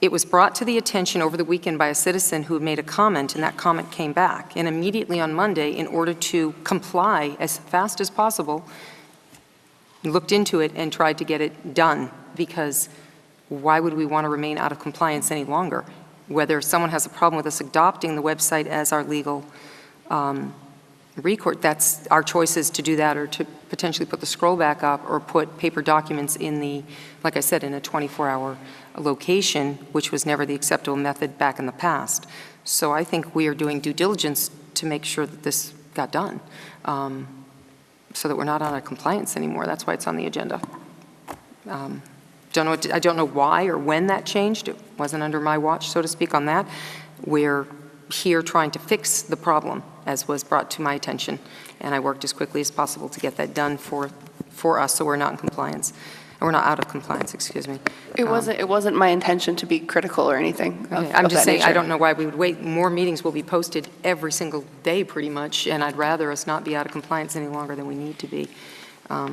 it was brought to the attention over the weekend by a citizen who had made a comment, and that comment came back. And immediately on Monday, in order to comply as fast as possible, looked into it and tried to get it done, because why would we want to remain out of compliance any longer? Whether someone has a problem with us adopting the website as our legal record, that's our choices to do that, or to potentially put the scroll back up, or put paper documents in the, like I said, in a 24-hour location, which was never the acceptable method back in the past. So I think we are doing due diligence to make sure that this got done, so that we're not out of compliance anymore. That's why it's on the agenda. I don't know why or when that changed. It wasn't under my watch, so to speak, on that. We're here trying to fix the problem, as was brought to my attention, and I worked as quickly as possible to get that done for us, so we're not in compliance. Or we're not out of compliance, excuse me. It wasn't my intention to be critical or anything. Okay, I'm just saying, I don't know why we would wait. More meetings will be posted every single day, pretty much, and I'd rather us not be out of compliance any longer than we need to be. I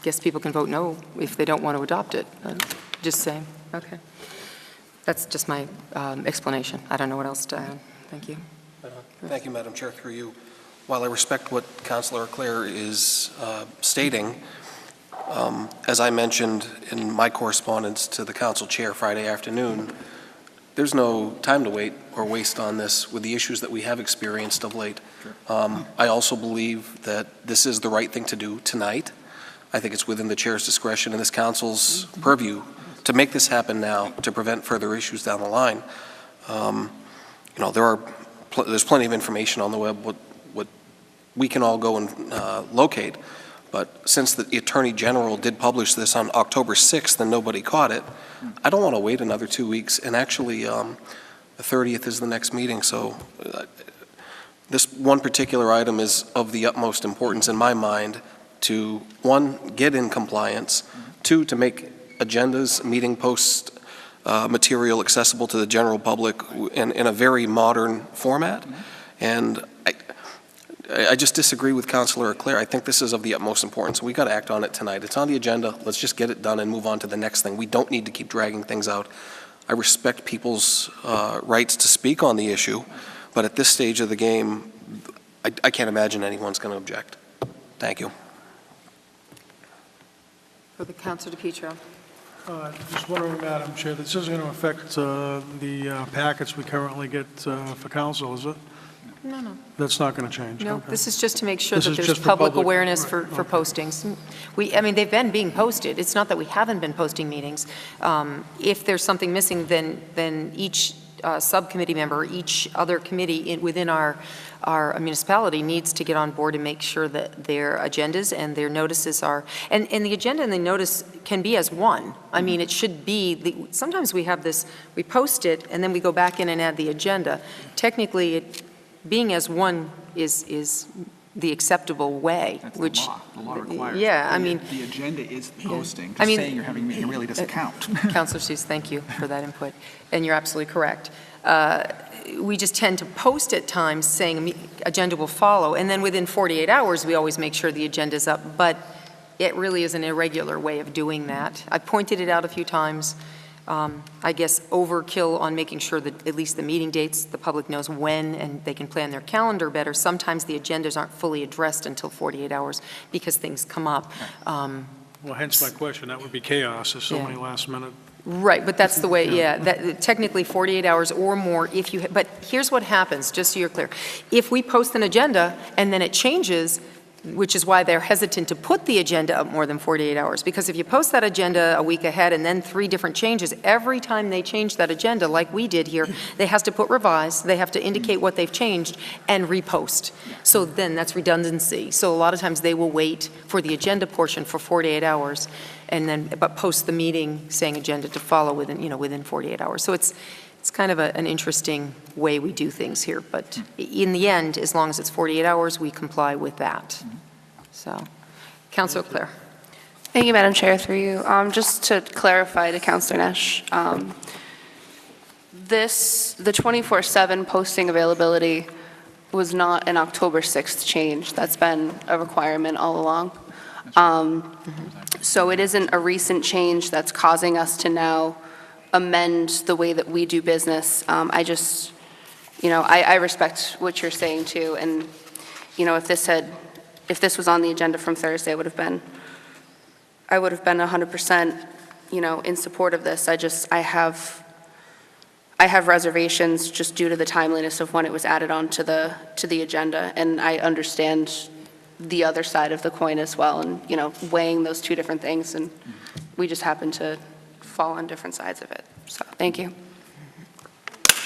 guess people can vote no if they don't want to adopt it. Just saying. Okay. That's just my explanation. I don't know what else to add. Thank you. Thank you, Madam Chair, through you. While I respect what Councilor Leclerc is stating, as I mentioned in my correspondence to the council chair Friday afternoon, there's no time to wait or waste on this with the issues that we have experienced of late. I also believe that this is the right thing to do tonight. I think it's within the chair's discretion and this council's purview to make this happen now to prevent further issues down the line. There's plenty of information on the web what we can all go and locate. But since the Attorney General did publish this on October 6th and nobody caught it, I don't want to wait another 2 weeks. And actually, the 30th is the next meeting. So this one particular item is of the utmost importance in my mind to, one, get in compliance, two, to make agendas, meeting post material accessible to the general public in a very modern format. And I just disagree with Councilor Leclerc. I think this is of the utmost importance. We got to act on it tonight. It's on the agenda. Let's just get it done and move on to the next thing. We don't need to keep dragging things out. I respect people's rights to speak on the issue, but at this stage of the game, I can't imagine anyone's going to object. Thank you. For the Councilor DePietro. Just wondering, Madam Chair, this isn't going to affect the packets we currently get for council, is it? No. That's not going to change? No, Okay. this is just to make sure This that is there's just for public public- awareness right, for postings. They've been being posted. It's not that we haven't been posting meetings. If there's something missing, then each subcommittee member, each other committee within our municipality needs to get on board and make sure that their agendas and their notices are, and the agenda and the notice can be as one. I mean, it should be, sometimes we have this, we post it and then we go back in and add the agenda. Technically, being as one is the acceptable way. That's which the law requires. Yeah, I mean. The agenda is the posting. I Just mean, saying you're having a meeting really doesn't count. Councilor Seuss, thank you for that input. And you're absolutely correct. We just tend to post at times saying agenda will follow, and then within 48 hours, we always make sure the agenda's up, but it really is an irregular way of doing that. I pointed it out a few times. I guess overkill on making sure that at least the meeting dates, the public knows when and they can plan their calendar better. Sometimes the agendas aren't fully addressed until 48 hours because things come up. Well, hence my question. That would be chaos if so many last minute. Right, but that's the way, that, technically 48 hours or more if you, but here's what happens, just so you're clear. If we post an agenda and then it changes, which is why they're hesitant to put the agenda up more than 48 hours, because if you post that agenda a week ahead and then 3 different changes, every time they change that agenda, like we did here, they have to put revise, they have to indicate what they've changed, and repost. So then that's redundancy. So a lot of times they will wait for the agenda portion for 48 hours, and then, but post the meeting saying agenda to follow within 48 hours. So it's kind of an interesting way we do things here, but in the end, as long as it's 48 hours, we comply with that. So, Councilor Clare. Thank you, Madam Chair, through you. Just to clarify to Councilor Nash, the 24/7 posting availability was not an October 6th change. That's been a requirement all along. So it isn't a recent change that's causing us to now amend the way that we do business. I just, I respect what you're saying too, and, if this was on the agenda from Thursday, I would have been 100%, in support of this. I have reservations just due to the timeliness of when it was added on to the agenda, and I understand the other side of the coin as well, and, weighing those two different things, and we just happen to fall on different sides of it. So, thank you.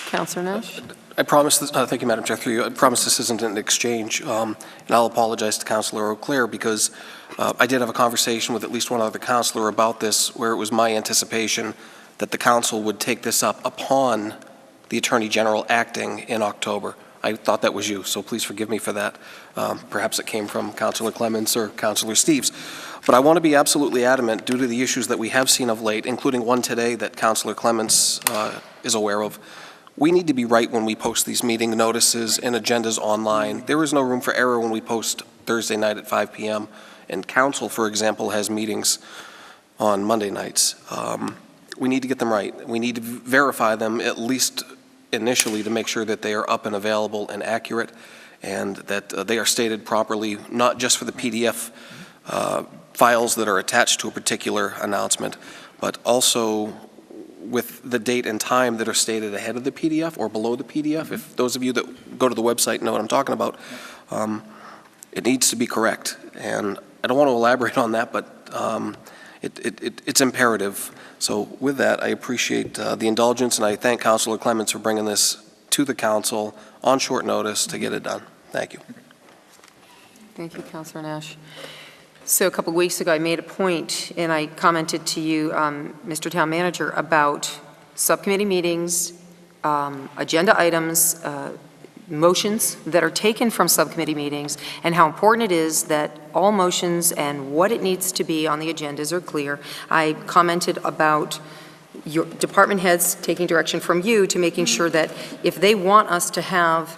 Councilor Nash? I promise this, thank you, Madam Chair, through you. I promise this isn't an exchange, and I'll apologize to Councilor Leclerc because I did have a conversation with at least one other councilor about this where it was my anticipation that the council would take this up upon the Attorney General acting in October. I thought that was you, so please forgive me for that. Perhaps it came from Councilor Clements or Councilor Steves. But I want to be absolutely adamant, due to the issues that we have seen of late, including one today that Councilor Clements is aware of. We need to be right when we post these meeting notices and agendas online. There is no room for error when we post Thursday night at 5 p.m. And Council, for example, has meetings on Monday nights. We need to get them right. We need to verify them at least initially to make sure that they are up and available and accurate, and that they are stated properly, not just for the PDF files that are attached to a particular announcement, but also with the date and time that are stated ahead of the PDF or below the PDF. If those of you that go to the website know what I'm talking about, it needs to be correct. And I don't want to elaborate on that, but it's imperative. So with that, I appreciate the indulgence, and I thank Councilor Clements for bringing this to the council on short notice to get it done. Thank you. Thank you, Councilor Nash. So a couple of weeks ago, I made a point, and I commented to you, Mr. Town Manager, about subcommittee meetings, agenda items, motions that are taken from subcommittee meetings, and how important it is that all motions and what it needs to be on the agendas are clear. I commented about your department heads taking direction from you to making sure that if they want us to have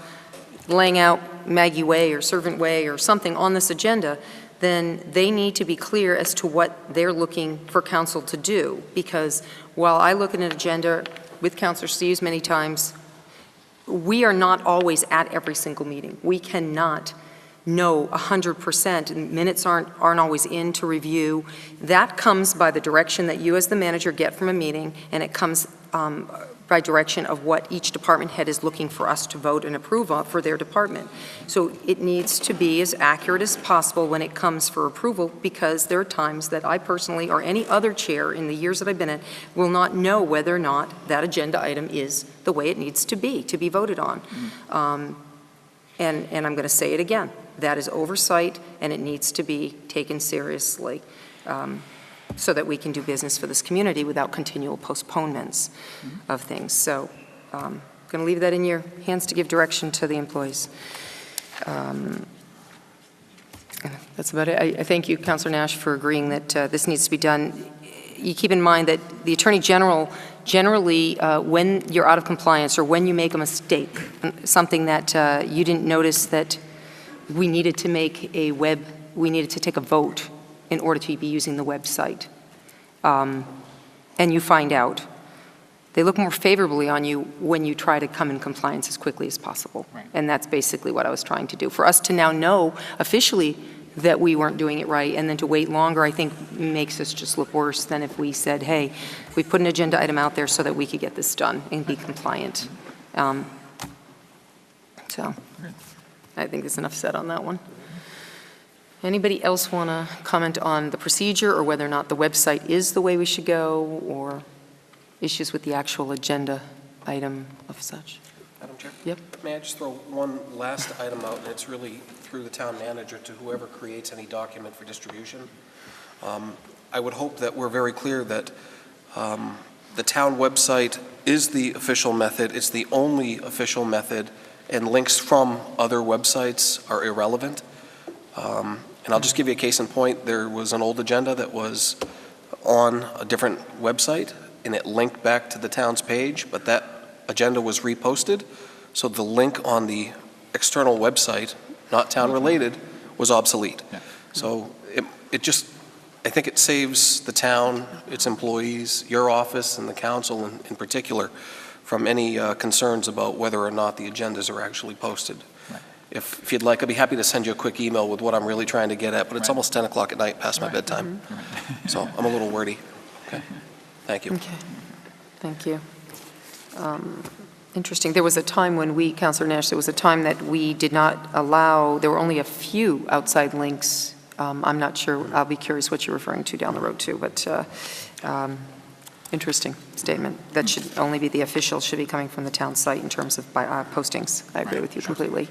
laying out Maggie Way or Servant Way or something on this agenda, then they need to be clear as to what they're looking for council to do. Because while I look at an agenda with Councilor Steves many times, we are not always at every single meeting. We cannot know 100%, and minutes aren't always in to review. That comes by the direction that you as the manager get from a meeting, and it comes by direction of what each department head is looking for us to vote and approve of for their department. So it needs to be as accurate as possible when it comes for approval, because there are times that I personally or any other chair in the years that I've been in will not know whether or not that agenda item is the way it needs to be voted on. And I'm going to say it again. That is oversight, and it needs to be taken seriously so that we can do business for this community without continual postponements of things. So I'm going to leave that in your hands to give direction to the employees. That's about it. I thank you, Councilor Nash, for agreeing that this needs to be done. You keep in mind that the Attorney General generally, when you're out of compliance or when you make a mistake, something that you didn't notice that we needed to make we needed to take a vote in order to be using the website, and you find out, they look more favorably on you when you try to come in compliance as quickly as possible. Right. And that's basically what I was trying to do. For us to now know officially that we weren't doing it right, and then to wait longer, I think makes us just look worse than if we said, hey, we put an agenda item out there so that we could get this done and be compliant. So I think there's enough said on that one. Anybody else want to comment on the procedure or whether or not the website is the way we should go, or issues with the actual agenda item of such? Madam Chair? Yep. May I just throw one last item out, and it's really through the town manager to whoever creates any document for distribution. I would hope that we're very clear that the town website is the official method. It's the only official method, and links from other websites are irrelevant. And I'll just give you a case in point. There was an old agenda that was on a different website, and it linked back to the town's page, but that agenda was reposted, so the link on the external website, not town-related, was obsolete. Yeah. So it just, I think it saves the town, its employees, your office, and the council in particular from any concerns about whether or not the agendas are actually posted. Right. If you'd like, I'd be happy to send you a quick email with what I'm really trying to get at, but it's almost 10 o'clock at night past my bedtime. Mm-hmm. So I'm a little wordy. Okay. Thank you. Okay. Thank you. Interesting. There was a time when we, Councilor Nash, there was a time that we did not allow, there were only a few outside links. I'm not sure, I'll be curious what you're referring to down the road too, but interesting statement. That should only be the official, should be coming from the town site in terms of postings. I agree with you completely.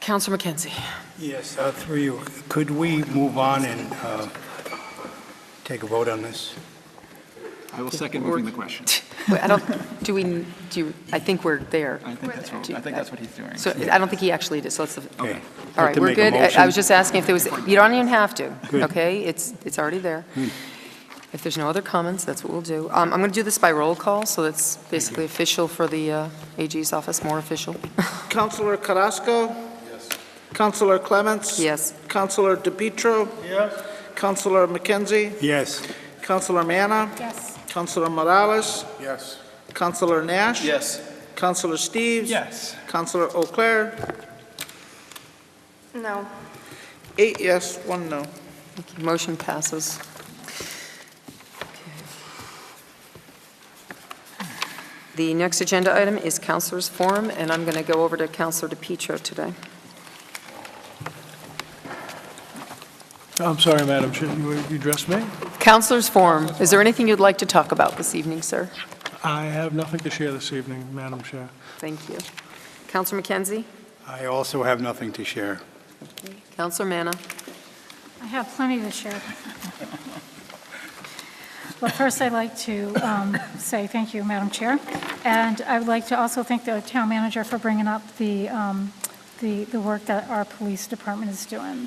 Councilor McKenzie. Yes, through you. Could we move on and take a vote on this? I will second moving the question. Wait, I think we're there. I think that's what he's doing. So I don't think he actually did, so let's, Okay. all right, to we're make a good. I motion. was just asking if there was, you don't even have to, Good. okay? It's already there. If there's no other comments, that's what we'll do. I'm going to do this by roll call, so that's basically official for the AG's office, more official. Councilor Carrasco? Yes. Councilor Clements? Yes. Councilor DePietro? Yes. Councilor McKenzie? Yes. Councilor Manna? Yes. Councilor Morales? Yes. Councilor Nash? Yes. Councilor Steves? Yes. Councilor Eau Claire? No. 8 yes, 1 no. Thank you. Motion passes. The next agenda item is Councilor's Forum, and I'm going to go over to Councilor DePietro today. I'm sorry, Madam Chair, you addressed me? Councilor's Forum, is there anything you'd like to talk about this evening, sir? I have nothing to share this evening, Madam Chair. Thank you. Councilor McKenzie? I also have nothing to share. Councilor Manna? I have plenty to share. But first, I'd like to say thank you, Madam Chair. And I would like to also thank the town manager for bringing up the work that our police department is doing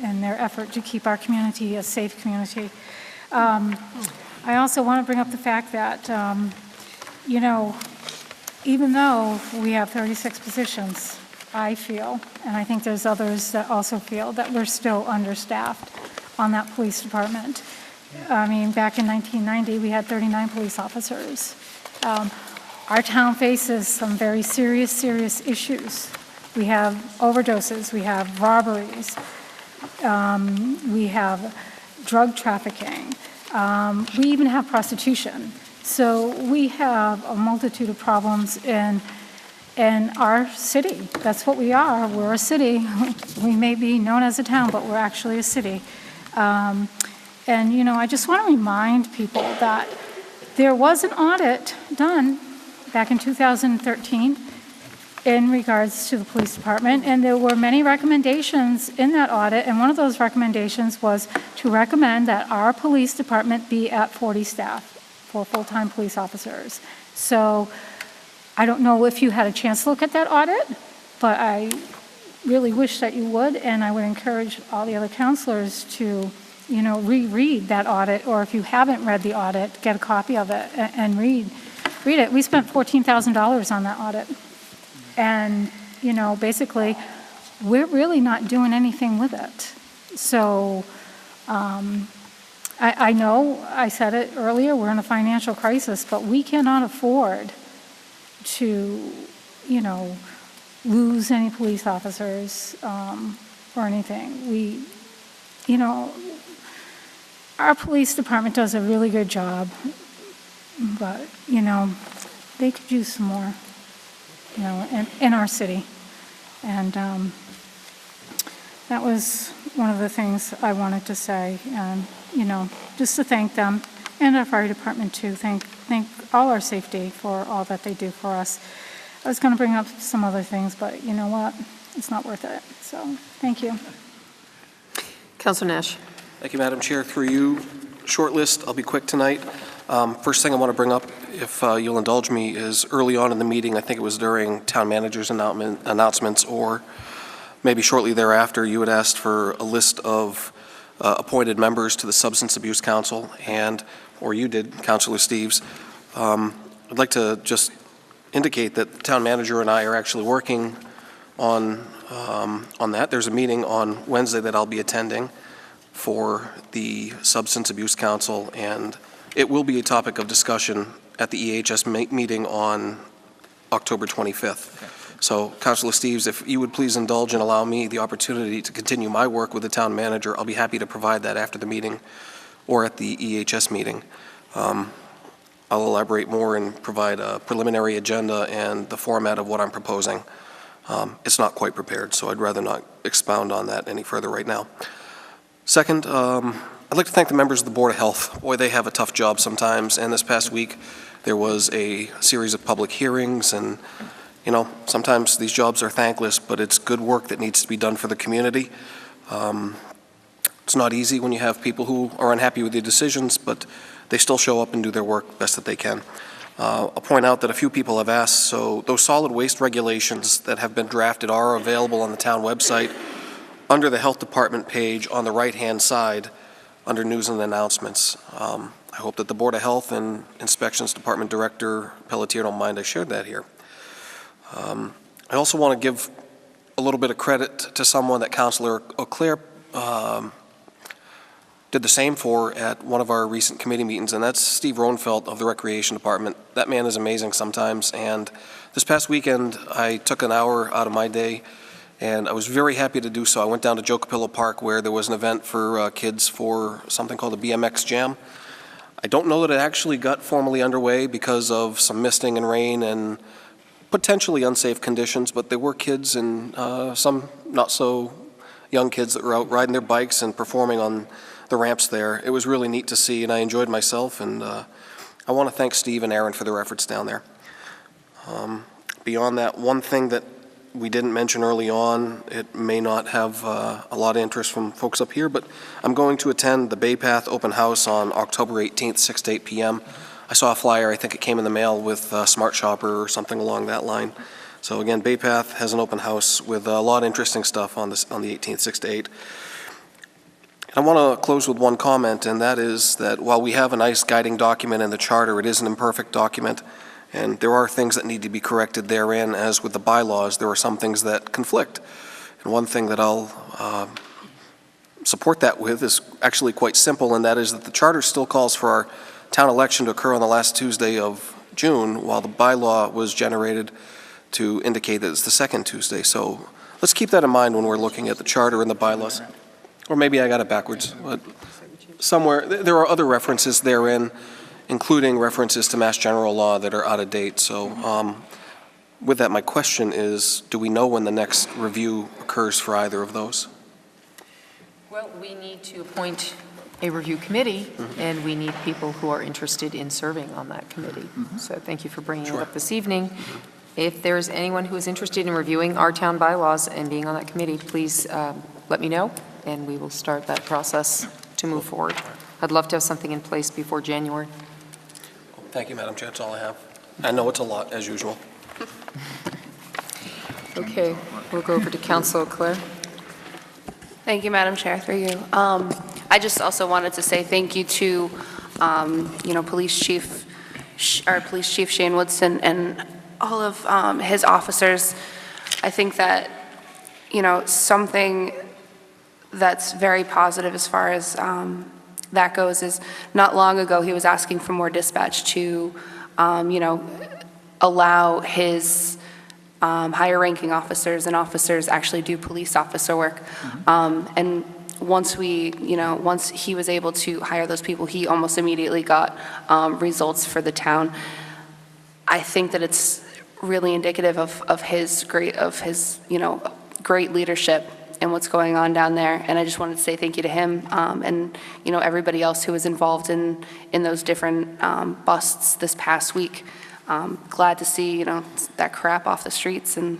in their effort to keep our community a safe community. I also want to bring up the fact that, even though we have 36 positions, I feel, and I think there's others that also feel, that we're still understaffed on that police department. I mean, back in 1990, we had 39 police officers. Our town faces some very serious issues. We have overdoses, we have robberies, we have drug trafficking, we even have prostitution. So we have a multitude of problems in our city. That's what we are. We're a city. We may be known as a town, but we're actually a city. And, I just want to remind people that there was an audit done back in 2013 in regards to the police department, and there were many recommendations in that audit, and one of those recommendations was to recommend that our police department be at 40 staff for full-time police officers. So I don't know if you had a chance to look at that audit, but I really wish that you would, and I would encourage all the other counselors to reread that audit, or if you haven't read the audit, get a copy of it and read it. We spent $14,000 on that audit. And, basically, we're really not doing anything with it. So I know I said it earlier, we're in a financial crisis, but we cannot afford to, lose any police officers or anything. Our police department does a really good job, but, they could use some more, in our city. And that was one of the things I wanted to say, and, just to thank them and our fire department too. Thank all our safety for all that they do for us. I was going to bring up some other things, but you know what? It's not worth it. So, thank you. Councilor Nash? Thank you, Madam Chair. Through you, short list. I'll be quick tonight. First thing I want to bring up, if you'll indulge me, is early on in the meeting, I think it was during town manager's announcements, or maybe shortly thereafter, you had asked for a list of appointed members to the Substance Abuse Council, or you did, Councilor Steves. I'd like to just indicate that the town manager and I are actually working on that. There's a meeting on Wednesday that I'll be attending for the Substance Abuse Council, and it will be a topic of discussion at the EHS meeting on October 25th. So, Councilor Steves, if you would please indulge and allow me the opportunity to continue my work with the town manager, I'll be happy to provide that after the meeting or at the EHS meeting. I'll elaborate more and provide a preliminary agenda and the format of what I'm proposing. It's not quite prepared, so I'd rather not expound on that any further right now. Second, I'd like to thank the members of the Board of Health. Boy, they have a tough job sometimes, and this past week there was a series of public hearings, and sometimes these jobs are thankless, but it's good work that needs to be done for the community. It's not easy when you have people who are unhappy with your decisions, but they still show up and do their work best that they can. I'll point out that a few people have asked, so those solid waste regulations that have been drafted are available on the town website under the Health Department page on the right-hand side under News and Announcements. I hope that the Board of Health and Inspections Department Director Pelletier don't mind I shared that here. I also want to give a little bit of credit to someone that Councilor Auclair did the same for at one of our recent committee meetings, and that's Steve Rohnfeldt of the Recreation Department. That man is amazing sometimes, and this past weekend I took an hour out of my day, and I was very happy to do so. I went down to Jokapillo Park where there was an event for kids for something called the BMX Jam. I don't know that it actually got formally underway because of some misting and rain and potentially unsafe conditions, but there were kids and some not so young kids that were out riding their bikes and performing on the ramps there. It was really neat to see, and I enjoyed myself, and I want to thank Steve and Aaron for their efforts down there. Beyond that, one thing that we didn't mention early on, it may not have a lot of interest from folks up here, but I'm going to attend the Bay Path Open House on October 18th, 6 to 8 p.m. I saw a flyer, I think it came in the mail with Smart Shopper or something along that line. So again, Bay Path has an open house with a lot of interesting stuff on the 18th, 6 to 8. I want to close with one comment, and that is that while we have a nice guiding document in the charter, it is an imperfect document, and there are things that need to be corrected therein. As with the bylaws, there are some things that conflict. And one thing that I'll support that with is actually quite simple, and that is that the charter still calls for our town election to occur on the last Tuesday of June, while the bylaw was generated to indicate that it's the second Tuesday. So let's keep that in mind when we're looking at the charter and the bylaws. Or maybe I got it backwards, but somewhere, there are other references therein, including references to Mass General Law that are out of date. So with that, my question is, do we know when the next review occurs for either of those? Well, we need to appoint a review committee, and we need people who are interested in serving on that committee. So thank you for bringing it up this evening. If there's anyone who is interested in reviewing our town bylaws and being on that committee, please let me know, and we will start that process to move forward. I'd love to have something in place before January. Thank you, Madam Chair. That's all I have. I know it's a lot, as usual. Okay, we'll go over to Councilor Claire. Thank you, Madam Chair, through you. I just also wanted to say thank you to, Police Chief Shane Woodson and all of his officers. I think that, something that's very positive as far as that goes is not long ago he was asking for more dispatch to, allow his higher ranking officers and officers actually do police officer work. And once he was able to hire those people, he almost immediately got results for the town. I think that it's really indicative of his great leadership and what's going on down there. And I just wanted to say thank you to him and everybody else who was involved in those different busts this past week. Glad to see that crap off the streets, and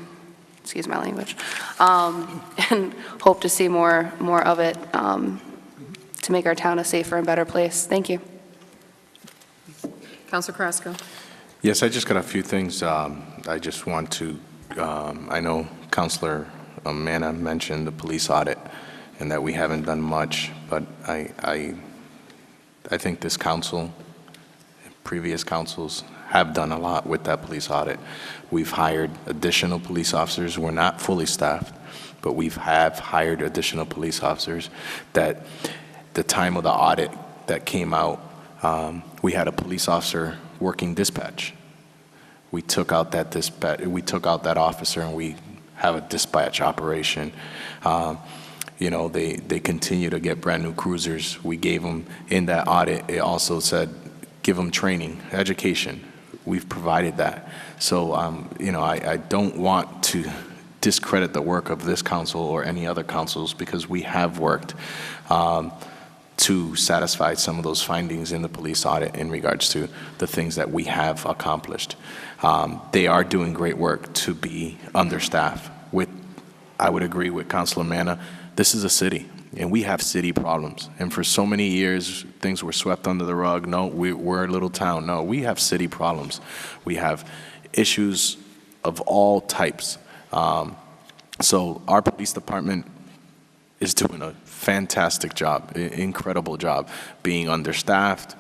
excuse my language, and hope to see more of it to make our town a safer and better place. Thank you. Councilor Carrasco. Yes, I just got a few things. I just want to, I know Councilor Manna mentioned the police audit and that we haven't done much, but I think this council, previous councils, have done a lot with that police audit. We've hired additional police officers. We're not fully staffed, but we have hired additional police officers. That the time of the audit that came out, we had a police officer working dispatch. We took out that dispatch. We took out that officer, and we have a dispatch operation. They continue to get brand new cruisers. We gave them in that audit. It also said give them training, education. We've provided that. So, I don't want to discredit the work of this council or any other councils, because we have worked to satisfy some of those findings in the police audit in regards to the things that we have accomplished. They are doing great work to be understaffed. I would agree with Councilor Manna. This is a city. And we have city problems. And for so many years, things were swept under the rug. No, we're a little town. No, we have city problems. We have issues of all types. So our police department is doing a fantastic job, incredible job, being understaffed,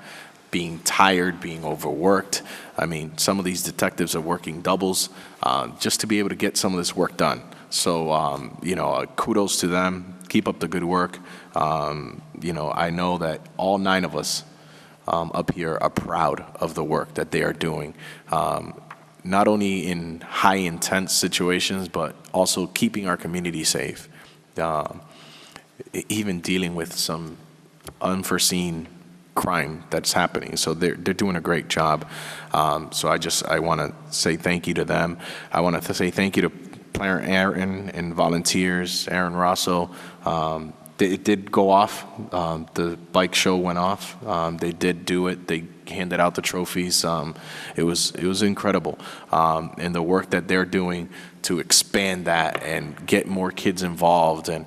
being tired, being overworked. I mean, some of these detectives are working doubles just to be able to get some of this work done. So, kudos to them. Keep up the good work. I know that all 9 of us up here are proud of the work that they are doing, not only in high intense situations, but also keeping our community safe, even dealing with some unforeseen crime that's happening. So they're doing a great job. So I want to say thank you to them. I want to say thank you to Player Aaron and volunteers, Aaron Rosso. It did go off. The bike show went off. They did do it. They handed out the trophies. It was incredible. And the work that they're doing to expand that and get more kids involved, and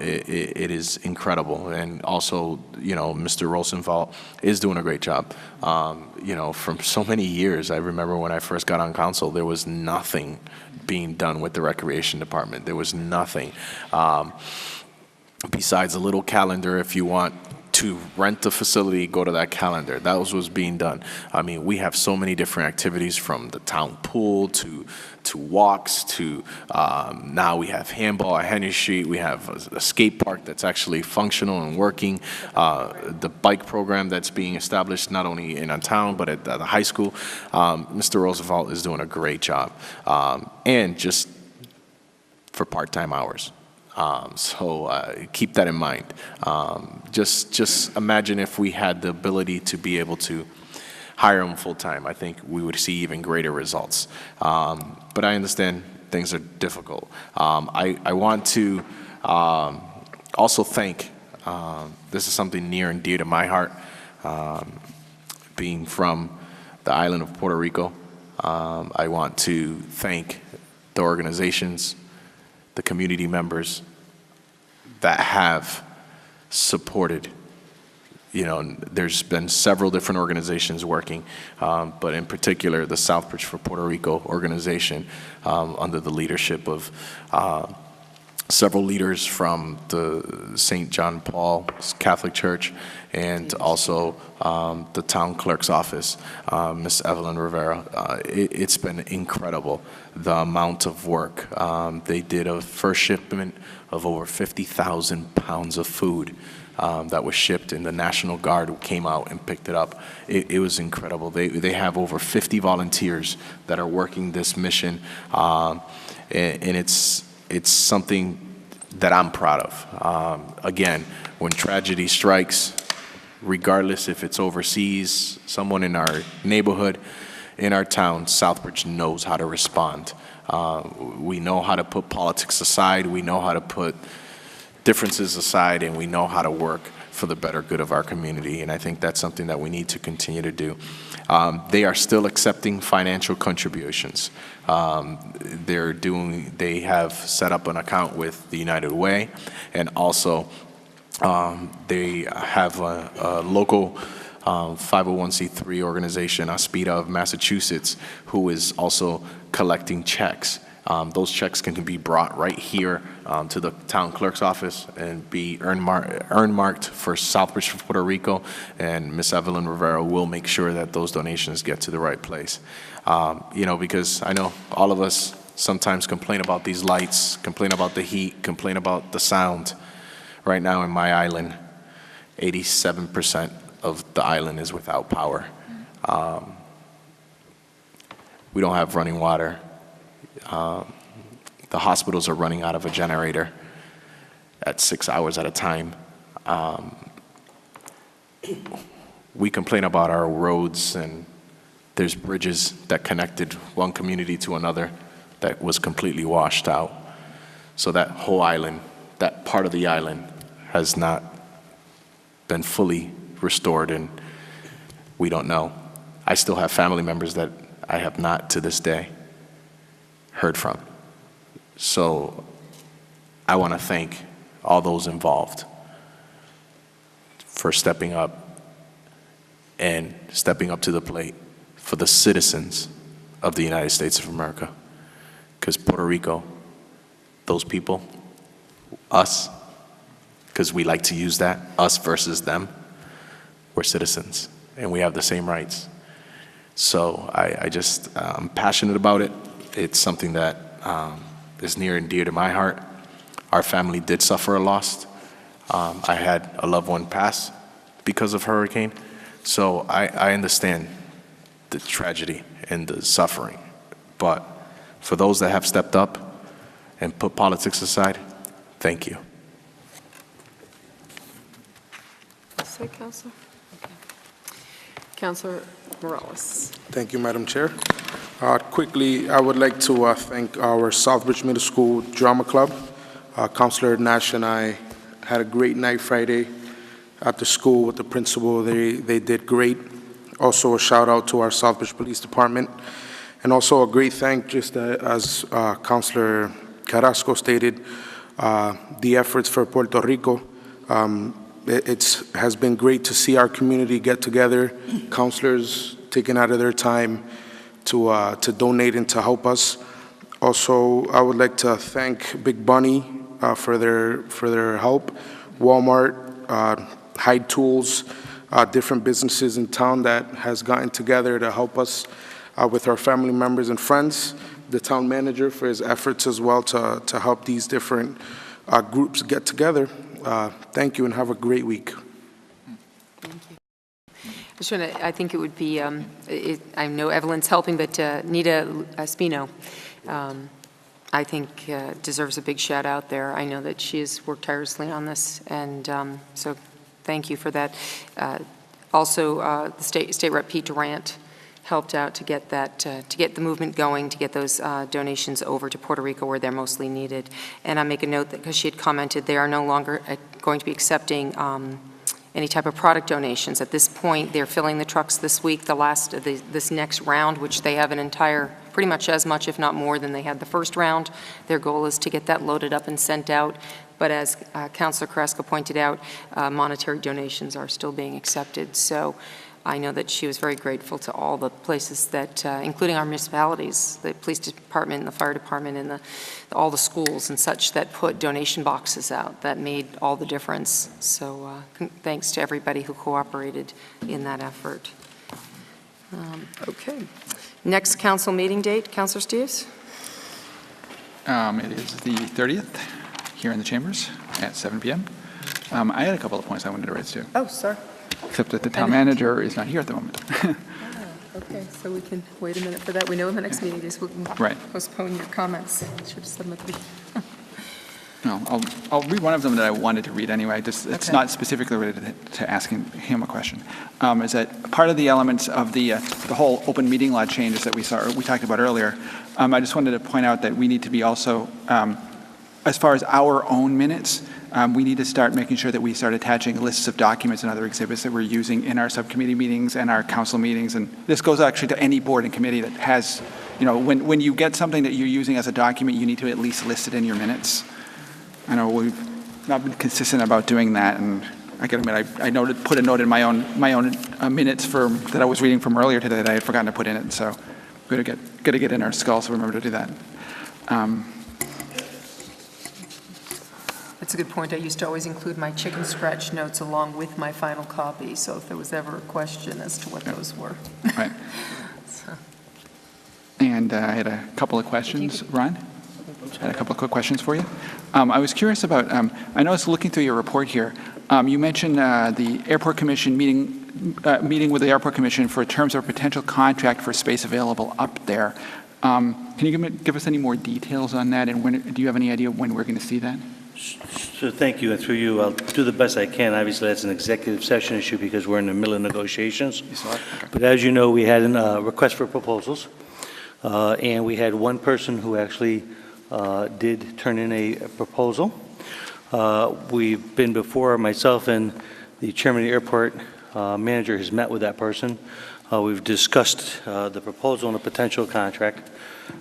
it is incredible. And also, Mr. Rosenthal is doing a great job. From so many years, I remember when I first got on council, there was nothing being done with the recreation department. There was nothing. Besides a little calendar, if you want to rent the facility, go to that calendar. That was being done. I mean, we have so many different activities, from the town pool to walks to now we have handball at Henry Street. We have a skate park that's actually functional and working. The bike program that's being established not only in our town but at the high school. Mr. Roosevelt is doing a great job, and just for part-time hours. So keep that in mind. Just imagine if we had the ability to be able to hire them full-time. I think we would see even greater results. But I understand things are difficult. I want to also thank, this is something near and dear to my heart, being from the island of Puerto Rico. I want to thank the organizations, the community members that have supported. There's been several different organizations working, but in particular the Southbridge for Puerto Rico organization, under the leadership of several leaders from the St. John Paul Catholic Church, and also the town clerk's office, Miss Evelyn Rivera. It's been incredible, the amount of work. They did a first shipment of over 50,000 pounds of food that was shipped, and the National Guard came out and picked it up. It was incredible. They have over 50 volunteers that are working this mission, and it's something that I'm proud of. Again, when tragedy strikes, regardless if it's overseas, someone in our neighborhood, in our town, Southbridge knows how to respond. We know how to put politics aside, we know how to put differences aside, and we know how to work for the better good of our community, and I think that's something that we need to continue to do. They are still accepting financial contributions. They have set up an account with the United Way, and also they have a local 501c3 organization, Aspida of Massachusetts, who is also collecting checks. Those checks can be brought right here to the town clerk's office and be earn marked for Southbridge for Puerto Rico, and Miss Evelyn Rivera will make sure that those donations get to the right place. Because I know all of us sometimes complain about these lights, complain about the heat, complain about the sound. Right now in my island, 87% of the island is without power. We don't have running water. The hospitals are running out of a generator at 6 hours at a time. We complain about our roads, and there's bridges that connected one community to another that was completely washed out. So that whole island, that part of the island, has not been fully restored, and we don't know. I still have family members that I have not to this day heard from. So I want to thank all those involved for stepping up to the plate for the citizens of the United States of America. Because Puerto Rico, those people, us, because we like to use that, us versus them, we're citizens, and we have the same rights. So I'm passionate about it. It's something that is near and dear to my heart. Our family did suffer a loss. I had a loved one pass because of hurricane. So I understand the tragedy and the suffering. But for those that have stepped up and put politics aside, thank you. Say, Counselor. Okay. Counselor Morales. Thank you, Madam Chair. Quickly, I would like to thank our Southbridge Middle School Drama Club. Counselor Nash and I had a great night Friday at the school with the principal. They did great. Also, a shout out to our Southbridge Police Department. And also a great thank, just as Counselor Carrasco stated, the efforts for Puerto Rico. It has been great to see our community get together, counselors taking out of their time to donate and to help us. Also, I would like to thank Big Bunny for their help, Walmart, Hyde Tools, different businesses in town that has gotten together to help us with our family members and friends, the town manager for his efforts as well to help these different groups get together. Thank you and have a great week. Thank you. I think it would be, I know Evelyn's helping, but Nita Espino, I think deserves a big shout out there. I know that she has worked tirelessly on this, and so thank you for that. Also, the State Rep Pete Durant helped out to get that, to get the movement going, to get those donations over to Puerto Rico where they're mostly needed. And I make a note that because she had commented, they are no longer going to be accepting any type of product donations. At this point, they're filling the trucks this week, this next round, which they have an entire, pretty much as much, if not more, than they had the first round. Their goal is to get that loaded up and sent out. But as Councilor Carrasco pointed out, monetary donations are still being accepted. So I know that she was very grateful to all the places that, including our municipalities, the police department, and the fire department, and all the schools and such that put donation boxes out. That made all the difference. So thanks to everybody who cooperated in that effort. Okay. Next council meeting date, Councilor Steves? It is the 30th here in the chambers at 7 p.m. I had a couple of points I wanted to raise too. Oh, sorry. Except that the town manager is not here at the moment. Okay, so we can wait a minute for that. We know the next meeting is, we can postpone your comments. Should have said them at the No, I'll read one of them that I wanted to read anyway. It's not specifically related to asking him a question. Is that part of the elements of the whole open meeting law changes that we talked about earlier? I just wanted to point out that we need to be also, as far as our own minutes, we need to start making sure that we start attaching lists of documents and other exhibits that we're using in our subcommittee meetings and our council meetings. And this goes actually to any board and committee that has, when you get something that you're using as a document, you need to at least list it in your minutes. I know we've not been consistent about doing that, and I gotta admit, I put a note in my own minutes that I was reading from earlier today that I had forgotten to put in it. So we're gonna get in our skull, so remember to do that. That's a good point. I used to always include my chicken scratch notes along with my final copy, so if there was ever a question as to what those were. Right. And I had a couple of questions, Ron? I had a couple of quick questions for you. I was curious about, I noticed looking through your report here, you mentioned the Airport Commission meeting with the Airport Commission for terms of a potential contract for space available up there. Can you give us any more details on that, and do you have any idea when we're going to see that? So thank you, and through you, I'll do the best I can. Obviously, that's an executive session issue because we're in the middle of negotiations. Okay. But as you know, we had a request for proposals, and we had one person who actually did turn in a proposal. We've been before, myself and the chairman of the airport manager has met with that person. We've discussed the proposal and a potential contract.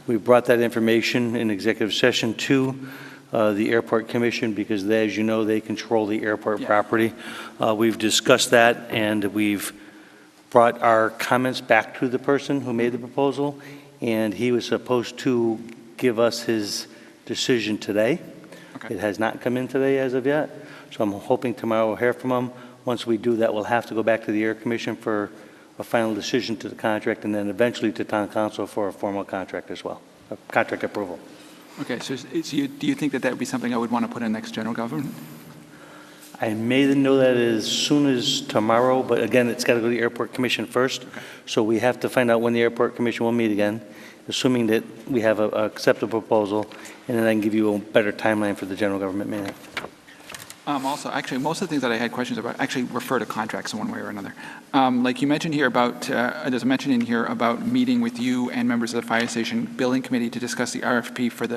We brought that information in executive session to the Airport Commission, because they, as you know, they control the airport property. We've discussed that, and we've brought our comments back to the person who made the proposal, and he was supposed to give us his decision today. Okay. It has not come in today as of yet, so I'm hoping tomorrow we'll hear from him. Once we do that, we'll have to go back to the Air Commission for a final decision to the contract, and then eventually to Town Council for a formal contract as well, a contract approval. Okay, so do you think that that would be something I would want to put in next general government? I may know that as soon as tomorrow, but again, it's got to go to the Airport Commission first. Okay. So we have to find out when the Airport Commission will meet again, assuming that we have an acceptable proposal, and then I can give you a better timeline for the general government meeting. Also, actually, most of the things that I had questions about actually refer to contracts in one way or another. Like you mentioned here about, there's a mention in here about meeting with you and members of the Fire Station Building Committee to discuss the RFP for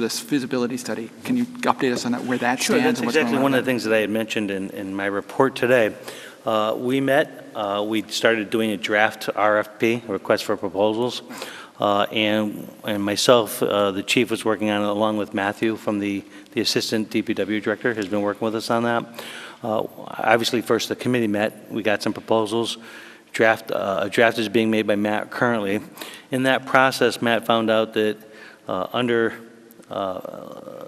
this feasibility study. Can you update us on that, where that Sure, stands? that's exactly one of the things that I had mentioned in my report today. We met, we started doing a draft RFP, request for proposals, and myself, the chief was working on it along with Matthew from the assistant DPW director, has been working with us on that. Obviously, first the committee met, we got some proposals. A draft is being made by Matt currently. In that process, Matt found out that under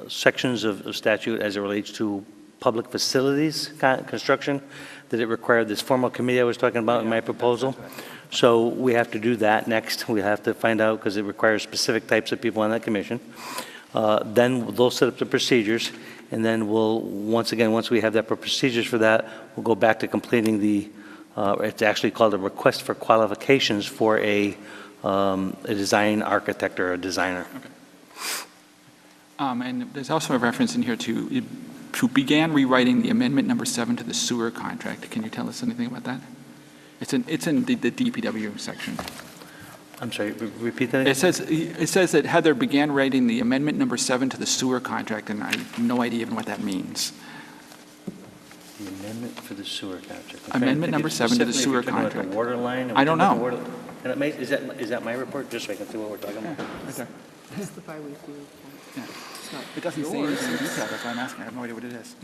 sections of statute as it relates to public facilities construction, that it required this formal committee I was talking about in my proposal. So we have to do that next. We have to find out, because it requires specific types of people on that commission. Then they'll set up the procedures, and then we'll, once we have that procedures for that, we'll go back to completing the, it's actually called a request for qualifications for a design architect or a designer. Okay. And there's also a reference in here to began rewriting the amendment number 7 to the sewer contract. Can you tell us anything about that? It's in the DPW section. I'm sorry, repeat that again? It says that Heather began writing the amendment number 7 to the sewer contract, and I have no idea even what that means. The amendment for the sewer contract. Amendment number 7 to the sewer contract. The water line? I don't know. And is that my report? Just so I can see what we're talking about. Right there. It's the bi-weekly report. Yeah. It's not It doesn't say yours. anything in detail, that's why I'm asking. I have no idea what it is.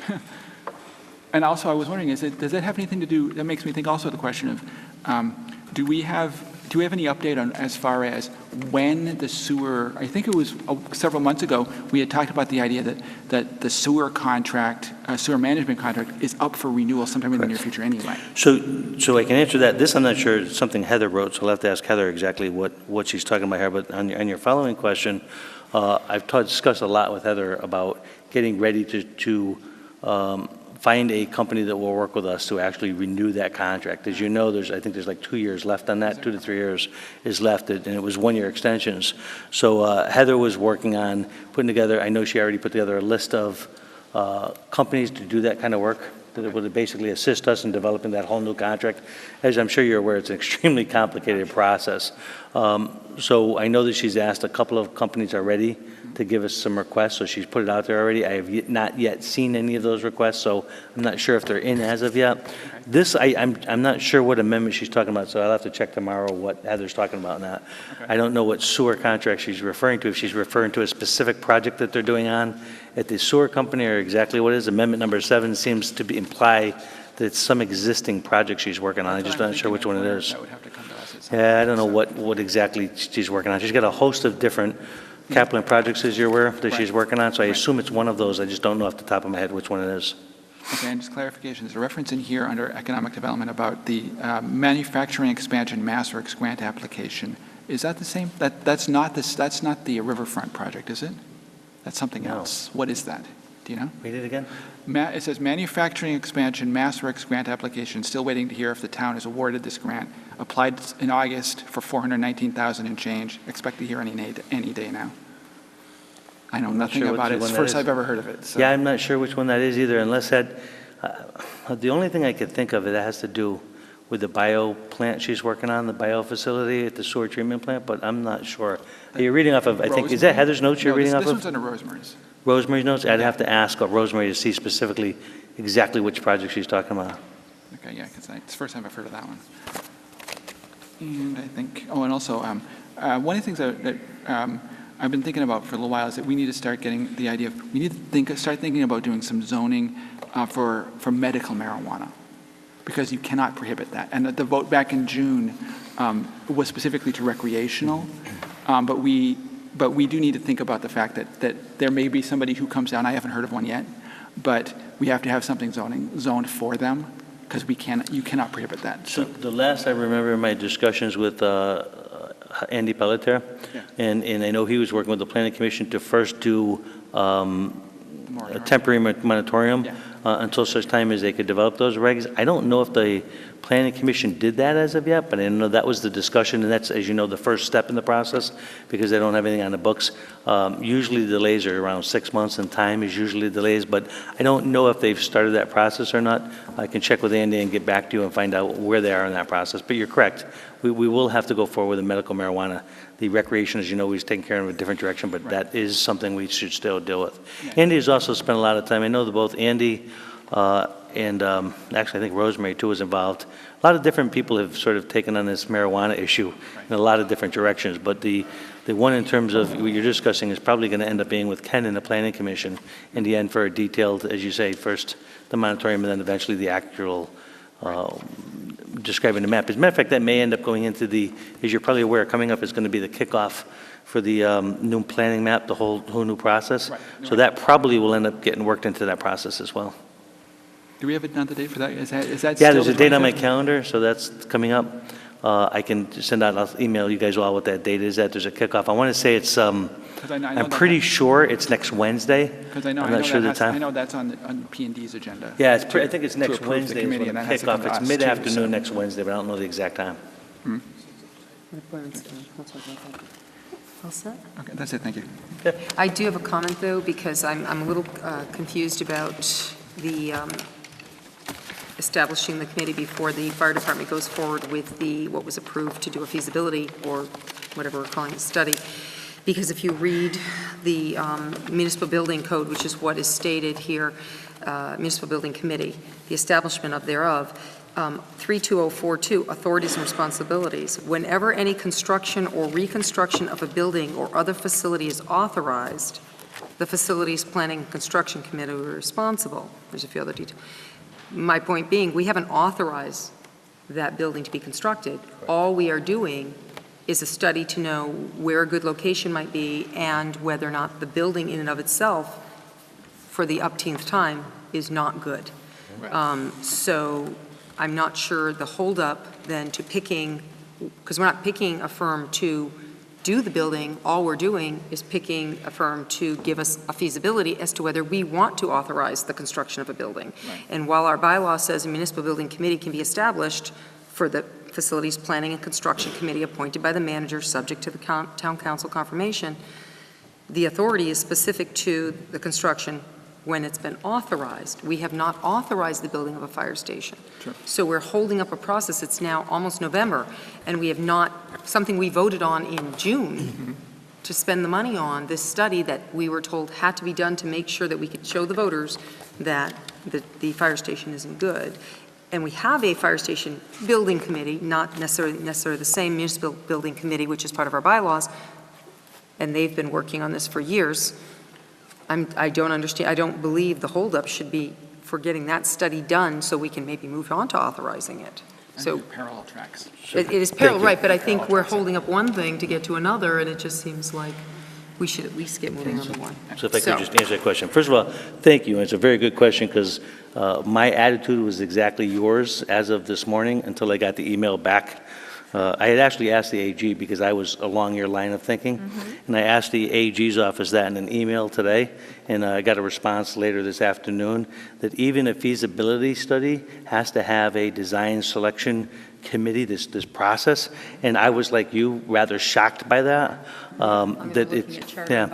And also, I was wondering, does that have anything to do, that makes me think also the question of, do we have any update on as far as when the sewer, I think it was several months ago, we had talked about the idea that the sewer contract, sewer management contract is up for renewal sometime in the near future anyway. So I can answer that. This, I'm not sure, it's something Heather wrote, so I'll have to ask Heather exactly what she's talking about here. But on your following question, I've discussed a lot with Heather about getting ready to find a company that will work with us to actually renew that contract. As you know, I think there's like 2 years left on that, 2 to 3 years is left, and it was 1-year extensions. So Heather was working on putting together, I know she already put together a list of companies to do that kind of work, that would basically assist us in developing that whole new contract. As I'm sure you're aware, it's an extremely complicated process. So I know that she's asked a couple of companies already to give us some requests, so she's put it out there already. I have not yet seen any of those requests, so I'm not sure if they're in as of yet. This, I'm not sure what amendment she's talking about, so I'll have to check tomorrow what Heather's talking about in that. I don't know what sewer contract she's referring to, if she's referring to a specific project that they're doing on at the sewer company or exactly what it is. Amendment number 7 seems to imply that it's some existing project she's working on. I'm just not sure which one it is. That would have to come to us at some Yeah, I don't know what exactly she's working on. She's got a host of different capital projects, as you're aware, that she's working on, so I assume it's one of those. I just don't know off the top of my head which one it is. Okay, and just clarification, there's a reference in here under economic development about the manufacturing expansion MassWorks grant application. Is that the same? That's not the Riverfront project, is it? That's something else. What is that? Do you know? Read it again. It says manufacturing expansion MassWorks grant application. Still waiting to hear if the town is awarded this grant. Applied in August for $419,000 and change. Expect to hear any day now. I know nothing about it. It's the first I've ever heard of it. So. Yeah, I'm not sure which one that is either, unless the only thing I could think of, it has to do with the bio plant she's working on, the bio facility at the sewer treatment plant, but I'm not sure. You're reading off of, I think, is that Heather's notes you're reading off of? This one's under Rosemary's. Rosemary's notes? I'd have to ask Rosemary to see specifically exactly which project she's talking about. Okay, yeah, because it's the first time I've heard of that one. And I think, and also, one of the things that I've been thinking about for a little while is that we need to start getting the idea of, we need to start thinking about doing some zoning for medical marijuana, because you cannot prohibit that. And the vote back in June was specifically to recreational, but we do need to think about the fact that there may be somebody who comes down, I haven't heard of one yet, but we have to have something zoned for them, because you cannot prohibit that. So the last I remember in my discussions with Andy Pelletier, and I know he was working with the Planning Commission to first do a temporary moratorium until such time as they could develop those regs. I don't know if the Planning Commission did that as of yet, but I know that was the discussion, and that's, as you know, the first step in the process, because they don't have anything on the books. Usually the delays are around 6 months, and time is usually delays, but I don't know if they've started that process or not. I can check with Andy and get back to you and find out where they are in that process. But you're correct. We will have to go forward with the medical marijuana. The recreation, as you know, we've taken care of in a different direction, but that is something we should still deal with. Andy has also spent a lot of time. I know that both Andy and actually I think Rosemary too was involved. A lot of different people have sort of taken on this marijuana issue in a lot of different directions, but the one in terms of what you're discussing is probably going to end up being with Ken and the Planning Commission in the end for a detailed, as you say, first the moratorium and then eventually the actual describing the map. As a matter of fact, that may end up going into the, as you're probably aware, coming up is going to be the kickoff for the new planning map, the whole new process. So that probably will end up getting worked into that process as well. Do we have another date for that? Is that Yeah, still there's the a date on my 25th? calendar, so that's coming up. I can send out, I'll email you guys all what that date is, that there's a kickoff. I want to say it's, I'm pretty sure it's next Wednesday. Because I'm not not sure the time. I know that's on P&D's agenda. Yeah, I think it's next approve the Wednesday is committee, when and the that has to come kickoff. to It's us, mid-afternoon too, so- next Wednesday, but I don't know the exact time. What appointments do we- we'll talk about that. All set? Okay, that's it, thank you. I do have a comment, though, because I'm a little confused about the establishing the committee before the fire department goes forward with what was approved to do a feasibility, or whatever we're calling a study. Because if you read the municipal building code, which is what is stated here, municipal building committee, the establishment of thereof, 32042, authorities and responsibilities. Whenever any construction or reconstruction of a building or other facility is authorized, the Facilities Planning and Construction Committee are responsible. There's a few other details. My point being, we haven't authorized that building to be constructed. All we are doing is a study to know where a good location might be and whether or not the building in and of itself, for the upteenth time, is not good. So I'm not sure the holdup then to picking, because we're not picking a firm to do the building, all we're doing is picking a firm to give us a feasibility as to whether we want to authorize the construction of a building. And while our bylaw says a municipal building committee can be established for the Facilities Planning and Construction Committee appointed by the manager subject to the town council confirmation, the authority is specific to the construction when it's been authorized. We have not authorized the building of a fire station. Sure. So we're holding up a process. It's now almost November, and we have not, something we voted on in June to spend the money on, this study that we were told had to be done to make sure that we could show the voters that the fire station isn't good. And we have a fire station building committee, not necessarily the same municipal building committee, which is part of our bylaws, and they've been working on this for years. I don't understand, I don't believe the holdup should be for getting that study done so we can maybe move on to authorizing it. So parallel tracks. it is parallel, right, but I think we're holding up one thing to get to another, and it just seems like we should at least get moving on the one. So if I could just answer that question. First of all, thank you, and it's a very good question, because my attitude was exactly yours as of this morning until I got the email back. I had actually asked the AG because I was along your line of thinking, and I asked the AG's office that in an email today, and I got a response later this afternoon that even a feasibility study has to have a design selection committee, this process, and I was like you, rather shocked by that. That it's, yeah.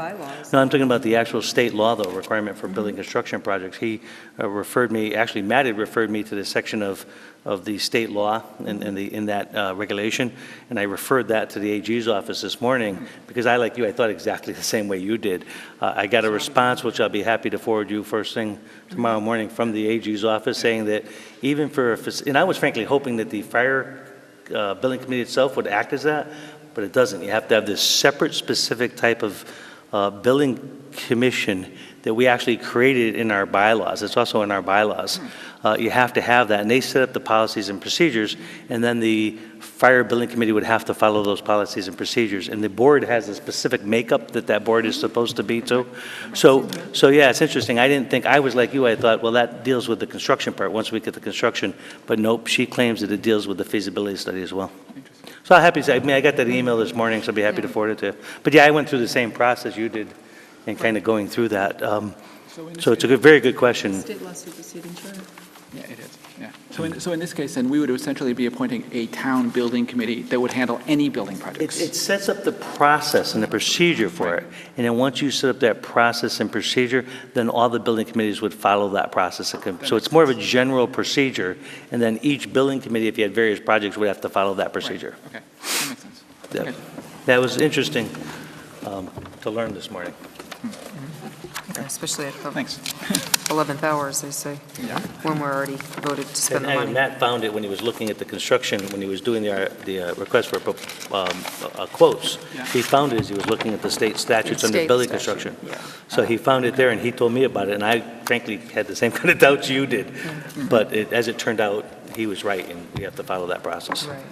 No, I'm talking about the actual state law, though, requirement for building construction projects. He referred me, actually, Matt had referred me to the section of the state law in that regulation, and I referred that to the AG's office this morning because I, like you, I thought exactly the same way you did. I got a response, which I'll be happy to forward you first thing tomorrow morning from the AG's office, saying that even for, and I was frankly hoping that the fire building committee itself would act as that, but it doesn't. You have to have this separate, specific type of building commission that we actually created in our bylaws. It's also in our bylaws. You have to have that, and they set up the policies and procedures, and then the fire building committee would have to follow those policies and procedures, and the board has a specific makeup that board is supposed to be to. So yeah, it's interesting. I was like you, I thought, well, that deals with the construction part, once we get the construction, but nope, she claims that it deals with the feasibility study as well. So I'm happy to say, I got that email this morning, so I'll be happy to forward it to you. But yeah, I went through the same process you did in kind of going through that. So it's a very good question. State law superseding charter. Yeah, it is, yeah. So in this case, then, we would essentially be appointing a town building committee that would handle any building projects. It sets up the process and the procedure for it. And then once you set up that process and procedure, then all the building committees would follow that process. So it's more of a general procedure, and then each building committee, if you had various projects, would have to follow that procedure. Right. Okay, that makes sense. Yeah. Okay. That was interesting to learn this morning. Especially at the Thanks. 11th hour, as they say, when we're already voted to spend the money. Matt found it when he was looking at the construction, when he was doing the request for quotes. Yeah. He found it as he was looking at the state statutes under State building statute, construction. yeah. So he found it there, and he told me about it, and I frankly had the same kind of doubts you did. But as it turned out, he was right, and we have to follow that process. Right.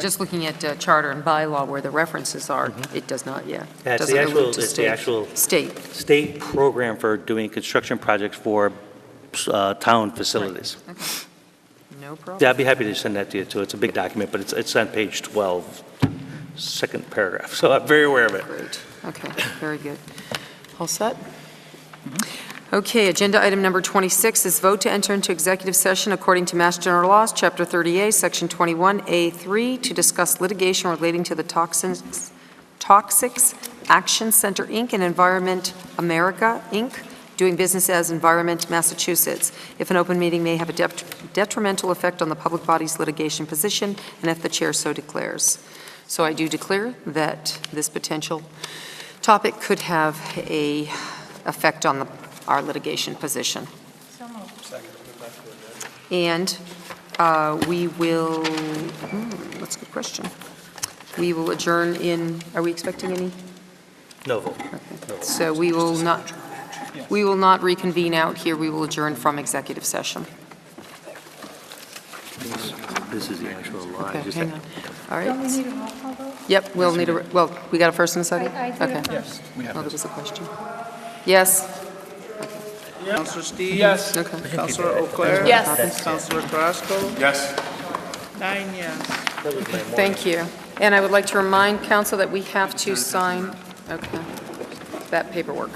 Just looking at charter and bylaw where the references are, it does not, Yeah, it's doesn't the allude actual, to it's the actual state. program for doing construction projects for town facilities. Okay. No problem. Yeah, I'd be happy to send that to you, too. It's a big document, but it's on page 12, second paragraph, so I'm very aware of it. Great. Okay, very good. All set? Okay, agenda item number 26 is vote to enter into executive session according to Mass General Laws, Chapter 30A, Section 21A3, to discuss litigation relating to the Toxics Action Center, Inc. and Environment America, Inc., doing business as Environment Massachusetts, if an open meeting may have a detrimental effect on the public body's litigation position, and if the chair so declares. So I do declare that this potential topic could have a effect on our litigation position. So moved. And we will, that's a good question. We will adjourn are we expecting any? No vote. Okay. So we will not reconvene out here. We will adjourn from executive session. This is the actual law. Okay, hang on. All Don't we right. need a roll call vote? Yep, we'll need we got a first and a second? I did it Okay. first. We have Well, there this. was a question. Yes? Counselor Steve? Yes. Okay. Counselor O'Clair? Yes. Counselor Carrasco? Yes. 9 yes. Thank you. And I would like to remind council that we have to sign, that paperwork.